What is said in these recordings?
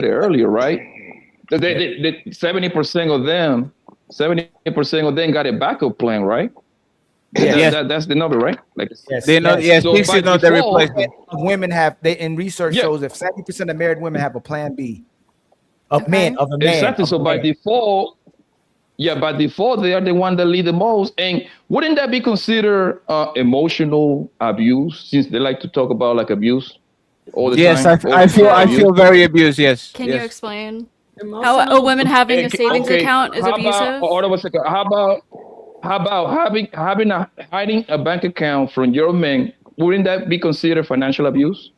earlier, right? 70% of them, 70% of them got a backup plan, right? Yes. That's the number, right? Like, Yes. They know, Yes. yes, so six by is not the default, replacement. Women have they in research yeah, shows if 70% of married women have a plan B of Okay. a man exactly. of a So by man. default, yeah, by default, they are the one that lead the most. And wouldn't that be considered emotional abuse? Since they like to talk about like abuse all the Yes, time, I abuse. feel very abused. Yes, Can you yes. explain how a Emotional. woman having a savings Okay, account is how about abusive? hold on a second? How about having a hiding a bank account from your man? Wouldn't that be considered financial abuse?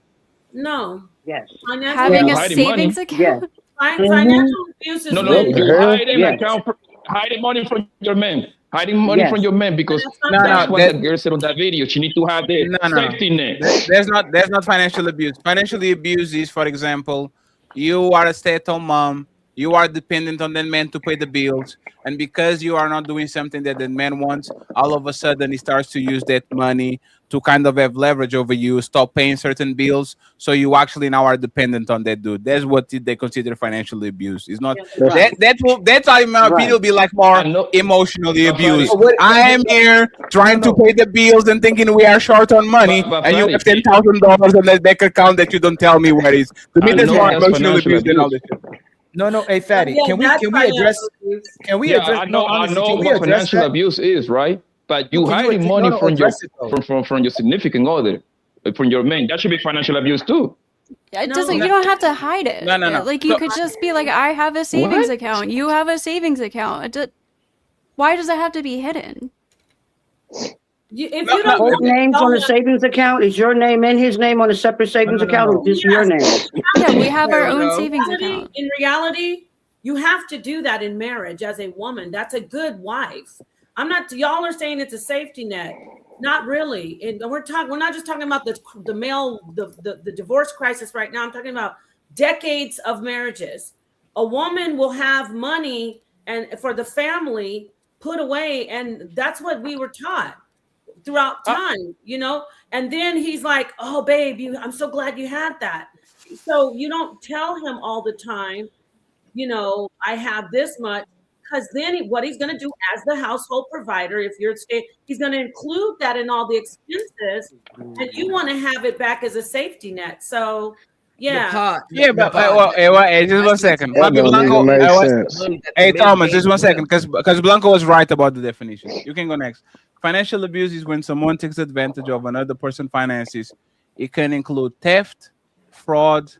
No. Yes. Financial Having You a Yes. hiding savings money. Yes. account? Mm-hmm. Financial abuse No, is no, when What the you hell? hiding Yes. account, hiding money from your man, hiding money from Yes. your man because that's not No, that's no, what the financial. that girl said on that video. She need to have the no, no. safety net. There's not financial abuse. Financial abuse is, for example, you are a stay-at-home mom. You are dependent on that man to pay the bills, and because you are not doing something that the man wants, all of a sudden he starts to use that money to kind of have leverage over you, stop paying certain bills, so you actually now are dependent on that dude. That's what they consider financial abuse. It's not Yeah, That's Right. that's how in my opinion Right. will be like I more know, emotionally buddy. abused. so what? I am here No, trying to no. pay the bills and thinking we are short on money, But and you Fatty, have $10,000 on that bank account that you don't tell me where it is. To me, I that's know more Exactly. that's emotional financial abuse than all abuse. this shit. No, no, hey fatty. yeah, that's Can we address financial abuse. Yeah, no I honestly, know can we what address financial that? abuse is, right? But No, you can you hiding no money no from your address it though? from your significant other, from your man. That should be financial abuse too. It No, doesn't. You don't have to hide it. No, no, no. Like you So could just be like, I have a savings What? account. You have a savings account. Why does it have to be hidden? if no, you no. don't Both want to names tell on the him, savings account. Is your name and his name on a separate No, savings no, no, account, or no. just your name? Yeah, we have our in own No. savings reality, account. in reality, you have to do that in marriage as a woman. That's a good wife. I'm not. Y'all are saying it's a safety net. Not really. And we're talking. We're not just talking about the male the divorce crisis right now. I'm talking about decades of marriages. A woman will have money and for the family put away, and that's what we were taught throughout time, and then he's like, oh babe, I'm so glad you had that. So you don't tell him all the time, I have this much, because then what he's going to do as the household provider, if you're he's going to include that in all the expenses, and you want to have it back as a safety net. So yeah. Yeah, The but pod, just one second. That Papi don't even Blanco, make sense. hey Thomas, just one second, because Blanco was right about the definition. You can go next. Financial abuse is when someone takes advantage of another person's finances. It can include theft, fraud,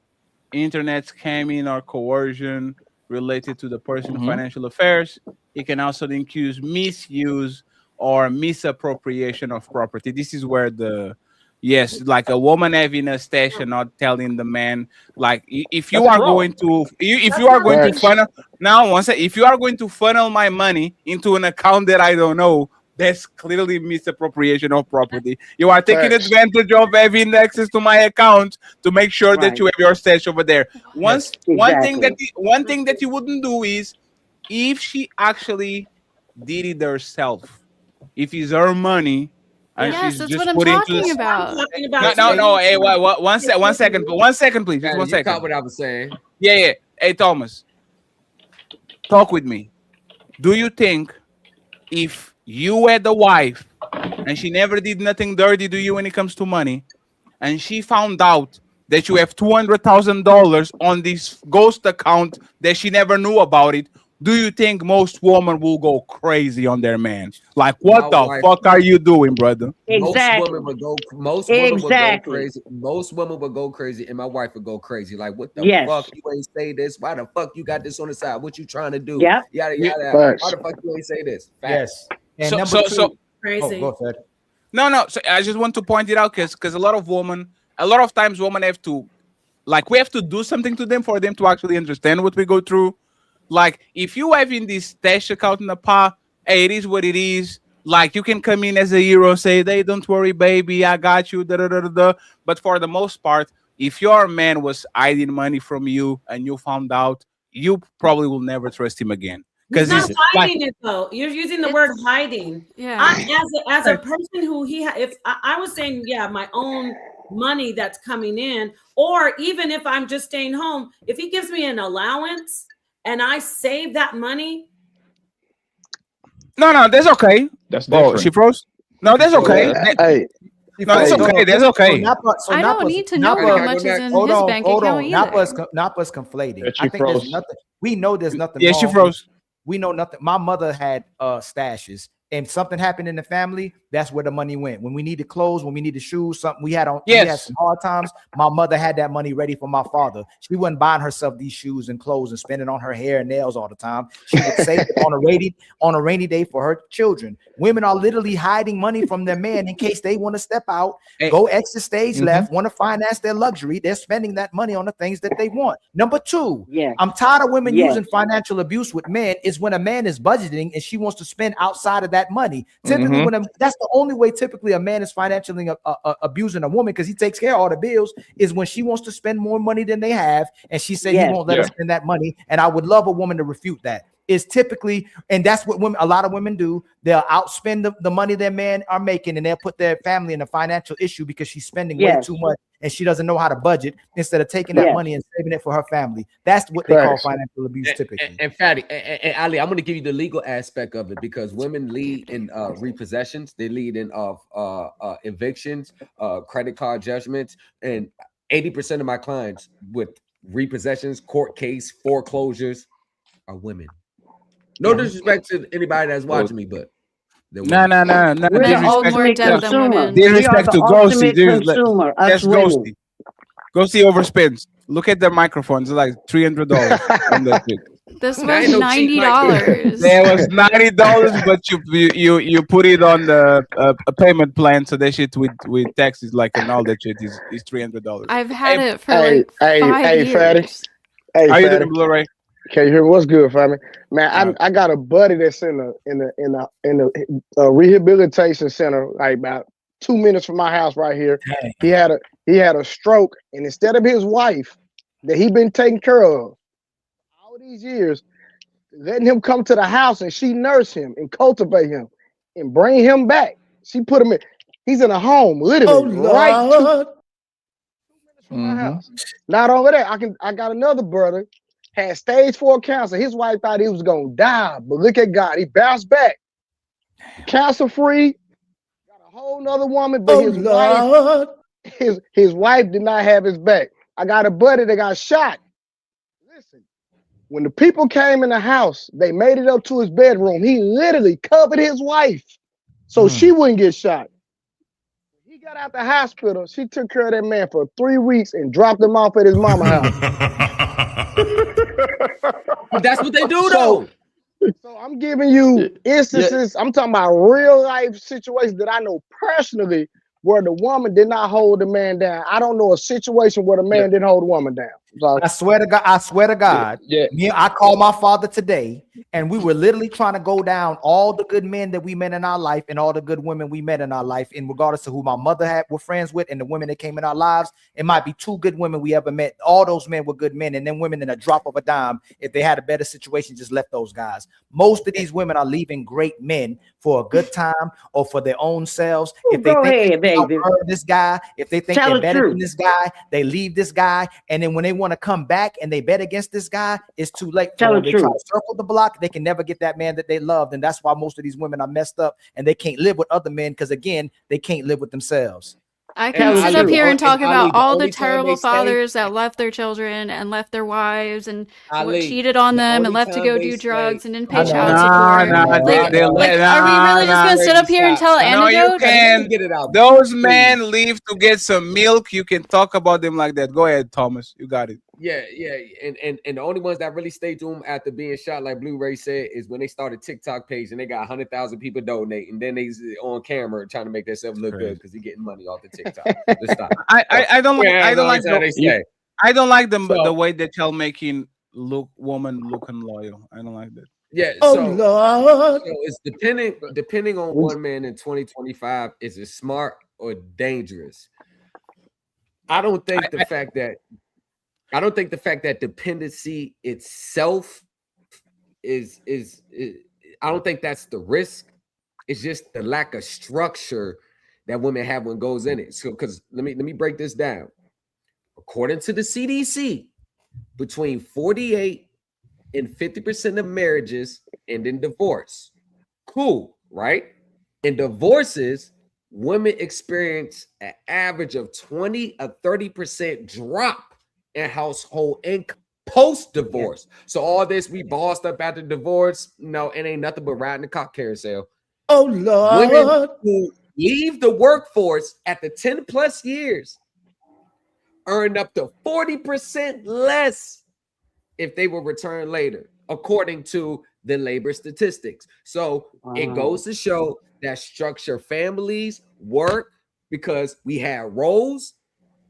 internet scamming, or coercion related to the person's Hmm. financial affairs. It can also include misuse or misappropriation of property. This is where the yes, like a woman having a stash and not telling the man. Like if you That's are fraud. going to if That's you are not going to Facts. funnel now once if you are going to funnel my money into an account that I don't know, that's clearly misappropriation of property. You are taking Facts. advantage of having access to my account to make sure that Right. you have your stash over there. Yes. Exactly. One thing that you wouldn't do is if she actually did it herself. If it's her money and Yeah. Yes, she's that's what just I'm put into talking this. I'm about. talking No, about no, Hey, no. Hey, one second, please. Just Fatty, one you caught second. what I was saying. Yeah, yeah. Hey, Thomas, talk with me. Do you think if you had a wife and she never did nothing dirty to you when it comes to money, and she found out that you have $200,000 on this ghost account that she never knew about it, do you think most women will go crazy on their man? Like, My what the wife, fuck are you doing, brother? Exactly. most women would go Exactly. crazy. Most women would go crazy, and my wife would go crazy. Like, what the Yes. fuck? You ain't say this. Why the fuck you got this on the side? What you trying to do? Yep. Yada You- yada. Why Facts. the fuck you ain't say this? Yes. Facts. And So, number so, two. so, crazy. Go ahead. no, no. So I just want to point it out because a lot of times women have to, like, we have to do something to them for them to actually understand what we go through. Like, if you have in this stash account in the pa, hey, it is what it is. Like, you can come in as a hero and say, "Hey, don't worry, baby, I got you." Da, da, da, da, da. But for the most part, if your man was hiding money from you and you found out, you probably will never trust him again. He's Because not it's like, hiding it though. You're using the word hiding. Yeah. As a person who if I was saying, yeah, my own money that's coming in, or even if I'm just staying home, if he gives me an allowance and I save that money, No, that's okay. That's Oh, different. she froze. No, that's okay. Hey, No, that's okay. That's okay. So I don't need to know Napa- how much is in hold his on, bank hold account on. either. Napa's conflating. Yeah, she I think there's froze. nothing. We know there's nothing. Yeah, she wrong. froze. We know nothing. My mother had stashes, and something happened in the family. That's where the money went. When we needed clothes, when we needed shoes, something we had on. We had Yes. some hard times. My mother had that money ready for my father. She wasn't buying herself these shoes and clothes and spending on her hair and nails all the time. She would save it on a rainy day for her children. Women are literally hiding money from their man in case they want to step out, Hey. go exit stage Mhm. left, want to finance their luxury. They're spending that money on the things that they want. Number two, Yeah. I'm tired of women Yes. using financial abuse with men. Is when a man is budgeting and she wants to spend outside of that money. Typically, Mhm. that's the only way. Typically, a man is financially abusing a woman because he takes care of all the bills. Is when she wants to spend more money than they have, and she said Yes. he won't let her Yeah. spend that money. And I would love a woman to refute that. Is typically, and that's what women, a lot of women do. They'll outspend the money their men are making, and they'll put their family in a financial issue because she's spending way Yes. too much and she doesn't know how to budget instead of taking that Yes. money and saving it for her family. That's what they call Facts. financial abuse typically. And Fatty and Ali, I'm going to give you the legal aspect of it because women lead in repossessions, they lead in evictions, credit card judgments, and 80% of my clients with repossessions, court case, foreclosures are women. No disrespect to anybody that's watching me, but they're No, women. no. We're the Men hold Disrespect. more ultimate debt than consumer. women. We are Disrespect the to Ghosty. ultimate consumer. Us That's women. Ghosty. Ghosty overspends. Look at their microphones. It's like $300 on that shit. This That was ain't no cheap $90. There was $90, but you put it on the a payment plan, so that shit with taxes like and all that shit is $300. I've had Hey, it for hey, like hey, 5 hey, Fatty. years. Hey, How you Fatty. doing, Blu-ray? Can you hear me? What's good, family? Man, I got a buddy that's in a rehabilitation center, like about 2 minutes from my house right here. Dang. He had a stroke, and instead of his wife that he been taking care of all these years, letting him come to the house and she nurse him and cultivate him and bring him back. She put him in. He's in a home, literally, right 2 minutes from my house. Not only that, I got another brother. Had stage 4 cancer. His wife thought he was gonna die, but look at God. He bounced back. Cancer free. Got a whole nother woman, but his wife did not have his back. I got a buddy that got shot. Listen, when the people came in the house, they made it up to his bedroom. He literally covered his wife so she wouldn't get shot. He got out the hospital. She took care of that man for 3 weeks and dropped him off at his mama's house. But that's what they do, So- though. So I'm giving you instances. I'm talking about real life situations that I know personally where the woman did not hold the man down. I don't know a situation where the man didn't hold the woman down. So I swear to God, Yeah. I called my father today, and we were literally trying to go down all the good men that we met in our life and all the good women we met in our life, in regardless to who my mother were friends with and the women that came in our lives. It might be 2 good women we ever met. All those men were good men, and then women in a drop of a dime, if they had a better situation, just left those guys. Most of these women are leaving great men for a good time or for their own selves. If they Go think ahead, they baby. outearn this guy, if they think Tell they're the better truth. than this guy, they leave this guy, and then when they want to come back and they bet against this guy, it's too late. Tell for the them. They try truth. to circle the block, they can never get that man that they loved, and that's why most of these women are messed up and they can't live with other men because again, they can't live with themselves. I And can sit Ali, up here and and talk Ali, about the all the only time terrible they stay- fathers that left their children and left their wives and Ali, cheated on the them and only left to time go they do stay- drugs and didn't I pay know. child Nah, support. nah, Like- they Like, let- are we really just gonna sit up here and tell No, you anecdotes? can. Get it out. Those men leave to get some milk. You can talk about them like that. Go ahead, Thomas. You got it. Yeah, and the only ones that really stayed to him after being shot, like Blu-ray said, is when they started TikTok page and they got 100,000 people donating. Then they on camera trying to make themselves look good because he's getting money off the TikTok. Let's stop. I don't like Yeah, I don't like that's how they say. I don't like the So- way that y'all making woman looking loyal. I don't like that. Yeah, Oh, so Lord. it's depending on one man in 2025, is it smart or dangerous? I don't think the fact that dependency itself is I don't think that's the risk. It's just the lack of structure that women have when goes in it. So, because let me break this down. According to the CDC, between 48 and 50% of marriages end in divorce. Cool, right? In divorces, women experience an average of 20 or 30% drop in household income post-divorce. So all this, we bossed up after divorce. No, it ain't nothing but riding the cock carousel. Oh Women Lord. who leave the workforce at the 10 plus years earn up to 40% less if they will return later, according to the labor statistics. So it goes to show that structure families work because we had roles,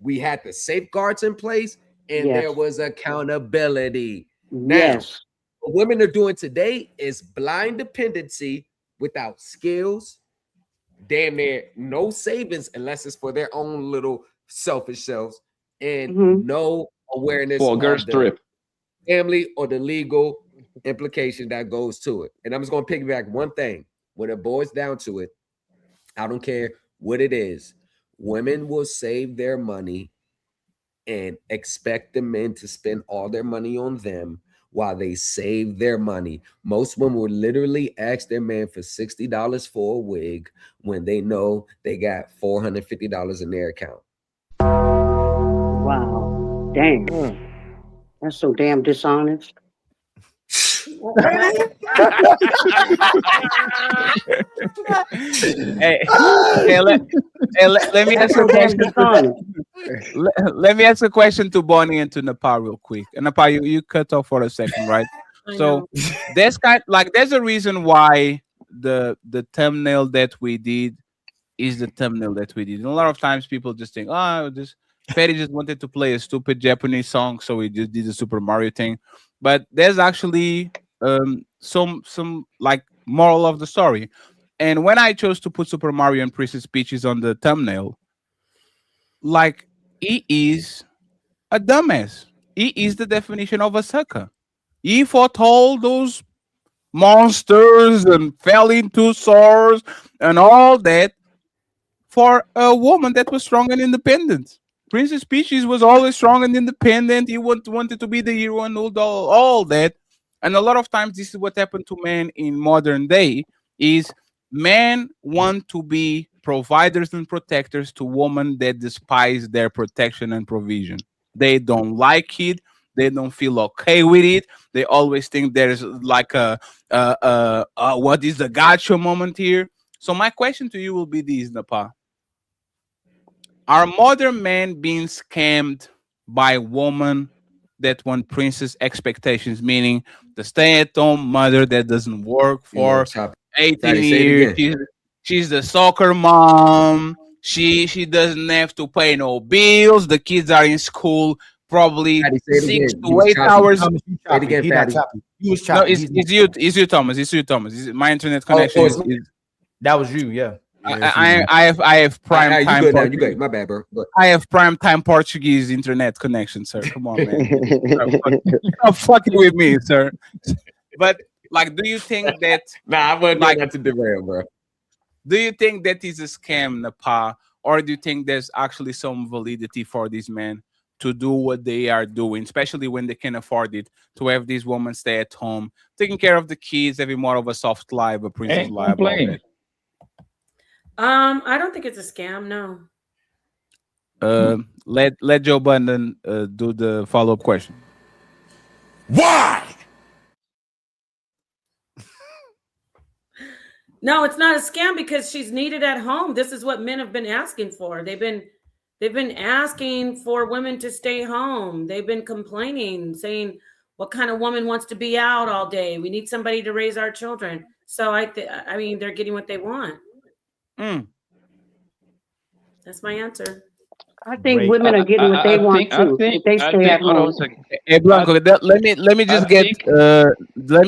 we had the safeguards in place, and Yes. there was accountability. Yes. What women are doing today is blind dependency without skills, damn near no savings unless it's for their own little selfish selves, and Mhm. no awareness For a girl's of the trip. family or the legal implication that goes to it. And I'm just going to piggyback one thing. When it boils down to it, I don't care what it is. Women will save their money and expect the men to spend all their money on them while they save their money. Most women will literally ask their man for $60 for a wig when they know they got $450 in their account. Wow. Dang. That's so damn dishonest. Let me ask That's a so damn question. dishonest. Let me ask a question to Bonnie and to Nepal real quick. And Nepal, you cut off for a second, right? I So know. there's a reason why the thumbnail that we did is the thumbnail that we did. And a lot of times people just think, oh, this Ferry just wanted to play a stupid Japanese song, so we just did the Super Mario thing. But there's actually some like moral of the story. And when I chose to put Super Mario and Princess Peaches on the thumbnail, like he is a dumbass. He is the definition of a sucker. He fought all those monsters and fell into swords and all that for a woman that was strong and independent. Princess Peaches was always strong and independent. He wanted to be the hero and all that. And a lot of times, this is what happened to men in modern day: is men want to be providers and protectors to women that despise their protection and provision. They don't like it. They don't feel okay with it. They always think there's like a what is the gotcha moment here. So my question to you will be this, Napa: are modern men being scammed by women that want princess expectations, meaning the stay-at-home mother that doesn't work for 18 Daddy, say it years? again. She's the soccer mom. She doesn't have to pay no bills. The kids are in school probably Daddy, say it 6 again. to You was 8 choppy. hours. Thomas, you Say it choppy. again, He not Fatty. choppy. You was No, choppy. it's you, Thomas. It's you, Thomas. My internet connection it's me. is That was you, yeah. I have prime You time. good now. You good. My bad, bro. Good. I have prime time Portuguese internet connection, sir. Come on, man. Stop fucking with me, sir. But like, do you think that Nah, I wasn't like doing that to derail, bro. do you think that is a scam, Napa, or do you think there's actually some validity for these men to do what they are doing, especially when they can afford it, to have these women stay at home, taking care of the kids, having more of a soft life, a princess Ain't life, all complaining. that? I don't think it's a scam. No. Let Joe Budden do the follow-up question. Why? No, it's not a scam because she's needed at home. This is what men have been asking for. They've been asking for women to stay home. They've been complaining, saying, "What kind of woman wants to be out all day? We need somebody to raise our children." So I mean, they're getting what they want. That's my answer. I think women are getting what they want too. If they stay at hold on a home. second. Hey Blanco, let me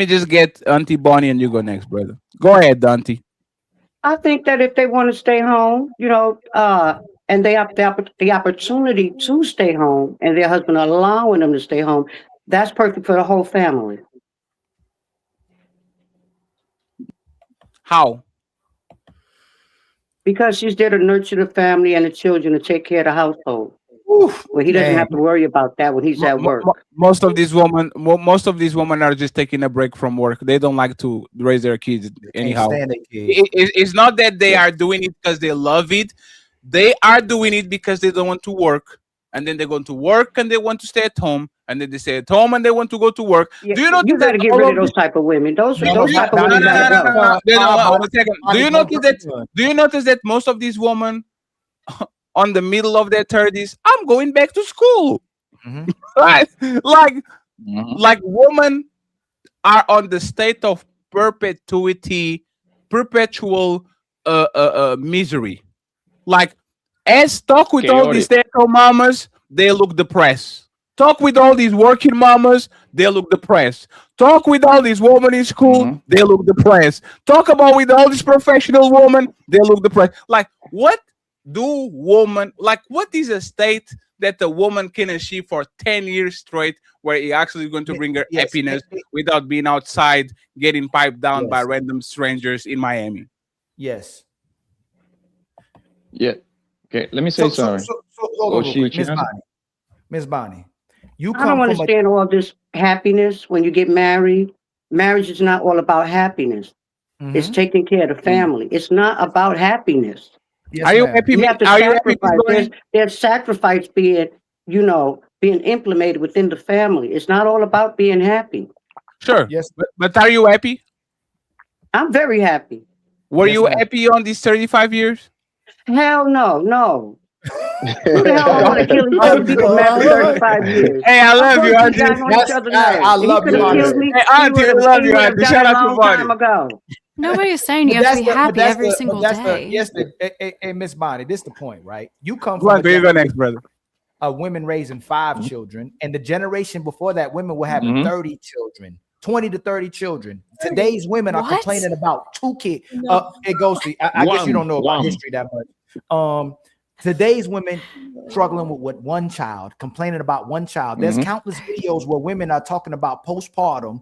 just get Auntie Bonnie and you go next, brother. Go ahead, Auntie. I think that if they want to stay home, and they have the opportunity to stay home, and their husband allowing them to stay home, that's perfect for the whole family. How? Because she's there to nurture the family and the children and take care of the household. Oof, Well, he doesn't man. have to worry about that when he's at work. Most of these women are just taking a break from work. They don't like to raise their kids anyhow. Can't stand their kids. It's not that they are doing it because they love it. They are doing it because they don't want to work, and then they're going to work and they want to stay at home, and then they stay at home and they want to go to work. Yeah, Do you notice you got to that get all rid of of those these- type of women. Those No, type of no, women no, gotta go. One second. Do you notice that? Do you notice that most of these women, on the middle of their 30s, I'm going back to school, Mhm. right? Like Mhm. like women are on the state of perpetual misery. Like, as talk with all these stay-at-home mamas, they look depressed. Talk with all these working mamas, they look depressed. Talk with all these women in school, they look depressed. Talk about with all these professional women, they look depressed. Like, what is a state that a woman can achieve for 10 years straight where it actually is going to bring her Yes. happiness without being outside getting piped down by Yes. random strangers in Miami? Yes. Yeah. Okay. Let me say something. Hold on real she- quick. she Miss has- Bonnie. Miss Bonnie, you I come don't from understand all this happiness when you get married. Marriage is not all about happiness. It's taking care of the family. It's not about happiness. Yes, Are you ma'am. happy? You have to Are you happy, Miss sacrifice. Bonnie? There's sacrifice being implemented within the family. It's not all about being happy. Sure. Yes. But are you happy? I'm very happy. Were Yes, you ma'am. happy on these 35 years? Hell no. Who the hell want to kill each other? People married for 35 years. Hey, I love you, You Auntie. guys on each other's nerves. I love He you, could have Auntie. killed me. Hey, Auntie, I love you, Auntie. Shout out to a long Bonnie. time ago. Nobody's saying you But have to be but happy every but single that's day. yes, hey, Miss Bonnie, this is the point, right? You come Go on, from you go next, brother. of women raising 5 children, and the generation before that, women were having Mhm. 30 children, 20 to 30 children. Today's women are What? complaining about 2 kids. No. It goes to, I guess you don't know about One. history that much. Today's women struggling with 1 child, complaining about 1 child. There's Mhm. countless videos where women are talking about postpartum,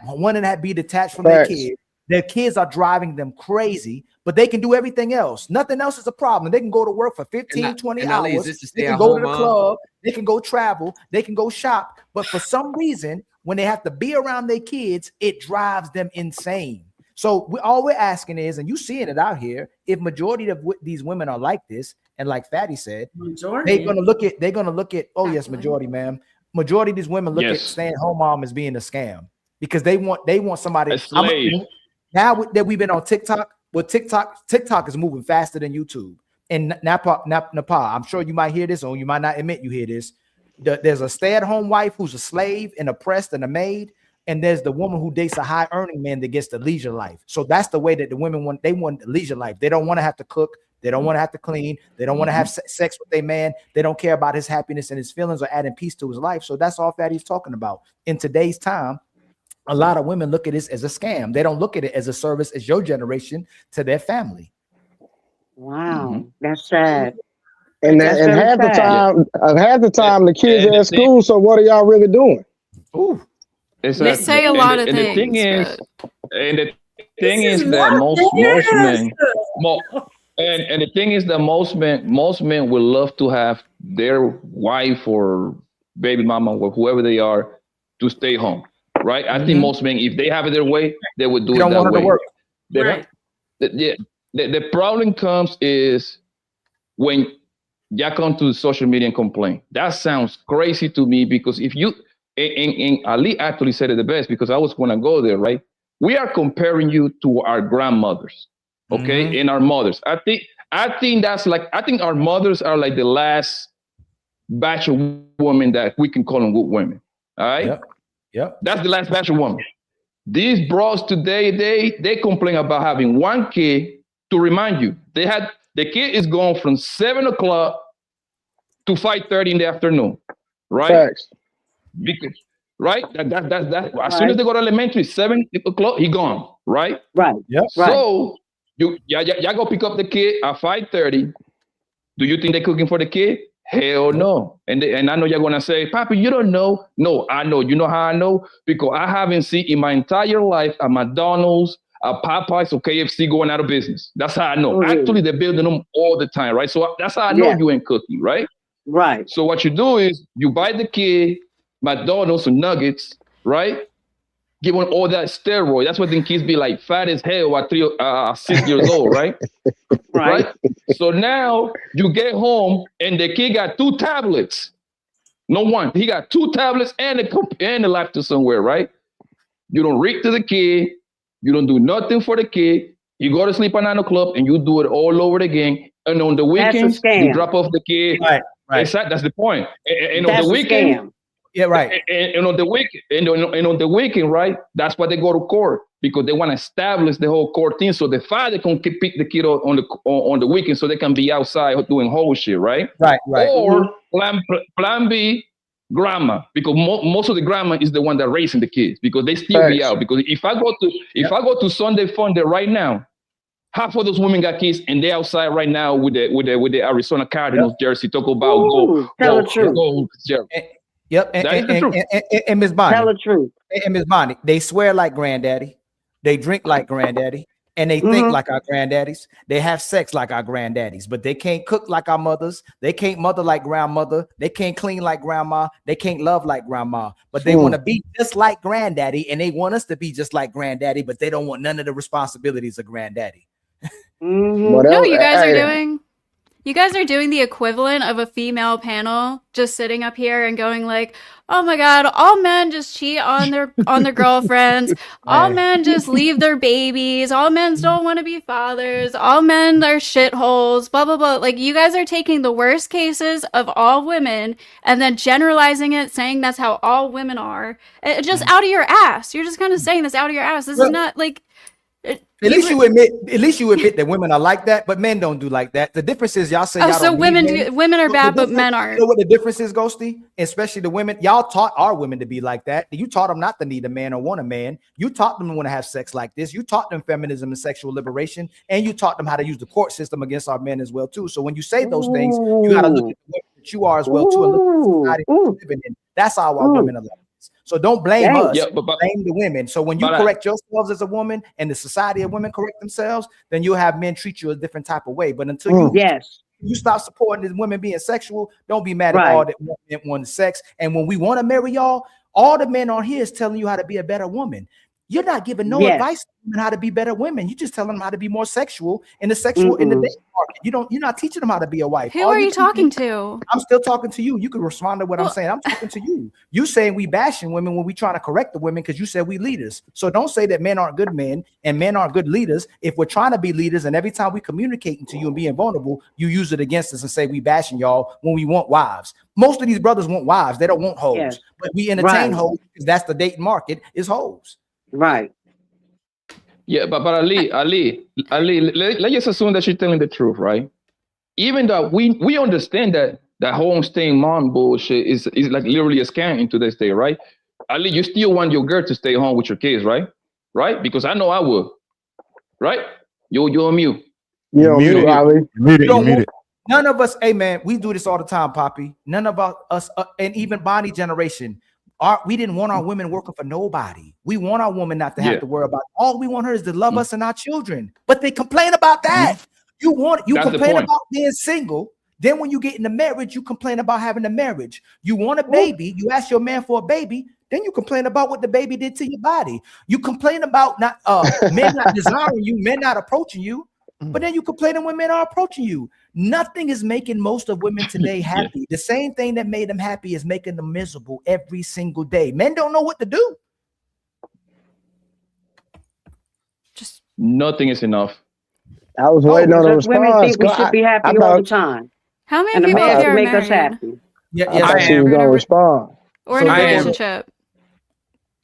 wanting to be detached from their Facts. kids. Their kids are driving them crazy, but they can do everything else. Nothing else is a problem. They can go to work for 15, 20 and Ali, is hours. this a They can go to stay-at-home the mom? club. They can go travel. They can go shop. But for some reason, when they have to be around their kids, it drives them insane. So all we're asking is, and you seeing it out here, if majority of these women are like this, and like Fatty said, Majority. they're gonna look at, oh yes, majority, ma'am. Majority of these women look at Yes. stay-at-home mom as being a scam because they want somebody. A slave. Now that we've been on TikTok, well, TikTok is moving faster than YouTube. And Nepal, I'm sure you might hear this, or you might not admit you hear this. There's a stay-at-home wife who's a slave and oppressed and a maid, and there's the woman who dates a high-earning man that gets the leisure life. So that's the way that the women want. They want the leisure life. They don't want to have to cook. They don't want to have to clean. They don't want to have sex with their man. They don't care about his happiness and his feelings or adding peace to his life. So that's all Fatty's talking about. In today's time, a lot of women look at this as a scam. They don't look at it as a service as your generation to their family. Wow, that's sad. And That's and very half the sad. time the kids And are the at thing- school. So what are y'all really doing? Ooh. They say a lot of and things. The thing is, and the thing This is is that not most yes. men, and the thing is that most men would love to have their wife or baby mama or whoever they are to stay home, right? I think most men, if they have it their way, they would do They it don't that want her way. to work. They Right. the problem comes is when y'all come to social media and complain. That sounds crazy to me because if you and Ali actually said it the best because I was going to go there, right? We are comparing you to our grandmothers, okay, and our mothers. I think that's like I think our mothers are like the last batch of women that we can call them good women. All right, Yep. that's the last batch of women. These bros today, they complain about having 1 kid. To remind you, they had the kid is going from 7 o'clock to 5:30 in the afternoon, right? Facts. Because right, that as soon as they go to elementary, 7 o'clock, he gone, right? Right. Yep. Right. So y'all go pick up the kid at 5:30. Do you think they're cooking for the kid? Hell no. And I know you're gonna say, Papi, you don't know. No, I know. You know how I know? Because I haven't seen in my entire life at McDonald's, Popeyes or KFC going out of business. That's how I know. Mhm. Actually, they're building them all the time, right? So that's how I know Yeah. you ain't cooking, right? Right. So what you do is you buy the kid McDonald's or nuggets, right? Give them all that steroid. That's what the kids be like fat as hell at 6 years old, right? Right. So now you get home and the kid got 2 tablets. No one. He got 2 tablets and a laptop somewhere, right? You don't read to the kid. You don't do nothing for the kid. You go to sleep at 9 o'clock and you do it all over again. And on the That's a weekends, scam. you drop off the kid. Right. Exactly. That's the point. And on That's the a weekend, scam. Yeah, right. and on the weekend, and on the weekend, right? That's why they go to court, because they want to establish the whole court thing, so the father can pick the kid on the weekend, so they can be outside doing whole shit, right? Right. Or plan B, grandma, because most of the grandma is the one that raising the kids, because they still be Facts. out. Because if I go to Sunday Funday right now, half of those women got kids, and they outside right now with the Arizona Cardinals jersey. Talk about Ooh, tell the truth. go, Jerry. Yep. That is the truth. And Miss Bonnie. Tell the truth. And Miss Bonnie, they swear like granddaddy, they drink like granddaddy, and they think like our granddaddies. They have sex like our granddaddies, but they can't cook like our mothers. They can't mother like grandmother. They can't clean like grandma. They can't love like grandma, but they want to be just like granddaddy, and they want us to be just like granddaddy, but they don't want none of the responsibilities of granddaddy. Mhm. No, you guys are doing the equivalent of a female panel just sitting up here and going like, "Oh my god, all men just cheat on their girlfriends. All men just leave their babies. All men don't want to be fathers. All men are shitholes, blah blah blah." Like, you guys are taking the worst cases of all women and then generalizing it, saying that's how all women are. Just out of your ass. You're just kind of saying this out of your ass. This is not like At least you admit that women are like that, but men don't do like that. The difference is y'all say y'all so don't women need men. women are The bad, but difference- men You aren't. know what the difference is, Ghosty? Especially the women. Y'all taught our women to be like that. You taught them not to need a man or want a man. You taught them to want to have sex like this. You taught them feminism and sexual liberation, and you taught them how to use the court system against our men as well too. So when you say those things, you got to look at the women that you are as well too, and look at the society we're living in. That's how our women are like. So don't blame us. Yeah, but Blame the women. So when you correct yourselves as a woman and the society of women correct themselves, then you'll have men treat you a different type of way. But until you stop supporting these women being sexual, don't be mad at all that men want sex. And when we want to marry y'all, all the men on here is telling you how to be a better woman. You're not giving no advice to women how to be better women. You just telling them how to be more sexual in the in the dating market. You're not teaching them how to be a wife. Who are you talking to? I'm still talking to you. You can respond to what I'm saying. I'm talking to you. You saying we bashing women when we trying to correct the women because you said we leaders. So don't say that men aren't good men and men aren't good leaders. If we're trying to be leaders and every time we communicating to you and being vulnerable, you use it against us and say we bashing y'all when we want wives. Most of these brothers want wives. They don't want hoes. But we entertain hoes because that's the dating market is hoes. Right. Yeah, but Ali, let's just assume that she's telling the truth, right? Even though we understand that home staying mom bullshit is like literally a scam in today's day, right? Ali, you still want your girl to stay home with your kids, right? Right? Because I know I would. Right? You're on mute. You're on mute, Ali. None of us, hey man, we do this all the time, Poppy. None of us, and even Bonnie generation. We didn't want our women working for nobody. We want our woman not to have to worry about. All we want her is to love us and our children. But they complain about that. You complain about being single. Then when you get in the marriage, you complain about having a marriage. You want a baby. You ask your man for a baby. Then you complain about what the baby did to your body. You complain about men not desiring you, men not approaching you. But then you complaining when men are approaching you. Nothing is making most of women today happy. The same thing that made them happy is making them miserable every single day. Men don't know what to do. Just nothing is enough. I was waiting on a response. Women think we should be happy all the time. how many And the people man here are make us married happy. Yeah, I thought she was gonna respond. or in a I am. relationship?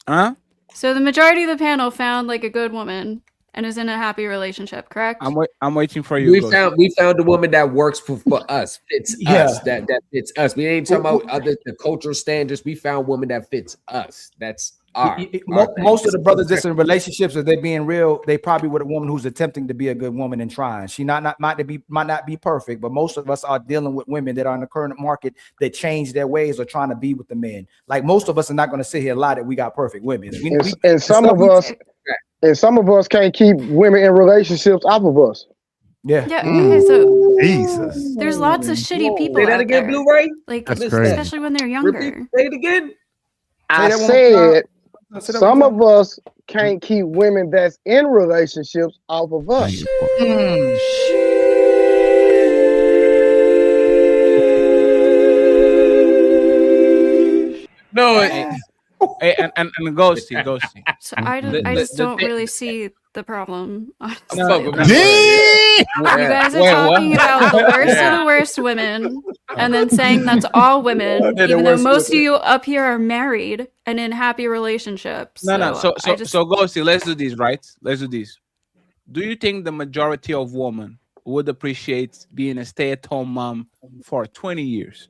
Huh? So the majority of the panel found like a good woman and is in a happy relationship, correct? I'm waiting for you. We found a woman that works for us, fits us, that fits us. We ain't talking about the cultural standards. We found a woman that fits us. That's our most of the brothers that's in relationships, if they being real, they probably with a woman who's attempting to be a good woman and trying. She might not be perfect, but most of us are dealing with women that are in the current market that change their ways or trying to be with the men. Like most of us are not going to sit here and lie that we got perfect women. And some of us, And some of us can't keep women in relationships off of us. Yeah. Yeah. Okay. So Jesus. there's lots of shitty people Say that out again, there. Blu-ray. Like That's Missed crazy. that. especially when they're Repeat. younger. Say it again. I that one more said Say that some one of us can't keep women that's in relationships off of us. No, Hey, and ghosty. So I The- just the don't thi- really see the problem. Honestly. No, fuck with no, me. Damn. You guys are Wait, talking what? about the worst Yeah. of the worst women and then saying that's all women, They're the even though worst most of women. you up here are married and in happy relationships. No. So I just ghosty. Let's do this, right? Let's do this. Do you think the majority of women would appreciate being a stay-at-home mom for 20 years?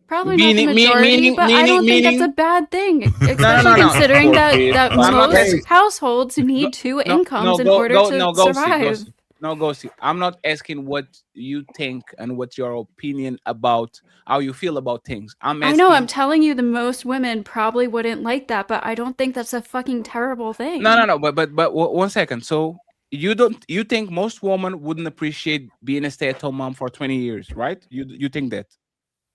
probably meaning- not the majority, meaning- but I don't think meaning- that's a bad thing, no, especially no. considering Of course, that Chris. that I'm not most asking- households need two incomes in order to survive. No, Ghosty. I'm not asking what you think and what your opinion about how you feel about things. I'm I asking. know, I'm telling you, the most women probably wouldn't like that, but I don't think that's a fucking terrible thing. No. But 1 second. So you think most women wouldn't appreciate being a stay-at-home mom for 20 years, right? You think that?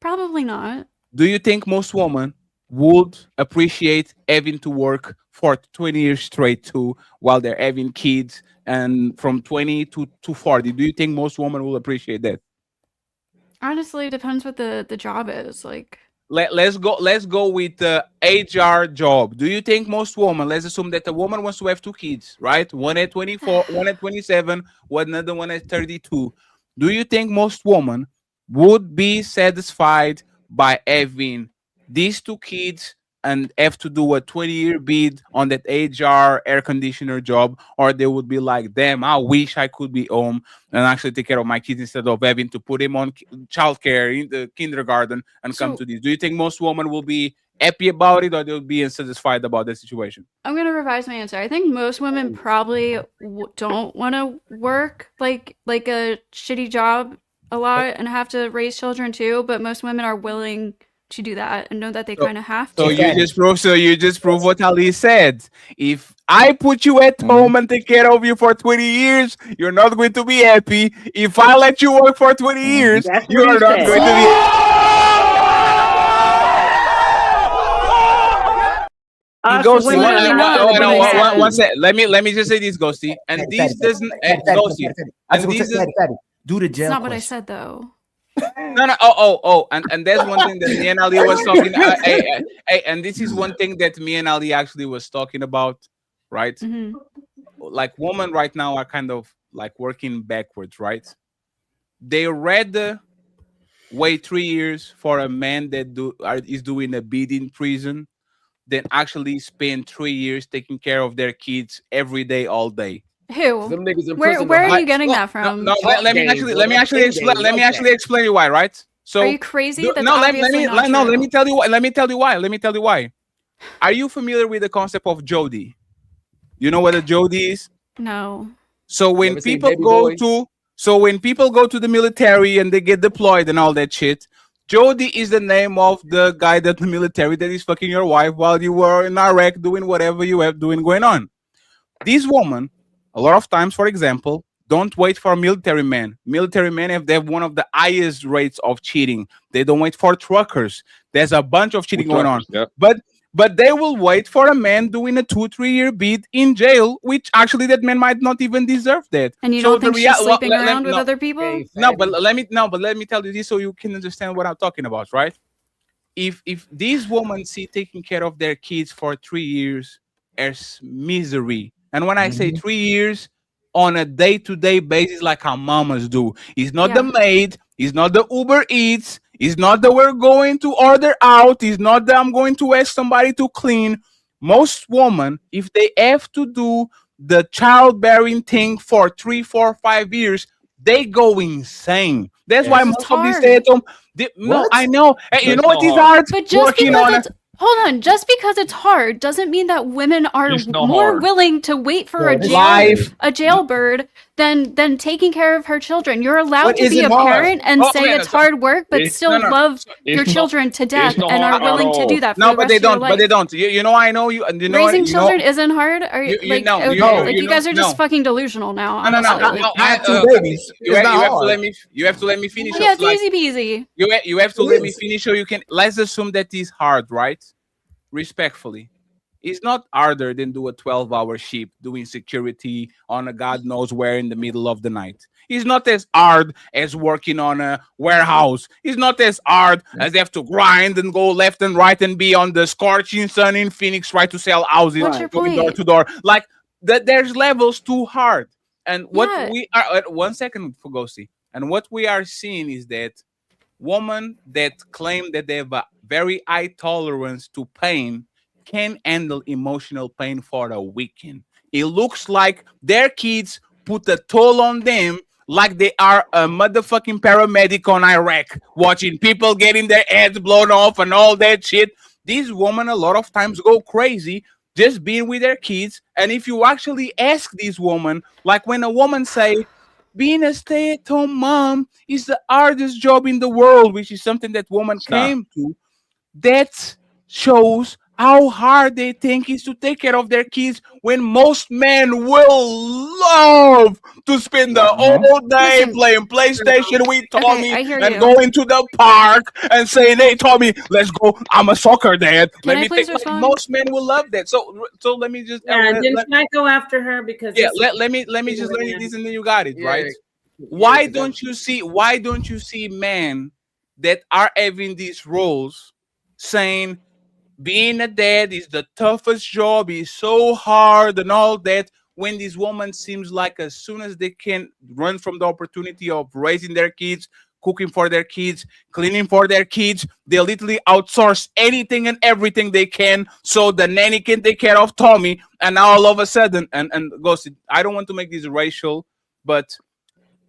Probably not. Do you think most women would appreciate having to work for 20 years straight too while they're having kids and from 20 to 40? Do you think most women will appreciate that? Honestly, it depends what the job is. Like, Let's go with the HR job. Do you think most women, let's assume that a woman wants to have 2 kids, right? One at 24, one at 27, another one at 32. Do you think most women would be satisfied by having these 2 kids and have to do a 20-year bid on that HR air conditioner job, or they would be like, damn, I wish I could be home and actually take care of my kids instead of having to put him on childcare in the kindergarten and come So- to this? Do you think most women will be happy about it, or they'll be unsatisfied about the situation? I'm gonna revise my answer. I think most women probably don't want to work like a shitty job a lot and have to raise children too, but most women are willing to do that and know that they kind of have to. So you just prove what Ali said. If I put you at home and take care of you for 20 years, you're not going to be happy. If I let you work for 20 years, That's you're what not he going to said. be. Ghosty, women are not really sad. one sec. Let me just say this, Ghosty. And this doesn't Ghosty. And this is do the It's jail not what I question. said though. no. And there's one thing that me and Ali was talking. Hey, and this is one thing that me and Ali actually was talking about, right? Mhm. Like women right now are kind of like working backwards, right? They rather wait 3 years for a man that is doing a bid in prison than actually spend 3 years taking care of their kids every day, all day. Who? Them niggas in Where prison are are you getting that No, from? no, let me actually explain you why, right? So Are you crazy? That's no, let obviously me not no, true. let me tell you why. Let me tell you why. Are you familiar with the concept of Jody? You know what a Jody is? No. So when Never seen people Baby go Boy? to the military and they get deployed and all that shit, Jody is the name of the guy that the military that is fucking your wife while you were in Iraq doing whatever you have doing going on. These women, a lot of times, for example, don't wait for military men. Military men they have one of the highest rates of cheating. They don't wait for truckers. There's a bunch of cheating going on. Yep. But they will wait for a man doing a 2-3 year bid in jail, which actually that man might not even deserve that. And you So don't think the she's rea- well, sleeping let- let- around with no. other people? Hey, No, fatty. but let me tell you this so you can understand what I'm talking about, right? If these women see taking care of their kids for 3 years as misery, and when I say 3 years on a day-to-day basis, like our mamas do, it's not the maid, it's not the Uber Eats, it's not that we're going to order out, it's not that I'm going to ask somebody to clean. Most women, if they have to do the childbearing thing for 3, 4, 5 years, they go insane. That's why It's most of these hard. stay-at-home. No, What? I know. Hey, you That's know what not is hard. hard? But just Working because on it's hold on, just because it's hard doesn't mean that women are It's not more hard. willing to wait for Yeah, a this- Life. jailbird than taking care of her children. You're allowed But to is be it a hard? parent and Oh, say okay, it's hard work, but It's- still no, love your it's not- children to death not and are hard at willing to all. do that for No, the but rest they of your don't. life. But they don't. You know, I know you. And you know, Raising you know, children isn't hard. Are you, you like know, okay, you know, like you you guys know, are just no. fucking delusional now. No, honestly. Like, no. Have two babies. You, It's not have to hard. let me. You have to let me finish. yeah, it's like, easy peasy. you have to It let me is. finish, so you can. Let's assume that is hard, right? Respectfully, it's not harder than do a 12-hour shift doing security on a God knows where in the middle of the night. It's not as hard as working on a warehouse. It's not as hard as they have to grind and go left and right and be on the scorching sun in Phoenix, try to sell houses, What's your going door point? to door. Like that, there's levels too hard. And what Yeah. we are, 1 second, Fugosi, and what we are seeing is that women that claim that they have a very high tolerance to pain can handle emotional pain for a weekend. It looks like their kids put a toll on them, like they are a motherfucking paramedic on Iraq, watching people getting their heads blown off and all that shit. These women a lot of times go crazy just being with their kids. And if you actually ask these women, like when a woman say, being a stay-at-home mom is the hardest job in the world, which is something that woman Stop. came to, that shows how hard they think is to take care of their kids, when most men will love to spend the whole day Listen. playing PlayStation with Okay, Tommy I hear and you. going to the park and saying, "Hey, Tommy, let's go. I'm a soccer dad." Can I Let me please take. Like, respond? most men will love that. So let me just. Yeah, and then can I go after her because Yeah, this is- let me just learn you this and then you got it, Yeah, right? yeah, Why 'cause don't you see men that are having these roles saying being a dad is the toughest job, is so hard and all that, when this woman seems like as soon as they can run from the opportunity of raising their kids, cooking for their kids, cleaning for their kids, they literally outsource anything and everything they can so the nanny can take care of Tommy. And now all of a sudden, and Ghosted, I don't want to make this racial, but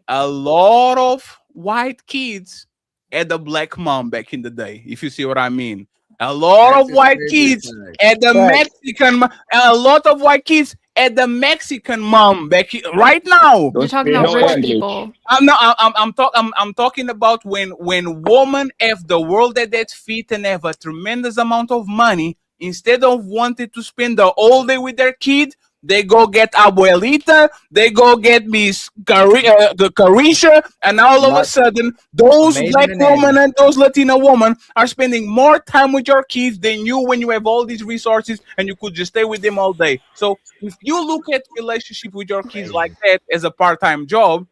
a lot of white kids had a black mom back in the day, if you see what I mean. A lot That's of a white stereotype. kids had the Facts. Mexican, a lot of white kids had the Mexican mom back right now. You're talking speak about no rich English. people. I'm talking about when women have the world at their feet and have a tremendous amount of money, instead of wanting to spend the whole day with their kid, they go get abuelita, they go get Miss Carisha, and all of a sudden, those Amazing black and women and those Latina women are spending more time with your kids than you when you have all these resources and you could just stay with them all day. So if you look at relationship with your kids like that as a part-time job,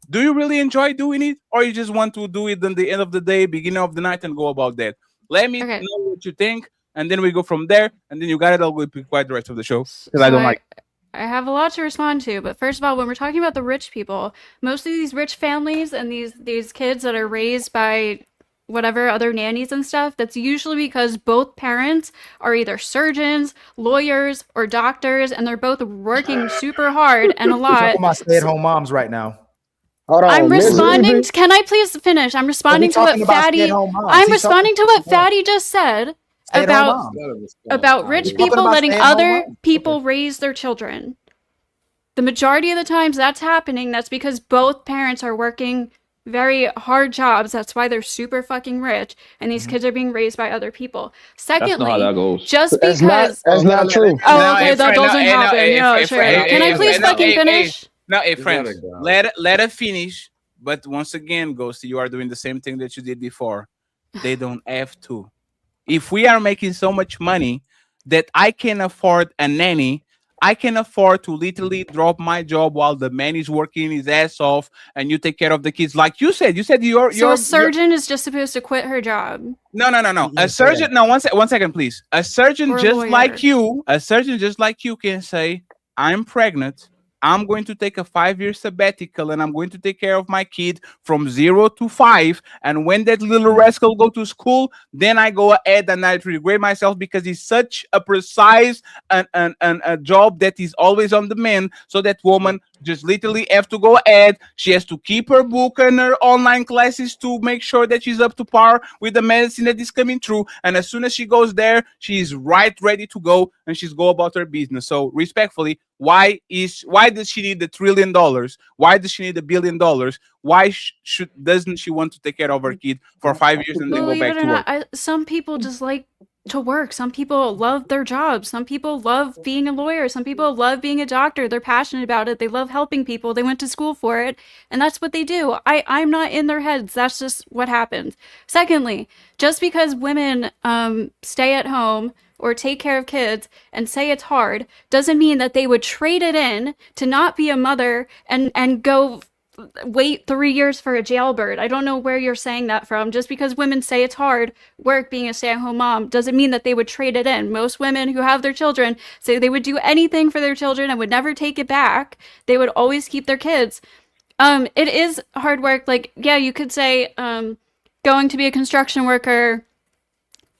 do you really enjoy doing it, or you just want to do it in the end of the day, beginning of the night, and go about that? Let me Okay. know what you think, and then we go from there. And then you got it. I'll go be quiet the rest of the show because So I don't like. I have a lot to respond to, but first of all, when we're talking about the rich people, most of these rich families and these kids that are raised by whatever other nannies and stuff, that's usually because both parents are either surgeons, lawyers, or doctors, and they're both working super hard and a We're lot. talking about stay-at-home moms right now. Hold on. I'm Miss responding. Lizzie, Can I please finish? I'm responding to what talking about Fatty. stay-at-home moms. I'm He's responding to what talking- Fatty just said Stay-at-home about moms. about rich We're talking people about letting stay-at-home other moms. people raise their children. The majority of the times that's happening, that's because both parents are working very hard jobs. That's why they're super fucking rich, and these kids are being raised by other people. That's not how Secondly, that goes. just that's because. not true. Oh, Now, okay, if- that now, doesn't now, happen. if- Yeah, if- sure. if- Can I if- please now, fucking if- finish? Now, Just friends, let it go. let her finish. But once again, Ghosty, you are doing the same thing that you did before. They don't have to. If we are making so much money that I can afford a nanny, I can afford to literally drop my job while the man is working his ass off, and you take care of the kids. Like you said you're So a surgeon is just supposed to quit her job. No. A didn't say surgeon. No, one second, please. A surgeon Or a just lawyer. like you, can say, "I'm pregnant. I'm going to take a 5-year sabbatical, and I'm going to take care of my kid from 0 to 5. And when that little rascal go to school, then I go ahead and I regret myself because it's such a precise and a job that is always on demand. So that woman just literally have to go ahead. She has to keep her book and her online classes to make sure that she's up to par with the medicine that is coming through. And as soon as she goes there, she's ready to go, and she's go about her business. So respectfully, why does she need $1 trillion? Why does she need $1 billion? Why doesn't she want to take care of her kid for 5 years and then go Believe back it or to work? not, some people just like to work. Some people love their job. Some people love being a lawyer. Some people love being a doctor. They're passionate about it. They love helping people. They went to school for it, and that's what they do. I'm not in their heads. That's just what happens. Secondly, just because women stay at home or take care of kids and say it's hard doesn't mean that they would trade it in to not be a mother and go wait 3 years for a jailbird. I don't know where you're saying that from. Just because women say it's hard work being a stay-at-home mom doesn't mean that they would trade it in. Most women who have their children say they would do anything for their children and would never take it back. They would always keep their kids. It is hard work. Like, yeah, you could say going to be a construction worker,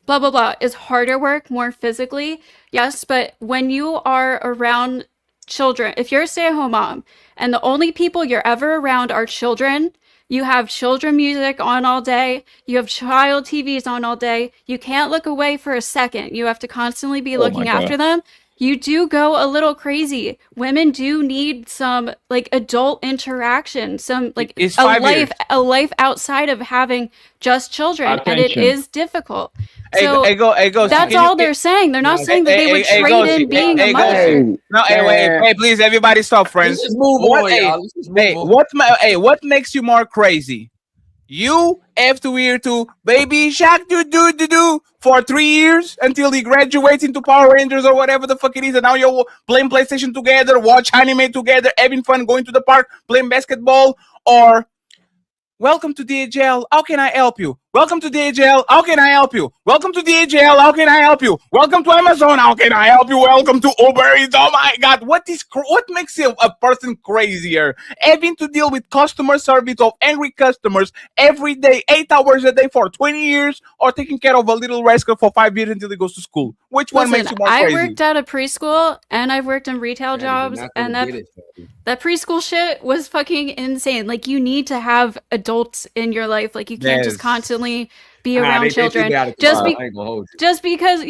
blah blah blah, is harder work, more physically, yes, but when you are around children, if you're a stay-at-home mom and the only people you're ever around are children, you have children music on all day, you have child TVs on all day, you can't look away for a second, you have to constantly be looking after them, you do go a little crazy. Women do need some like adult interaction, some like a life outside of having just children, and it is difficult. So that's all they're saying. They're not saying that they would trade in being a mother. No, hey, please, everybody, stop, friends. Let's just move on, y'all. What makes you more crazy? You have to hear to Baby Shark do for 3 years until he graduates into Power Rangers or whatever the fuck it is, and now you're playing PlayStation together, watch anime together, having fun, going to the park, playing basketball, or welcome to DHL, how can I help you? Welcome to DHL, how can I help you? Welcome to DHL, how can I help you? Welcome to Amazon, how can I help you? Welcome to Uber Eats, oh my God. What makes a person crazier? Having to deal with customer service of angry customers every day, 8 hours a day for 20 years, or taking care of a little rascal for 5 years until he goes to school? Which one makes you more crazy? I worked at a preschool and I've worked in retail jobs, and that preschool shit was fucking insane. Like, you need to have adults in your life. Like, you can't just constantly be around children. Just because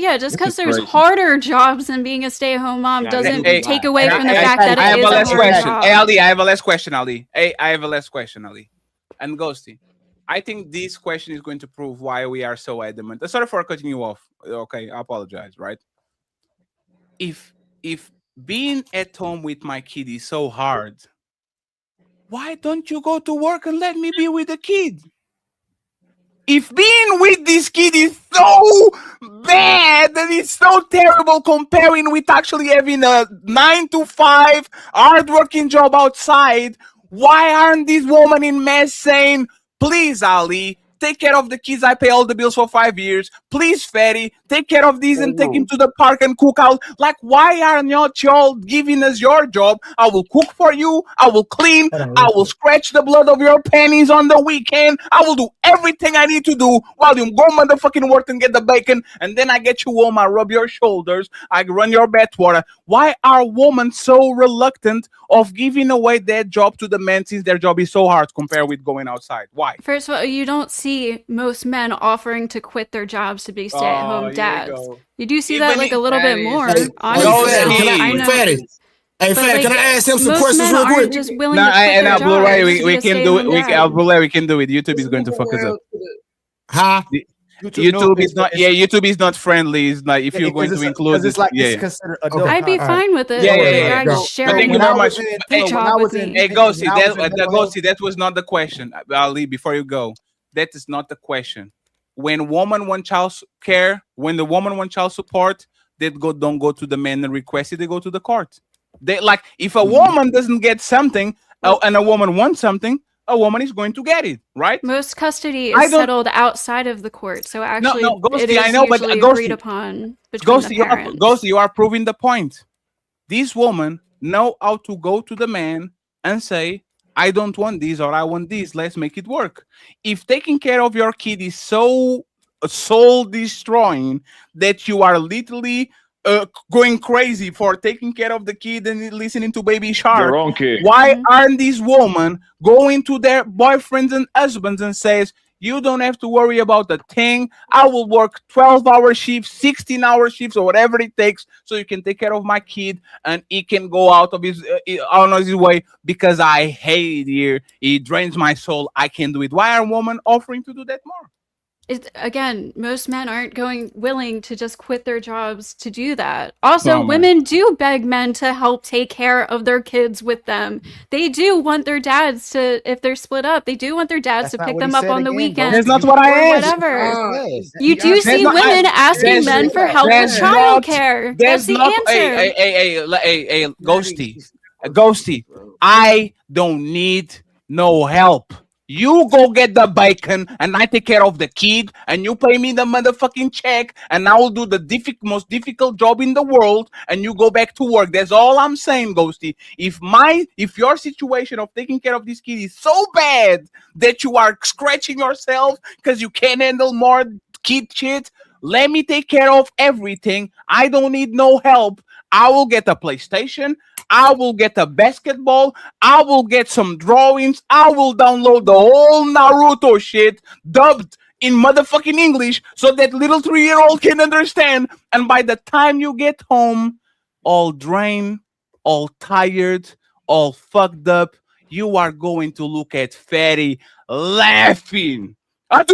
there's harder jobs than being a stay-at-home mom doesn't take away from the fact that it is a hard job. Hey, Ali, I have a last question, Ali. And Ghosty, I think this question is going to prove why we are so adamant. Sorry for cutting you off. Okay, I apologize, right? If being at home with my kid is so hard, why don't you go to work and let me be with the kid? If being with this kid is so bad and it's so terrible comparing with actually having a 9-to-5 hard-working job outside, why aren't these women in mess saying, please, Ali, take care of the kids, I pay all the bills for 5 years. Please, Fatty, take care of these and take him to the park and cook out. Like, why are not y'all giving us your job? I will cook for you. I will clean. I will scratch the blood of your panties on the weekend. I will do everything I need to do while you go motherfucking work and get the bacon. And then I get you home. I rub your shoulders. I run your bath water. Why are women so reluctant of giving away that job to the men since their job is so hard compared with going outside? Why? First of all, you don't see most men offering to quit their jobs to be stay-at-home dads. You do see that like a little bit more. Hey, Fatty, can I ask him some questions real quick? Just willing to quit their Blu-ray, we can do it. We can do it. YouTube is going to fuck us up. Huh? YouTube is not friendly. It's like if you're going to include it's like it's considered adult. I'd be fine with it. Thank you very much. Hey, Ghosty, that was not the question. Ali, before you go, that is not the question. When woman want child care, when the woman want child support, they don't go to the man and request it. They go to the court. They like if a woman doesn't get something and a woman wants something, a woman is going to get it, right? Most custody is settled outside of the court, so actually, Ghosty, it is usually agreed upon between the parents. Ghosty, you are proving the point. These women know how to go to the man and say, I don't want this or I want this. Let's make it work. If taking care of your kid is so soul destroying that you are literally going crazy for taking care of the kid and listening to Baby Their Shark, own kid. why aren't these women going to their boyfriends and husbands and says, you don't have to worry about a thing. I will work 12-hour shifts, 16-hour shifts, or whatever it takes, so you can take care of my kid and he can go out of his way because I hate it here. It drains my soul. I can do it. Why are women offering to do that more? Again, most men aren't willing to just quit their jobs to do that. Also, Oh, man. women do beg men to help take care of their kids with them. They do want their dads to, if they're split up, they do want their dads That's to not pick what he them up said on the again, weekend. That's not what I or asked. whatever. Yes. You do That's see not- women asking that's- men for help with that's not- childcare. That's That's the not. answer. Hey, Ghosty. I don't need no help. You go get the bacon and I take care of the kid and you pay me the motherfucking check and I will do the most difficult job in the world and you go back to work. That's all I'm saying, Ghosty. If your situation of taking care of this kid is so bad that you are scratching yourself because you can't handle more kid shit, let me take care of everything. I don't need no help. I will get a PlayStation. I will get a basketball. I will get some drawings. I will download the whole Naruto shit dubbed in motherfucking English so that little 3-year-old can understand. And by the time you get home, all drained, all tired, all fucked up, you are going to look at Fatty laughing. Fatty.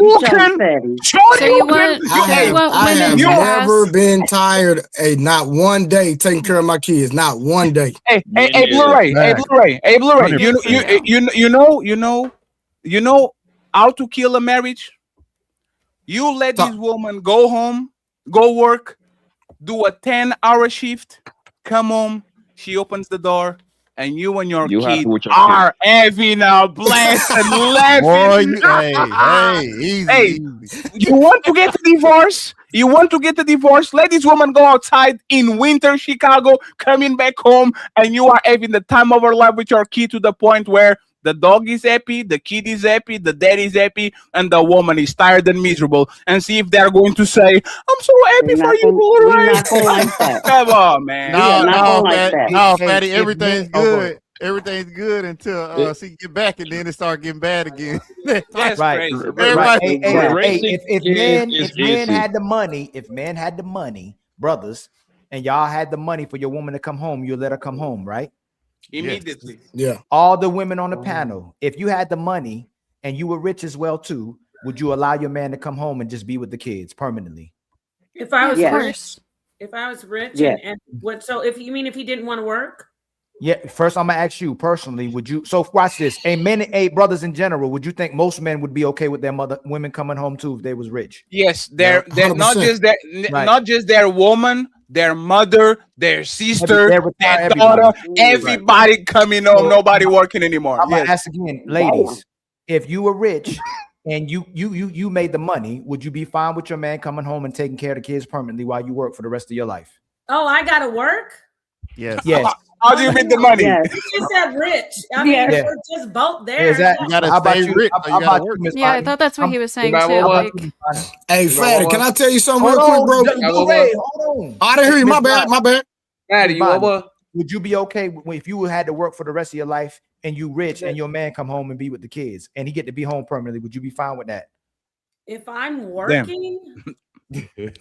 So you want I have women to never ask? been tired not one day taking care of my kids. Not one day. Hey, Blu-ray. You know how to kill a marriage? You let this woman go home, go work, do a 10-hour shift, come home, she opens the door, and you and your You have kid to with your are having a blast and laughing. Boy, easy. Hey, you want to get a divorce? You want to get a divorce? Let this woman go outside in winter Chicago, coming back home, and you are having the time of her life with your kid to the point where the dog is happy, the kid is happy, the dad is happy, and the woman is tired and miserable. And see if they're going to say, "I'm so happy for you, We're not going like that. Come on, man. Fatty, everything's good. Everything's good until she get back, and then it start getting bad again. That's Right. crazy. Right. Raising If kids is men easy. had the money, brothers, and y'all had the money for your woman to come home, you let her come home, right? Immediately. Yeah. All the women on the panel, if you had the money and you were rich as well too, would you allow your man to come home and just be with the kids permanently? If I was Yes. rich, Yes. and what? So if you mean if he didn't want to work, Yeah. First, I'm gonna ask you personally. Would you? So watch this. Brothers in general, would you think most men would be okay with their women coming home too if they was rich? Yes, they're Yeah, not 100%. just their Right. not just their woman, their mother, their sister, They retire their daughter, everybody. everybody coming home, So- nobody working anymore. I'm gonna Yes. ask again, ladies. If you were rich and you made the money, would you be fine with your man coming home and taking care of the kids permanently while you work for the rest of your life? oh, I gotta work. Yes. Yes. How do you make the money? Yes. You said rich. I mean, Yeah. we're just both there. Is that, You gotta how about stay you? rich, How, so you how gotta about work. you, Miss Yeah, I Bonnie? thought that's what he was saying got too. one more? Like, Hey, Fatty, can I tell you something Hold real quick, bro? on, Blu-ray, hold on. I didn't hear you. My Miss bad. My bad. Fatty, you Bonnie, over? Would you be okay if you had to work for the rest of your life and you rich and your man come home and be with the kids and he get to be home permanently? Would you be fine with that? If I'm working,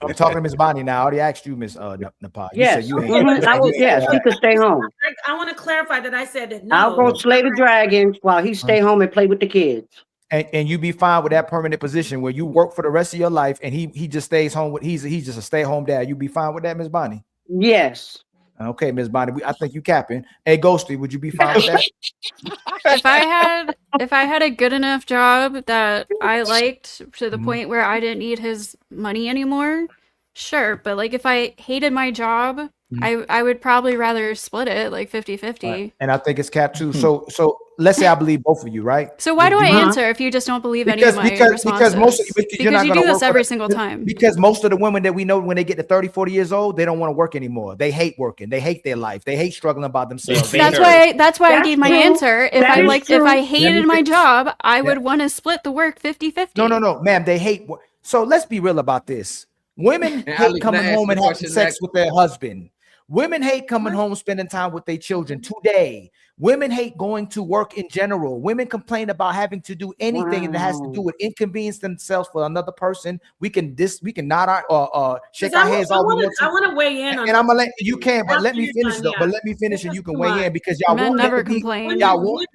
I'm talking to Miss Bonnie now. I already asked you, Miss Nepal. You Yes. said you ain't. Yes, he could stay home. I want to clarify that I said that no. I'll go slay the dragons while he stay home and play with the kids. And you be fine with that permanent position where you work for the rest of your life and he just stays home with he's just a stay-home dad. You be fine with that, Miss Bonnie? Yes. Okay, Miss Bonnie. I think you capping. Hey, Ghosty, would you be fine with that? if I had a good enough job that I liked to the point where I didn't need his money anymore, sure. But like if I hated my job, I would probably rather split it like 50-50. And I think it's cap too. So let's say I believe both of you, right? So why do I you- answer if you just don't believe any of my responses? because you're not you gonna do work this for every the- single time. Because most of the women that we know when they get to 30, 40 years old, they don't want to work anymore. They hate working. They hate their life. They hate struggling by themselves. They That's hate- why I That's gave my true. answer. If That I is liked if true. I hated me my finish. job, I would want to split the work 50-50. No, ma'am. They hate work. So let's be real about this. Women And hate Ali, can I coming ask home you a and having question sex next? with their husband. Women hate coming home, spending time with their children today. Women hate going to work in general. Women complain about having to do anything that has to do with inconvenience themselves for another person. We can nod our shake our heads all we want to. I want to weigh in on. And I'm gonna let you can, but let After me you're finish done, though. yeah. But let me finish, This and is you can too weigh much. in because y'all Men want never men to be, complain. y'all want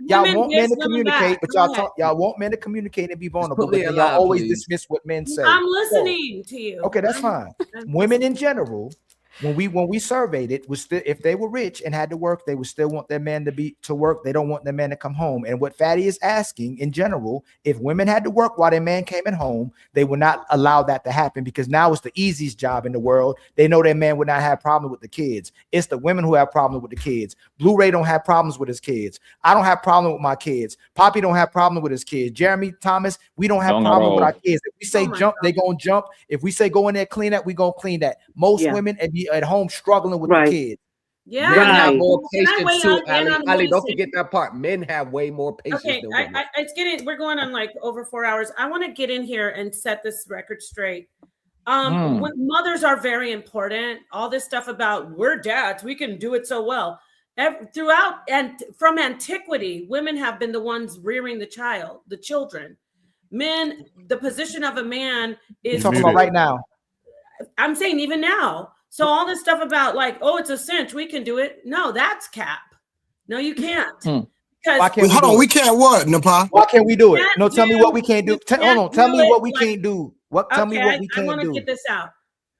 men to women communicate, back. but Go ahead. y'all want men to communicate and be vulnerable. put But me then in y'all line, always please. dismiss what men say. I'm So, listening to you. okay, that's fine. Women in general, when we surveyed it, was still, if they were rich and had to work, they would still want their man to work. They don't want their man to come home. And what Fatty is asking in general, if women had to work while their man came at home, they would not allow that to happen because now it's the easiest job in the world. They know their man would not have problem with the kids. It's the women who have problems with the kids. Blu-ray don't have problems with his kids. I don't have problem with my kids. Poppy don't have problem with his kids. Jeremy Thomas, we don't have Don't at problem with all. our kids. If we say jump, they gonna jump. If we say go in there clean that, we gonna clean that. Most women at home struggling with the kids. Yeah, Men have now, more can I patience weigh too, in Ali. on Ali, what don't he forget that part. Men have way more patience Okay, than women. it's getting. We're going on like over 4 hours. I want to get in here and set this record straight. When mothers are very important. All this stuff about we're dads, we can do it so well. Throughout and from antiquity, women have been the ones rearing the children. Men, the position of a man is. You're talking about right now. I'm saying even now. So all this stuff about like, oh, it's a cinch, we can do it. No, that's cap. No, you can't. Why can't hold on, we can't what, Napa? Why can't we do it? No, tell me what we can't do. Hold on, tell me what we can't do. Tell me what we I can't want to do. get this out.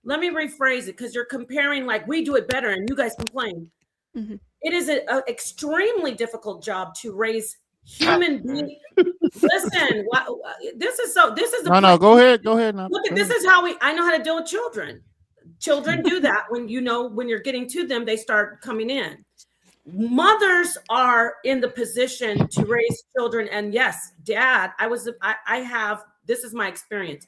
Let me rephrase it because you're comparing like we do it better and you guys complain. Mm-hmm. It is an extremely difficult job to raise human beings. Listen, this is the No, go ahead. Go ahead now. Look at this is how I know how to deal with children. Children do that when you're getting to them, they start coming in. Mothers are in the position to raise children. And yes, dad, I have, this is my experience.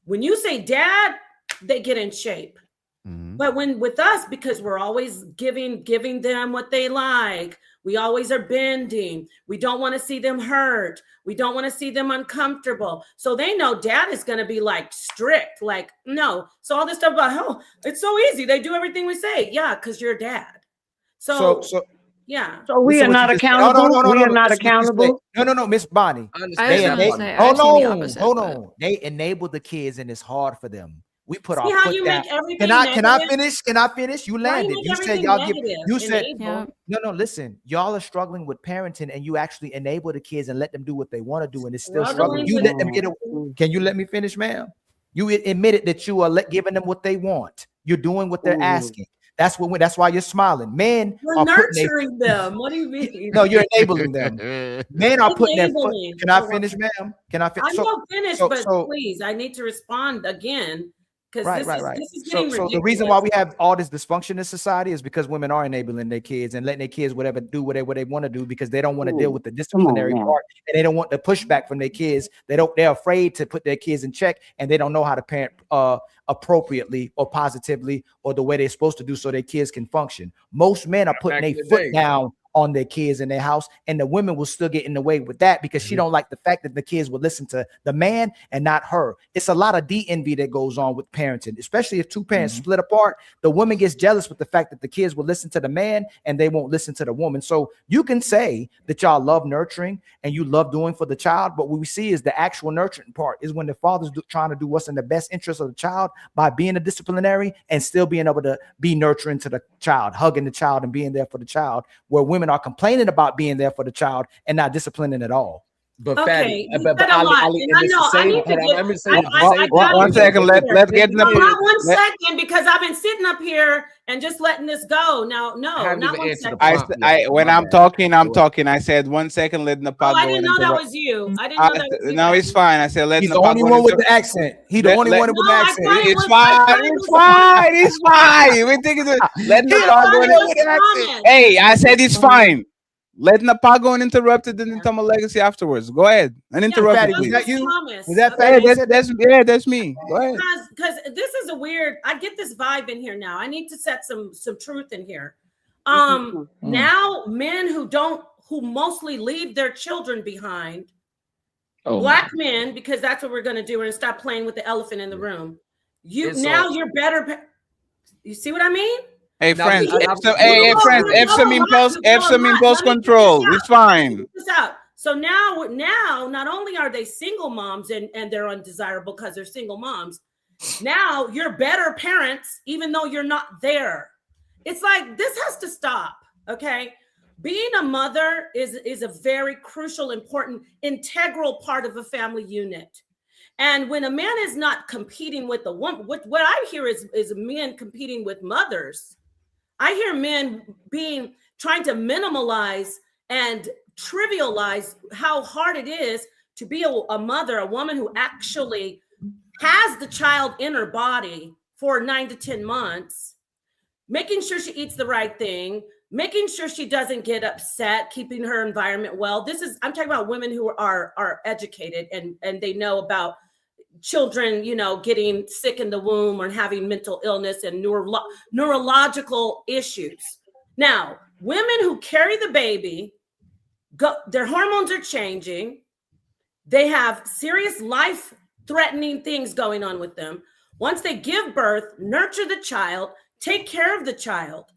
When you say dad, they get in shape. Mm-hmm. But when with us, because we're always giving them what they like, we always are bending. We don't want to see them hurt. We don't want to see them uncomfortable. So they know dad is going to be like strict, like, no. So all this stuff about, oh, it's so easy. They do everything we say. Yeah, because you're dad. So yeah. So we are not accountable. We are not accountable. No, Miss Bonnie. Hold on. They enable the kids, and it's hard for them. We put our foot down. Can I finish? You landed. You said y'all give. You said no. Listen, y'all are struggling with parenting, and you actually enable the kids and let them do what they want to do, and it's still struggling. You let them get. Can you let me finish, ma'am? You admitted that you are giving them what they want. You're doing what they're asking. That's why you're smiling. Men are nurturing them. What do you mean? No, you're enabling them. Men are putting their foot. Can I finish, ma'am? Can I finish? I'm not finished, but please, I need to respond again. Right. This is getting so the reason why we have all this dysfunction in society is because women are enabling their kids and letting their kids do whatever they want to do because they don't want to deal with the disciplinary part and they don't want the pushback from their kids. They're afraid to put their kids in check and they don't know how to parent appropriately or positively or the way they're supposed to do so their kids can function. Most men are putting their foot down on their kids in their house, and the women will still get in the way with that because she don't like the fact that the kids will listen to the man and not her. It's a lot of envy that goes on with parenting, especially if two parents split apart. The woman gets jealous with the fact that the kids will listen to the man and they won't listen to the woman. So you can say that y'all love nurturing and you love doing for the child, but what we see is the actual nurturing part is when the father's trying to do what's in the best interest of the child by being a disciplinary and still being able to be nurturing to the child, hugging the child and being there for the child, where women are complaining about being there for the child and not disciplining at all. But okay, but Ali, one second. Let's get in the. Not 1 second, because I've been sitting up here and just letting this go. Now, no, not 1 second. When I'm talking. I said 1 second. Let Napa go. I didn't know that was you. I didn't know that was you. No, it's fine. I said let. He's the only one with the accent. He's the only one with the accent. It's fine. It's fine. We think it's let Napa go with the accent. Hey, I said it's fine. Let Napa go and interrupt it, then tell my legacy afterwards. Go ahead and interrupt it. Was that you? Was that that's me. Go ahead. Because this is a weird. I get this vibe in here now. I need to set some truth in here. Now men who mostly leave their children behind, black men, because that's what we're going to do. We're going to stop playing with the elephant in the room. You're better. You see what I mean? Hey Now, friends, I- have some impulse control. It's fine. Check this out. So now, not only are they single moms and they're undesirable because they're single moms, now you're better parents, even though you're not there. It's like, this has to stop, okay? Being a mother is a very crucial, important, integral part of a family unit. And when a man is not competing with a woman, what I hear is men competing with mothers. I hear men trying to minimalize and trivialize how hard it is to be a mother, a woman who actually has the child in her body for 9 to 10 months, making sure she eats the right thing, making sure she doesn't get upset, keeping her environment well. I'm talking about women who are educated and they know about children, getting sick in the womb or having mental illness and neurological issues. Now, women who carry the baby, their hormones are changing. They have serious life-threatening things going on with them. Once they give birth, nurture the child, take care of the child.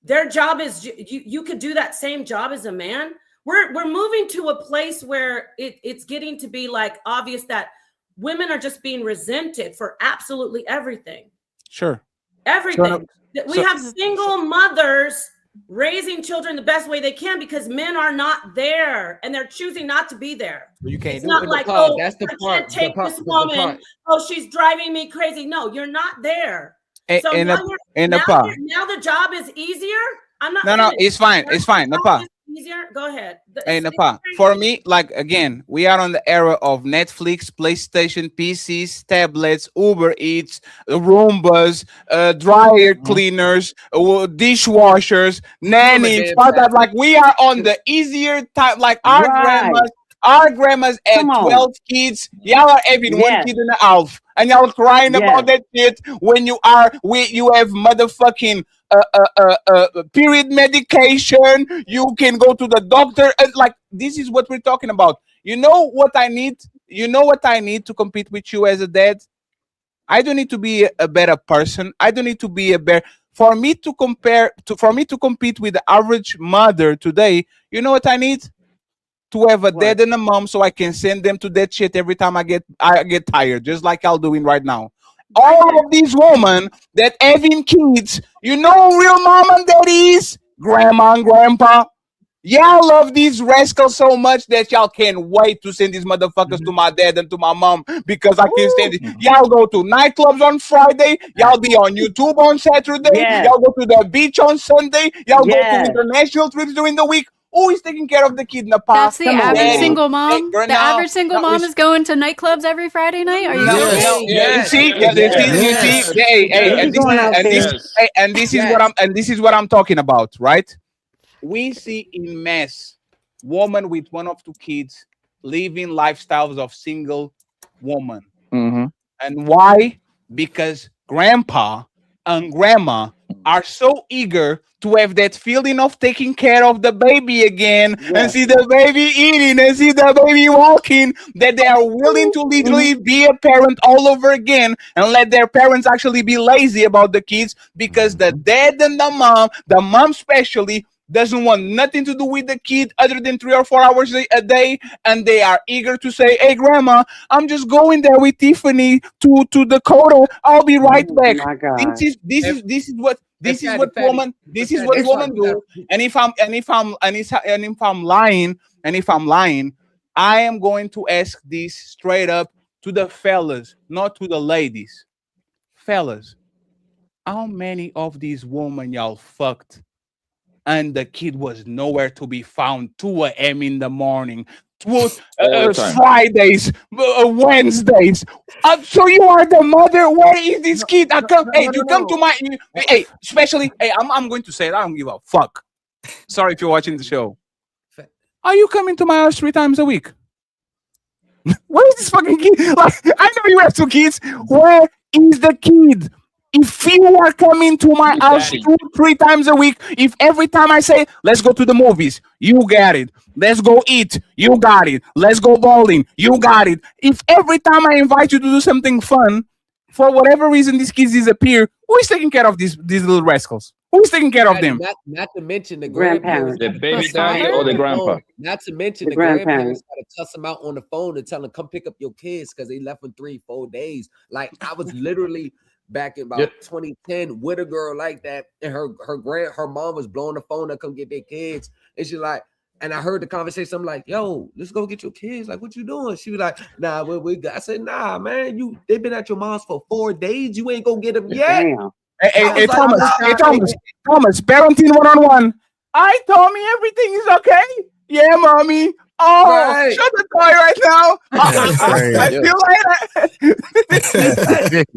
Their job is, you could do that same job as a man. We're moving to a place where it's getting to be like obvious that women are just being resented for absolutely everything. Sure. Everything. We have single mothers raising children the best way they can because men are not there and they're choosing not to be there. You can't it's do not it. like, That's the I part. can't take this woman. Oh, she's driving me crazy. No, you're not there. So now the job is easier. I'm not. No, it's fine. It's fine. Napa. Easier. Go ahead. Hey, Napa. For me, like again, we are on the era of Netflix, PlayStation, PCs, tablets, Uber Eats, Roombas, dryer cleaners, dishwashers, nannies. Like we are on the easier time. Like our grandmas had 12 kids. Y'all are having one kid and a half, and y'all crying about that shit when you have motherfucking period medication. You can go to the doctor, and like this is what we're talking about. You know what I need? You know what I need to compete with you as a dad? I don't need to be a better person. I don't need to be a better. For me to compete with the average mother today, you know what I need? To have a dad and a mom so I can send them to that shit every time I get tired, just like y'all doing right now. All of these women that having kids, you know who real mom and daddy is? Grandma and grandpa. Y'all love these rascals so much that y'all can't wait to send these motherfuckers to my dad and to my mom because I can't stand it. Y'all go to nightclubs on Friday. Y'all be on YouTube on Saturday. Y'all go to the beach on Sunday. Y'all go to international trips during the week. Who is taking care of the kid in the past? That's the average single mom. The average single mom is going to nightclubs every Friday night. Are you this is what I'm talking about, right? We see in mass women with 1 or 2 kids living lifestyles of single woman. And why? Because grandpa and grandma are so eager to have that feeling of taking care of the baby again and see the baby eating and see the baby walking, that they are willing to literally be a parent all over again and let their parents actually be lazy about the kids because the dad and the mom especially, doesn't want nothing to do with the kid other than 3 or 4 hours a day, and they are eager to say, "Hey, grandma, I'm just going there with Tiffany to Dakota. I'll be right back." This is what women do. And if I'm lying, I am going to ask this straight up to the fellas, not to the ladies. Fellas, how many of these women y'all fucked and the kid was nowhere to be found 2 a.m. in the morning, Fridays, Wednesdays? So you are the mother. Where is this kid? Especially, I'm going to say it. I don't give a fuck. Sorry if you're watching the show. Are you coming to my house 3 times a week? Where is this fucking kid? Like, I know you have 2 kids. Where is the kid? If you are coming to my house 2-3 times a week, if every time I say, let's go to the movies, you got it. Let's go eat, you got it. Let's go bowling, you got it. If every time I invite you to do something fun, for whatever reason these kids disappear, who is taking care of these little rascals? Who's taking care of them? Not to mention the Grandparents. grandparents. The baby The daddy father? or the grandpa. Not to mention The the grandparents grandparents. got to cuss them out on the phone and tell them come pick up your kids because they left in 3-4 days. Like I was literally back in about Yep. 2010 with a girl like that, and her mom was blowing the phone to come get their kids, and she's like. And I heard the conversation. I'm like, "Yo, let's go get your kids. Like, what you doing?" She was like, "Nah, we got." I said, "Nah, man, they've been at your mom's for 4 days. You ain't gonna get them yet." Damn. Hey, was like, Thomas, Thomas, parenting 101. Hi, Tommy, everything is okay? Yeah, mommy. Oh, Right. shut the toy right now. I feel like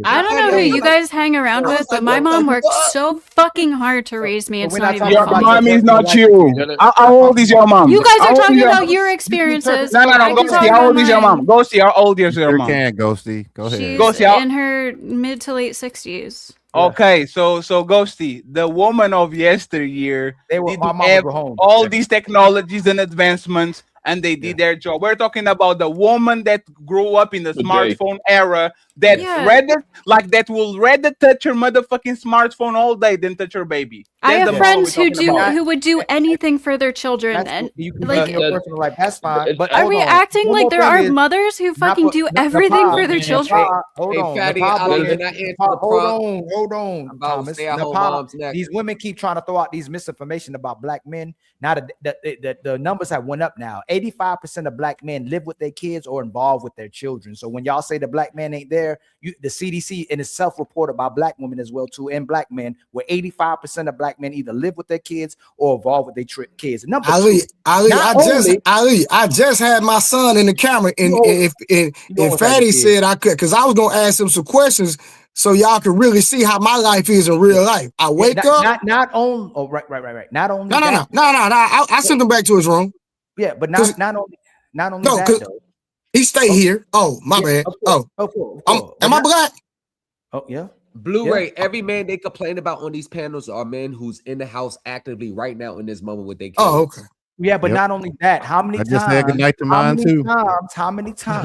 I don't know who you guys hang around with, but my mom worked so fucking hard to raise me. It's we're not not even talking your about funny. mom is not you. How old is your mom? You guys How are old talking is your- about your experiences. No, I can Ghosty, talk how about old is your mine. mom? Ghosty, how old is your Sure mom? can, Ghosty. Go ahead. She's Go see how- in her mid to late 60s. Okay, so Ghosty, the woman of yesteryear, They were did my mama have go home. all these technologies and advancements, and they did their job. We're talking about the woman that grew up in the Today. smartphone era, that Yeah. that will rather touch her motherfucking smartphone all day than touch her baby. I That's have the woman friends we're who talking about. who would do anything for their children, That's and you can like, live your personal life. That's fine. But are hold we on. acting One like more there thing are is, mothers who fucking do the everything pod- for their the children? pod- Hold Hey, on. Fatty, The pod Ali, boys- can I answer the hold prompt on, about Thomas. stay-at-home The pod- moms next? These women keep trying to throw out these misinformation about black men. Now the numbers have went up now. 85% of black men live with their kids or involved with their children. So when y'all say the black man ain't there, the CDC and it's self-reported by black women as well too, and black men, where 85% of black men either live with their kids or involved with their kids. Number Ali, two, I just had my son in the camera, and if Fatty said I could, because I was gonna ask him some questions so y'all could really see how my life is in real life. I wake up. Not on. Oh, right. Not only. No. I sent him back to his room. Yeah, but not only No, that 'cause though. he stay here. Oh, my bad. Am I black? Oh yeah. Blu-ray. Every man they complain about on these panels are men who's in the house actively right now in this moment with their kids. Oh, okay. Yeah, but not only that, how many I times? just said goodnight to mine too. How many times?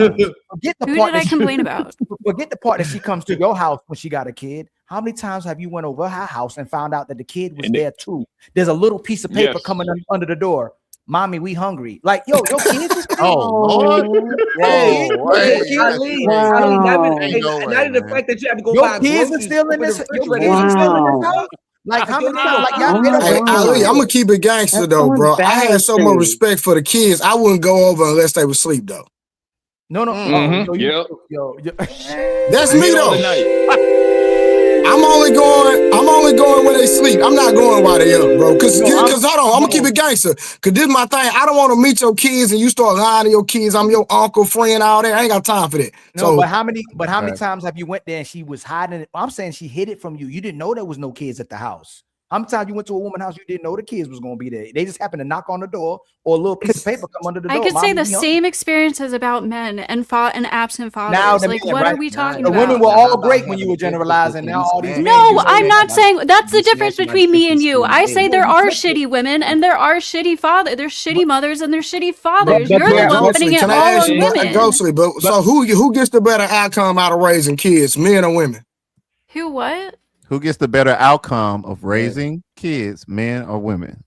Forget the Who part did I that complain about? Forget the part that she comes to your house when she got a kid. How many times have you went over her house and found out that the kid was there too? There's a little piece of paper coming under the door. Mommy, we hungry. Like, yo, your kids is Lord. Hey, Whoa, Ali, Wow. not in the fact that you have to go your buy kids are groceries, still in open this. the Your refrigerator. kids are still in Wow. this house. Like how many Wow. times? Like y'all Oh get my over. Hey, God. Ali, I'm gonna keep it gangster That's though, so bro. I had so much embarrassing. respect for the kids. I wouldn't go over unless they were asleep though. No. Mhm. So you, Yep. yo. That's me Middle of the though. night. I'm only going when they sleep. I'm not going while they up, bro. Cause hold on, I'm gonna keep it gangster. Cause this is my thing. I don't want to meet your kids and you start lying to your kids. I'm your uncle, friend, all that. I ain't got time for that. No, So but how many times have you went there and she was hiding it? I'm saying she hid it from you. You didn't know there was no kids at the house. How many times you went to a woman's house, you didn't know the kids was gonna be there? They just happened to knock on the door, or a little piece of paper come under the door. I could say Mommy, the we hungry. same experiences about men and absent fathers. Now the Like, men, what right? are we talking The about? women were How all about great when having you were a big generalizing. Now all these man? men No, you I'm say not that. saying that's the You difference snatch my between me and dick you. and I squeeze say it. there Well, are you shitty women and there are shitty fathers. There's shitty mothers and there's shitty fathers. but You're the yeah, one putting it Can I all ask on you, women. Ghostly, but so who gets the better outcome out of raising kids, men or women? Who what? Who gets the better outcome of raising kids, men or women?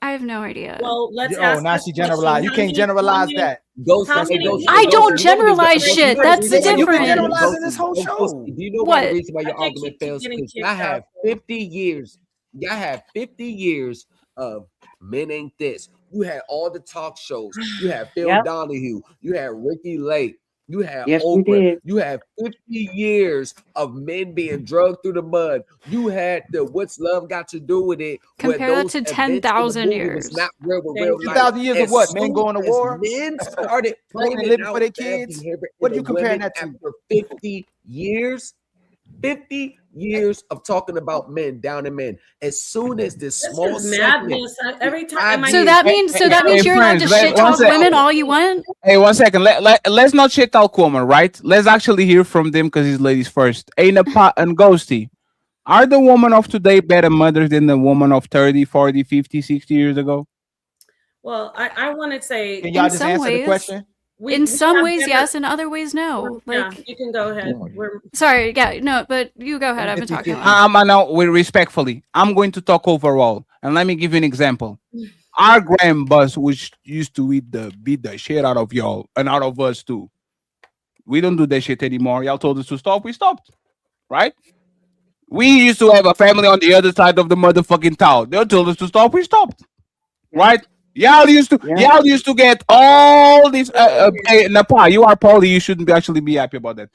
I have no idea. Well, let's Oh, ask now this she question. generalized. You How can't many- generalize how many- that. Ghost, How hey, many- Ghost, I Ghost, don't you know the- generalize Ghost, shit. you know That's the the reason why You've been your difference. argument- generalizing this whole Ghost, show. do you know What? why the reason why your I think argument she keep fails? getting Because kicked I have out. 50 years. Y'all have 50 years of men ain't this. You had all the talk shows. You had Phil Yep. Donahue. You had Ricky Lake. You had Yes, we Oprah. did. You had 50 years of men being drugged through the mud. You had the What's Love Got to Do with It? where Compare that those to events in the 10,000 movie years. was not real, but Thank real you. life. 2,000 years of As what? Men soon going to as war? Men started Living finding for their out bad kids? behavior What in are you the comparing women that to? after 50 years. 50 years of talking about men, down in men. As soon as this This small is segment, madness. Every time I So that means hey, you're allowed to friends, shit one talk sec. women all you want. Hey, 1 second. Let's not shit talk woman, right? Let's actually hear from them because it's ladies first. Ain't a pot and Ghosty. Are the women of today better mothers than the woman of 30, 40, 50, 60 years ago? Well, I want to say Can y'all In just some answer the ways. question? in some have ways, better- yes. In other ways, no. Yeah, Like, you can go ahead. sorry, yeah, no, but you go ahead. I've been talking. Now, respectfully, I'm going to talk overall, and let me give you an example. Our grandmas, which used to beat the shit out of y'all and out of us too. We don't do that shit anymore. Y'all told us to stop. We stopped, right? We used to have a family on the other side of the motherfucking town. They told us to stop. We stopped, right? Y'all used to get all these. Hey, Napa, you are Paulie. You shouldn't actually be happy about that.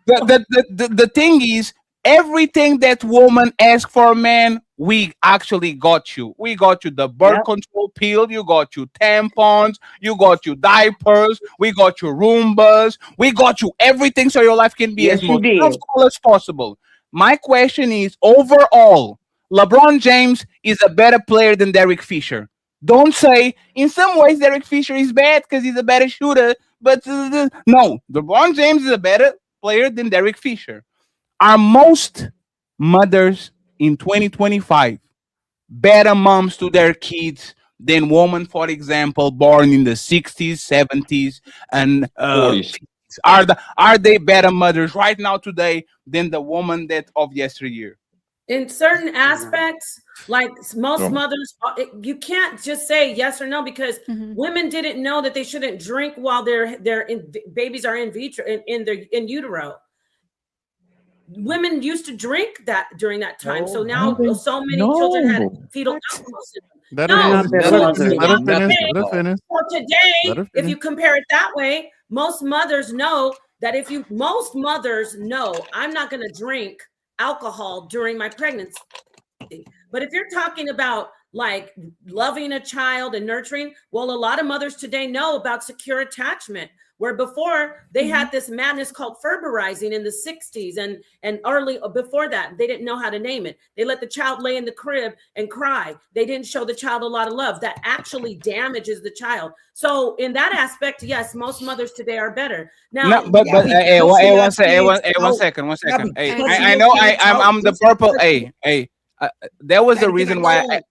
The thing is, everything that woman asks for a man, we actually got you. We got you the birth control pill. You got you tampons. You got you diapers. We got you Roombas. We got you everything so your life can be as much as possible. My question is, overall, LeBron James is a better player than Derek Fisher. Don't say, in some ways, Derek Fisher is bad because he's a better shooter. But no, LeBron James is a better player than Derek Fisher. Are most mothers in 2025 better moms to their kids than women, for example, born in the 60s, 70s, and 40s? Are they better mothers right now today than the woman that of yesteryear? In certain aspects, like most mothers, you can't just say yes or no, because women didn't know that they shouldn't drink while babies are in vitro in utero. Women used to drink that during that time. So now so many children had fetal alcohol syndrome. Let her finish. So today, if you compare it that way, most mothers know that most mothers know I'm not going to drink alcohol during my pregnancy. But if you're talking about like loving a child and nurturing, well, a lot of mothers today know about secure attachment, where before they had this madness called ferberizing in the 60s and early before that, they didn't know how to name it. They let the child lay in the crib and cry. They didn't show the child a lot of love. That actually damages the child. So in that aspect, yes, most mothers today are better. Now, one second. Hey, I know I'm the purple. There was a reason why.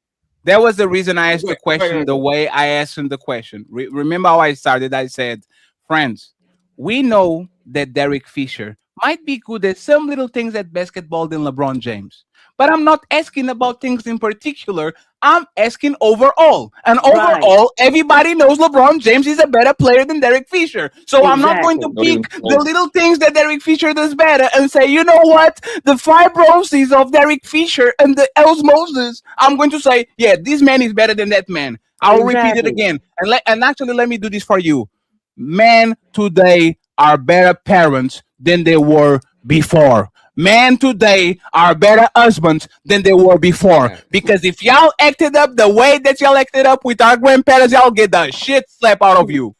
There was the reason I asked the question the way I asked him the question. Remember how I started? I said, friends, we know that Derek Fisher might be good at some little things at basketball than LeBron James. But I'm not asking about things in particular. I'm asking overall. And overall, everybody knows LeBron James is a better player than Derek Fisher. So I'm not going to pick the little things that Derek Fisher does better and say, you know what? The fibrosis of Derek Fisher and the osmosis, I'm going to say, yeah, this man is better than that man. I'll repeat it again. And actually, let me do this for you. Men today are better parents than they were before. Men today are better husbands than they were before. Because if y'all acted up the way that y'all acted up with our grandparents, y'all get the shit slapped out of you.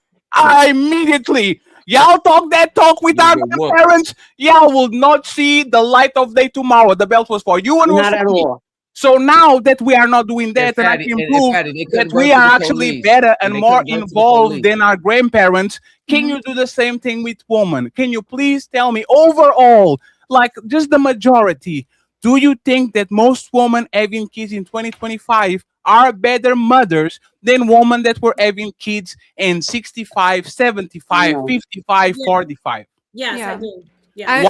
Immediately. Y'all talk that talk with our grandparents, y'all will not see the light of day tomorrow. The belt was for you and not at all. So now that we are not doing that, and I can prove that we are actually better and more involved than our grandparents, can you do the same thing with women? Can you please tell me overall, like just the majority, do you think that most women having kids in 2025 are better mothers than women that were having kids in 65, 75, 55, 45? Yes, Yeah. I do. Yeah.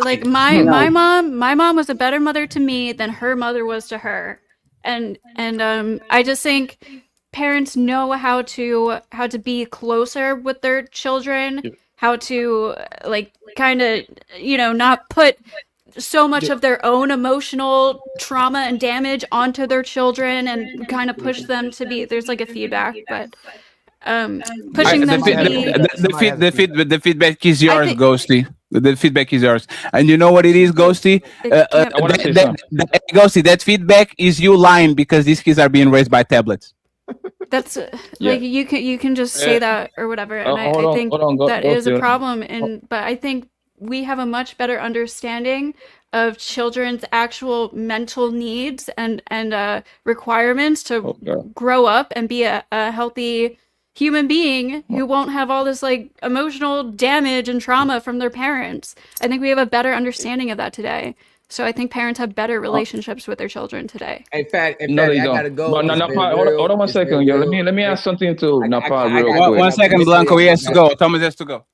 My mom was a better mother to me than her mother was to her. And I just think parents know how to be closer with their children, how to like kind of, not put so much of their own emotional trauma and damage onto their children and kind of push them to be, there's like a feedback, but pushing them to be the feedback is yours, Ghosty. The feedback is yours, and you know what it is, Ghosty. Ghosty, that feedback is you lying because these kids are being raised by tablets. That's like you can just say that or whatever, and I think that is a problem. But I think we have a much better understanding of children's actual mental needs and requirements to grow up and be a healthy human being who won't have all this like emotional damage and trauma from their parents. I think we have a better understanding of that today. So I think parents have better relationships with their children today. In fact, No, they I don't. gotta go. But It's been hold on one it's been second. Yeah, real. let me ask something to Napa I real gotta quick. One second, Let me tell Blanco. He y'all has to something. go. Thomas has to go.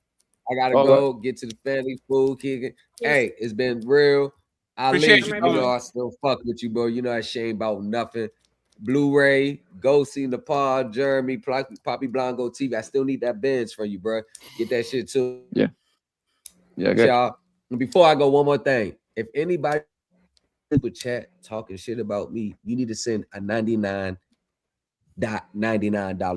I gotta Okay. go get to the family food kicking. Hey, it's been real. Appreciate Ali, you, you Thomas. know I still fuck with you, bro. You know I shame about nothing. Blu-ray, go see Nepal, Jeremy, Poppy Blanco TV. I still need that Benz from you, bro. Get that shit too. Yeah, good. Y'all. And before I go, one more thing. If anybody super chat talking shit about me, you need to send a $99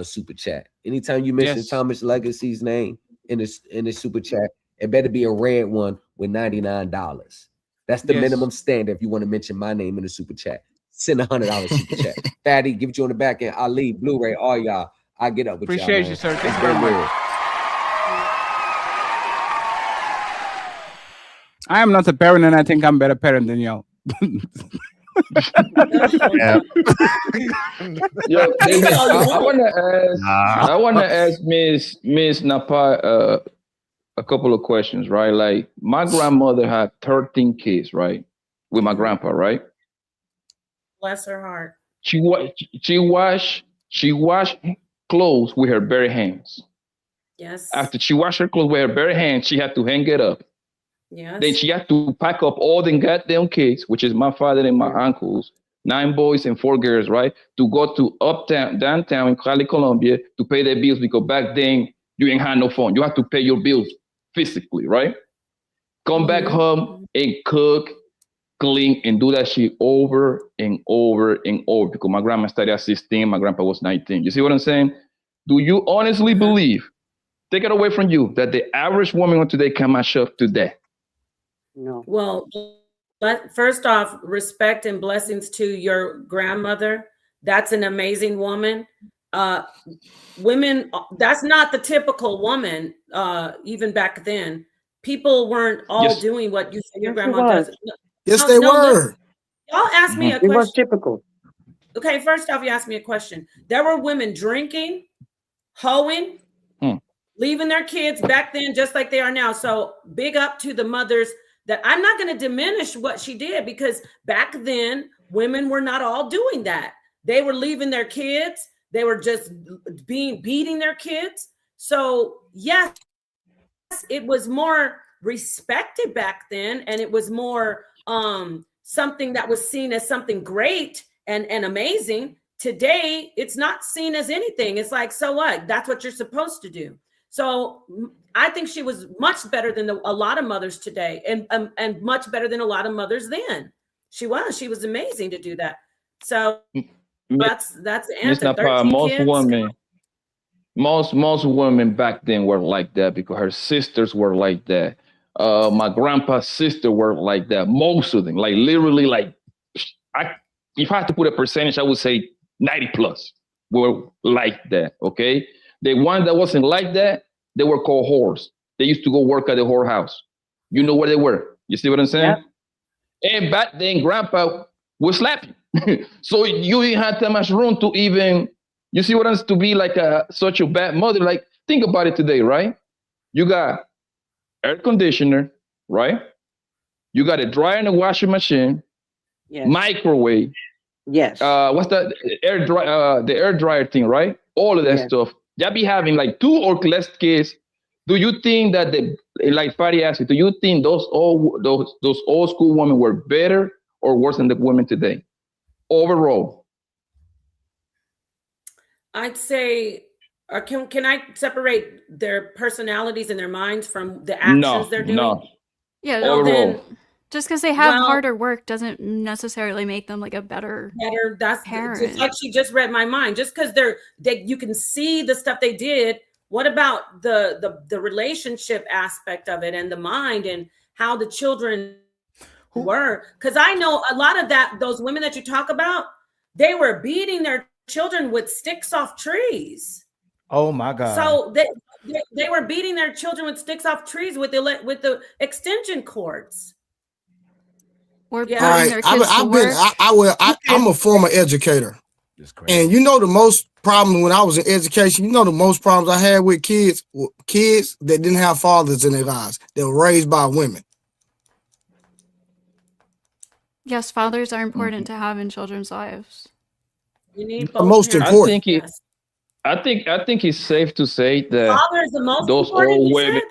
super chat. Anytime you mention Yes. Thomas Legacy's name in the super chat, it better be a red one with $99. That's the Yes. minimum standard if you want to mention my name in the super chat. Send $100 super chat. Fatty, give it you on the back end. Ali, Blu-ray, all y'all. I get up with y'all. Appreciate Man. you, sir. Thank It's you very been much. real. I am not a parent, and I think I'm a better parent than y'all. Yeah. Yo, listen, I Nah. want to ask Miss Napa a couple of questions, right? Like my grandmother had 13 kids, right, with my grandpa, right? Bless her heart. She washed clothes with her bare hands. Yes. After she washed her clothes with her bare hands, she had to hang it up. Yes. Then she had to pack up all the goddamn kids, which is my father and my uncles, 9 boys and 4 girls, right? To go to downtown in Cali, Colombia to pay their bills because back then you ain't had no phone. You had to pay your bills physically, right? Come back home and cook, clean, and do that shit over and over and over because my grandma started at 16, my grandpa was 19. You see what I'm saying? Do you honestly believe, take it away from you, that the average woman of today can match up to that? No. Well, but first off, respect and blessings to your grandmother. That's an amazing woman. Women, that's not the typical woman, even back then. People weren't all Yes. doing what you say your Yes, it grandma was. does. Yes, they were. listen, y'all asked me a It was question. typical. Okay, first off, you asked me a question. There were women drinking, hoeing, leaving their kids back then just like they are now. So big up to the mothers. That I'm not going to diminish what she did because back then women were not all doing that. They were leaving their kids. They were just beating their kids. So yes, it was more respected back then, and it was more something that was seen as something great and amazing. Today, it's not seen as anything. It's like, so what? That's what you're supposed to do. So I think she was much better than a lot of mothers today, and much better than a lot of mothers then. She was amazing to do that. So that's the Miss answer. Napa, 13 kids. most women back then were like that because her sisters were like that. My grandpa's sister were like that. Most of them, like literally, like if I had to put a percentage, I would say 90 plus were like that. Okay, the one that wasn't like that, they were called whores. They used to go work at the whorehouse. You know where they were. You see what I'm saying? Yep. And back then, grandpa would slap you. So you didn't have that much room to even, you see what I'm saying, to be like such a bad mother. Like, think about it today, right? You got air conditioner, right? You got a dryer and a washing machine, Yes. microwave. Yes. What's that? The air dryer thing, right? All of that Yes. stuff. Y'all be having like 2 or less kids. Do you think that like Patty asked you, do you think those old school women were better or worse than the women today? Overall. I'd say, or can I separate their personalities and their minds from the actions they're doing? No. Yeah, Well, then, just because they have well- harder work doesn't necessarily make them like a better that's parent. just like she just read my mind. Just because you can see the stuff they did. What about the relationship aspect of it and the mind and how the children were? Because I know a lot of those women that you talk about, they were beating their children with sticks off trees. Oh my God. So they were beating their children with sticks off trees with the extension cords. Or Yeah. putting All right, their kids to work. I'm a former educator. And you know the most problem when I was in education, you know the most problems I had with kids that didn't have fathers in their lives. They were raised by women. Yes, fathers are important to have in children's lives. You need The both most parents. important. Yes. I think it's safe to say that Father is the most those important, old he women.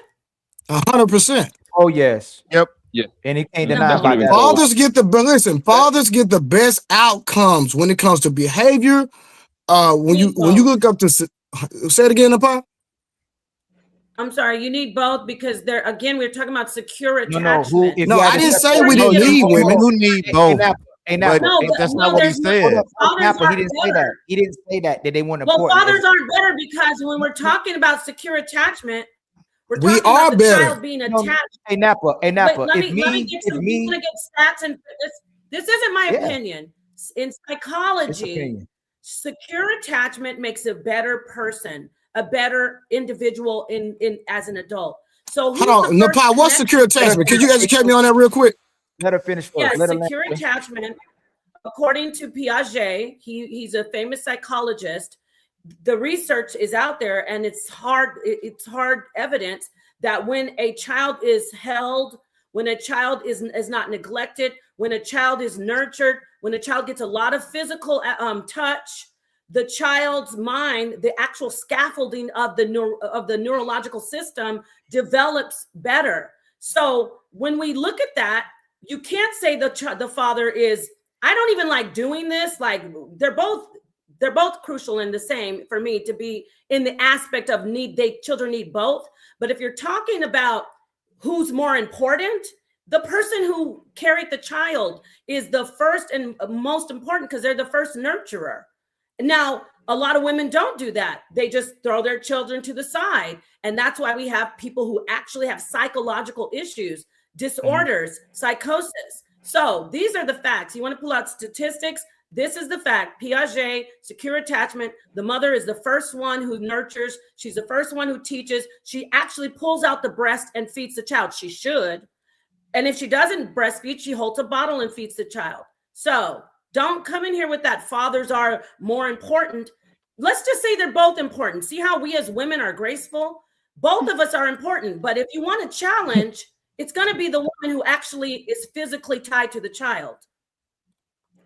said? 100%. Oh yes. Yep. Yeah. And he can't No, deny That's about what that. Fathers get the but listen. Fathers get the best outcomes when it comes to behavior. When you look up to say it again, Napa. I'm sorry, you need both because they're again we're talking about secure No, attachment. if No, you had I to didn't separate- say we No, didn't need women. You need both. Hey, Napa, No, but that's no, not what he there's no- said. Hold up, fathers Napa, he aren't didn't say that. better. He didn't say that they weren't Well, important. fathers aren't better because when we're talking about secure attachment, we're We talking are about the better. child being No, attached. Hey Napa, Wait, let let me get some. We're gonna get stats and this isn't my Yeah. opinion. In It's psychology, opinion. secure attachment makes a better person, a better individual in as an adult. So who's Hold the on, first Napa. What's connection? secure attachment? Can you educate me on that real quick? Let her finish first. Yes, Let her secure attachment, according to Piaget, he's a famous psychologist. The research is out there, and it's hard evidence that when a child is held, when a child is not neglected, when a child is nurtured, when a child gets a lot of physical touch, the child's mind, the actual scaffolding of the neurological system develops better. So when we look at that, you can't say the father is. I don't even like doing this. Like they're both crucial and the same for me to be in the aspect of need. Children need both. But if you're talking about who's more important, the person who carried the child is the first and most important because they're the first nurturer. Now, a lot of women don't do that. They just throw their children to the side. And that's why we have people who actually have psychological issues, disorders, psychosis. So these are the facts. You want to pull out statistics? This is the fact. Piaget, secure attachment. The mother is the first one who nurtures. She's the first one who teaches. She actually pulls out the breast and feeds the child. She should. And if she doesn't breastfeed, she holds a bottle and feeds the child. So don't come in here with that fathers are more important. Let's just say they're both important. See how we as women are graceful? Both of us are important. But if you want a challenge, it's going to be the woman who actually is physically tied to the child.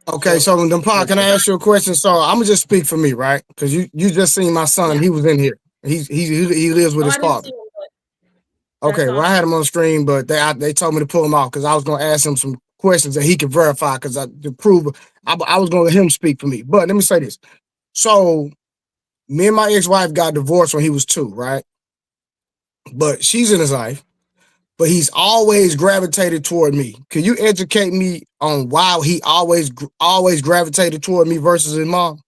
Okay, so Napa, can I ask you a question? So I'm gonna just speak for me, right? Because you just seen my son. Yeah. He was in here. He lives with Oh, his I didn't father. see him, but Okay, that's well I had him on screen, but they told me to pull him off because I was gonna ask him some questions that he could verify because to prove I was gonna let him speak for me. But let me say this. So me and my ex-wife got divorced when he was 2, right? But she's in his life. But he's always gravitated toward me. Can you educate me on why he always gravitated toward me versus his mom?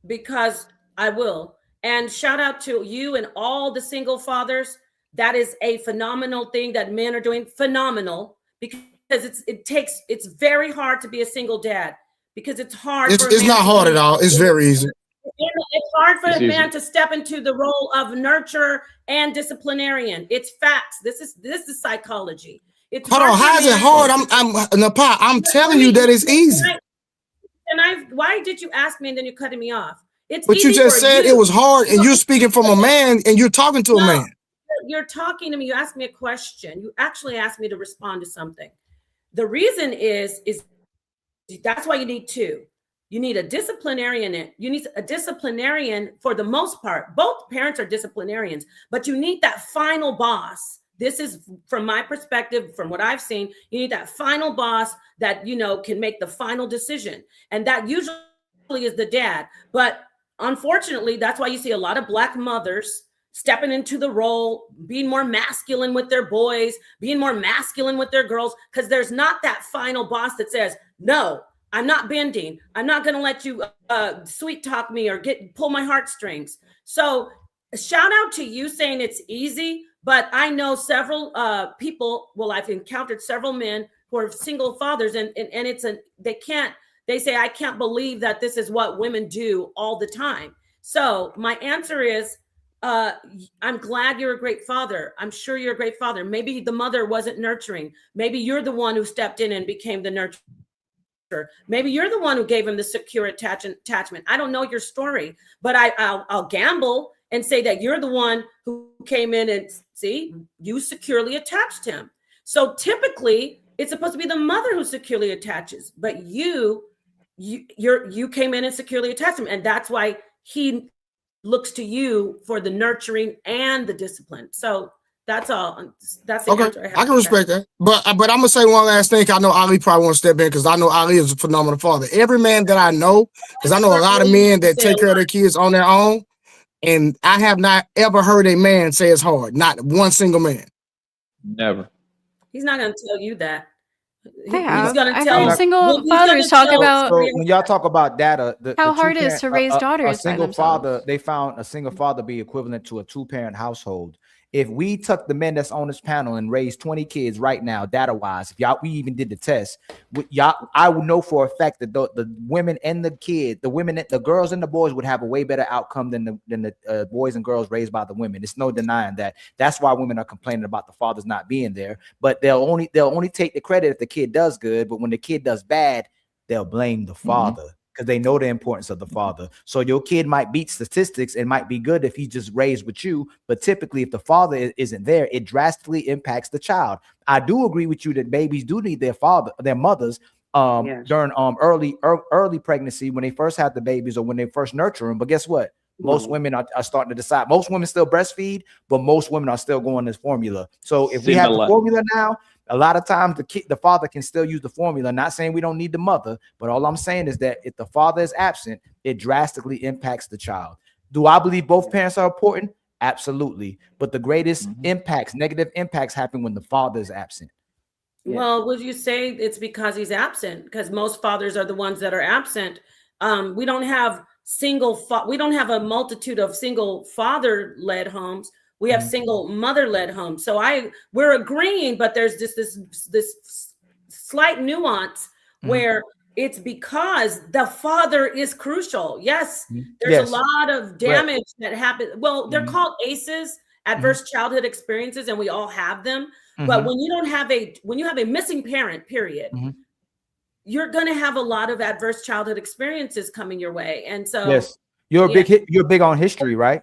because I will. And shout out to you and all the single fathers. That is a phenomenal thing that men are doing. Phenomenal, because it's very hard to be a single dad because it's hard. It's not hard at all. It's very easy. It's hard for It's a man easy. to step into the role of nurturer and disciplinarian. It's facts. This is psychology. It's Hold on, hard for how is a it man hard? to- Napa, I'm telling you that it's easy. Why did you ask me and then you're cutting me off? It's But you easy just for said you. it was hard, and you're speaking from a man, and you're talking to a No. man. You're talking to me. You asked me a question. You actually asked me to respond to something. The reason is that's why you need two. You need a disciplinarian. You need a disciplinarian for the most part. Both parents are disciplinarians, but you need that final boss. This is from my perspective, from what I've seen. You need that final boss that can make the final decision, and that usually is the dad. But unfortunately, that's why you see a lot of Black mothers stepping into the role, being more masculine with their boys, being more masculine with their girls, because there's not that final boss that says, no, I'm not bending. I'm not going to let you sweet talk me or pull my heartstrings. So shout out to you saying it's easy, but I know several people, I've encountered several men who are single fathers and they say, I can't believe that this is what women do all the time. So my answer is, I'm glad you're a great father. I'm sure you're a great father. Maybe the mother wasn't nurturing. Maybe you're the one who stepped in and became the nurturer. Maybe you're the one who gave him the secure attachment. I don't know your story, but I'll gamble and say that you're the one who came in and see, you securely attached him. So typically It's supposed to be the mother who securely attaches, but you came in and securely attached him, and that's why he looks to you for the nurturing and the discipline. So that's all. That's the answer I can respect that. But I'm gonna say one last thing. I know Ali probably want to step in because I know Ali is a phenomenal father. Every man that I know, because I know a lot of men that take care of their kids on their own, and I have not ever heard a man say it's hard. Not one single man. Never. He's not going to tell you that. He's going to I've tell heard single fathers talk about So when y'all talk about data, how hard it is to raise daughters. A single father, they found a single father be equivalent to a 2-parent household. If we took the men that's on this panel and raised 20 kids right now, data wise, if we even did the test, I would know for a fact that the women and the girls and the boys would have a way better outcome than the boys and girls raised by the women. There's no denying that. That's why women are complaining about the fathers not being there. But they'll only take the credit if the kid does good. But when the kid does bad, they'll blame the father. Because they know the importance of the father. So your kid might beat statistics and might be good if he's just raised with you. But typically, if the father isn't there, it drastically impacts the child. I do agree with you that babies do need their mothers during early pregnancy when they first have the babies or when they first nurture them. But guess what? Most women are starting to decide. Most women still breastfeed, but most women are still going this formula. So if we have the formula now, a lot of times the father can still use the formula. Not saying we don't need the mother, but all I'm saying is that if the father is absent, it drastically impacts the child. Do I believe both parents are important? Absolutely. But the greatest negative impacts happen when the father is absent. Well, would you say it's because he's absent? Because most fathers are the ones that are absent. We don't have we don't have a multitude of single father-led homes. We have single mother-led homes. So we're agreeing, but there's just this slight nuance where it's because the father is crucial. Yes, there's a lot of damage that happens. Well, they're called ACEs, adverse childhood experiences, and we all have them. But when you have a missing parent, period, you're going to have a lot of adverse childhood experiences coming your way. And so you're big on history, right?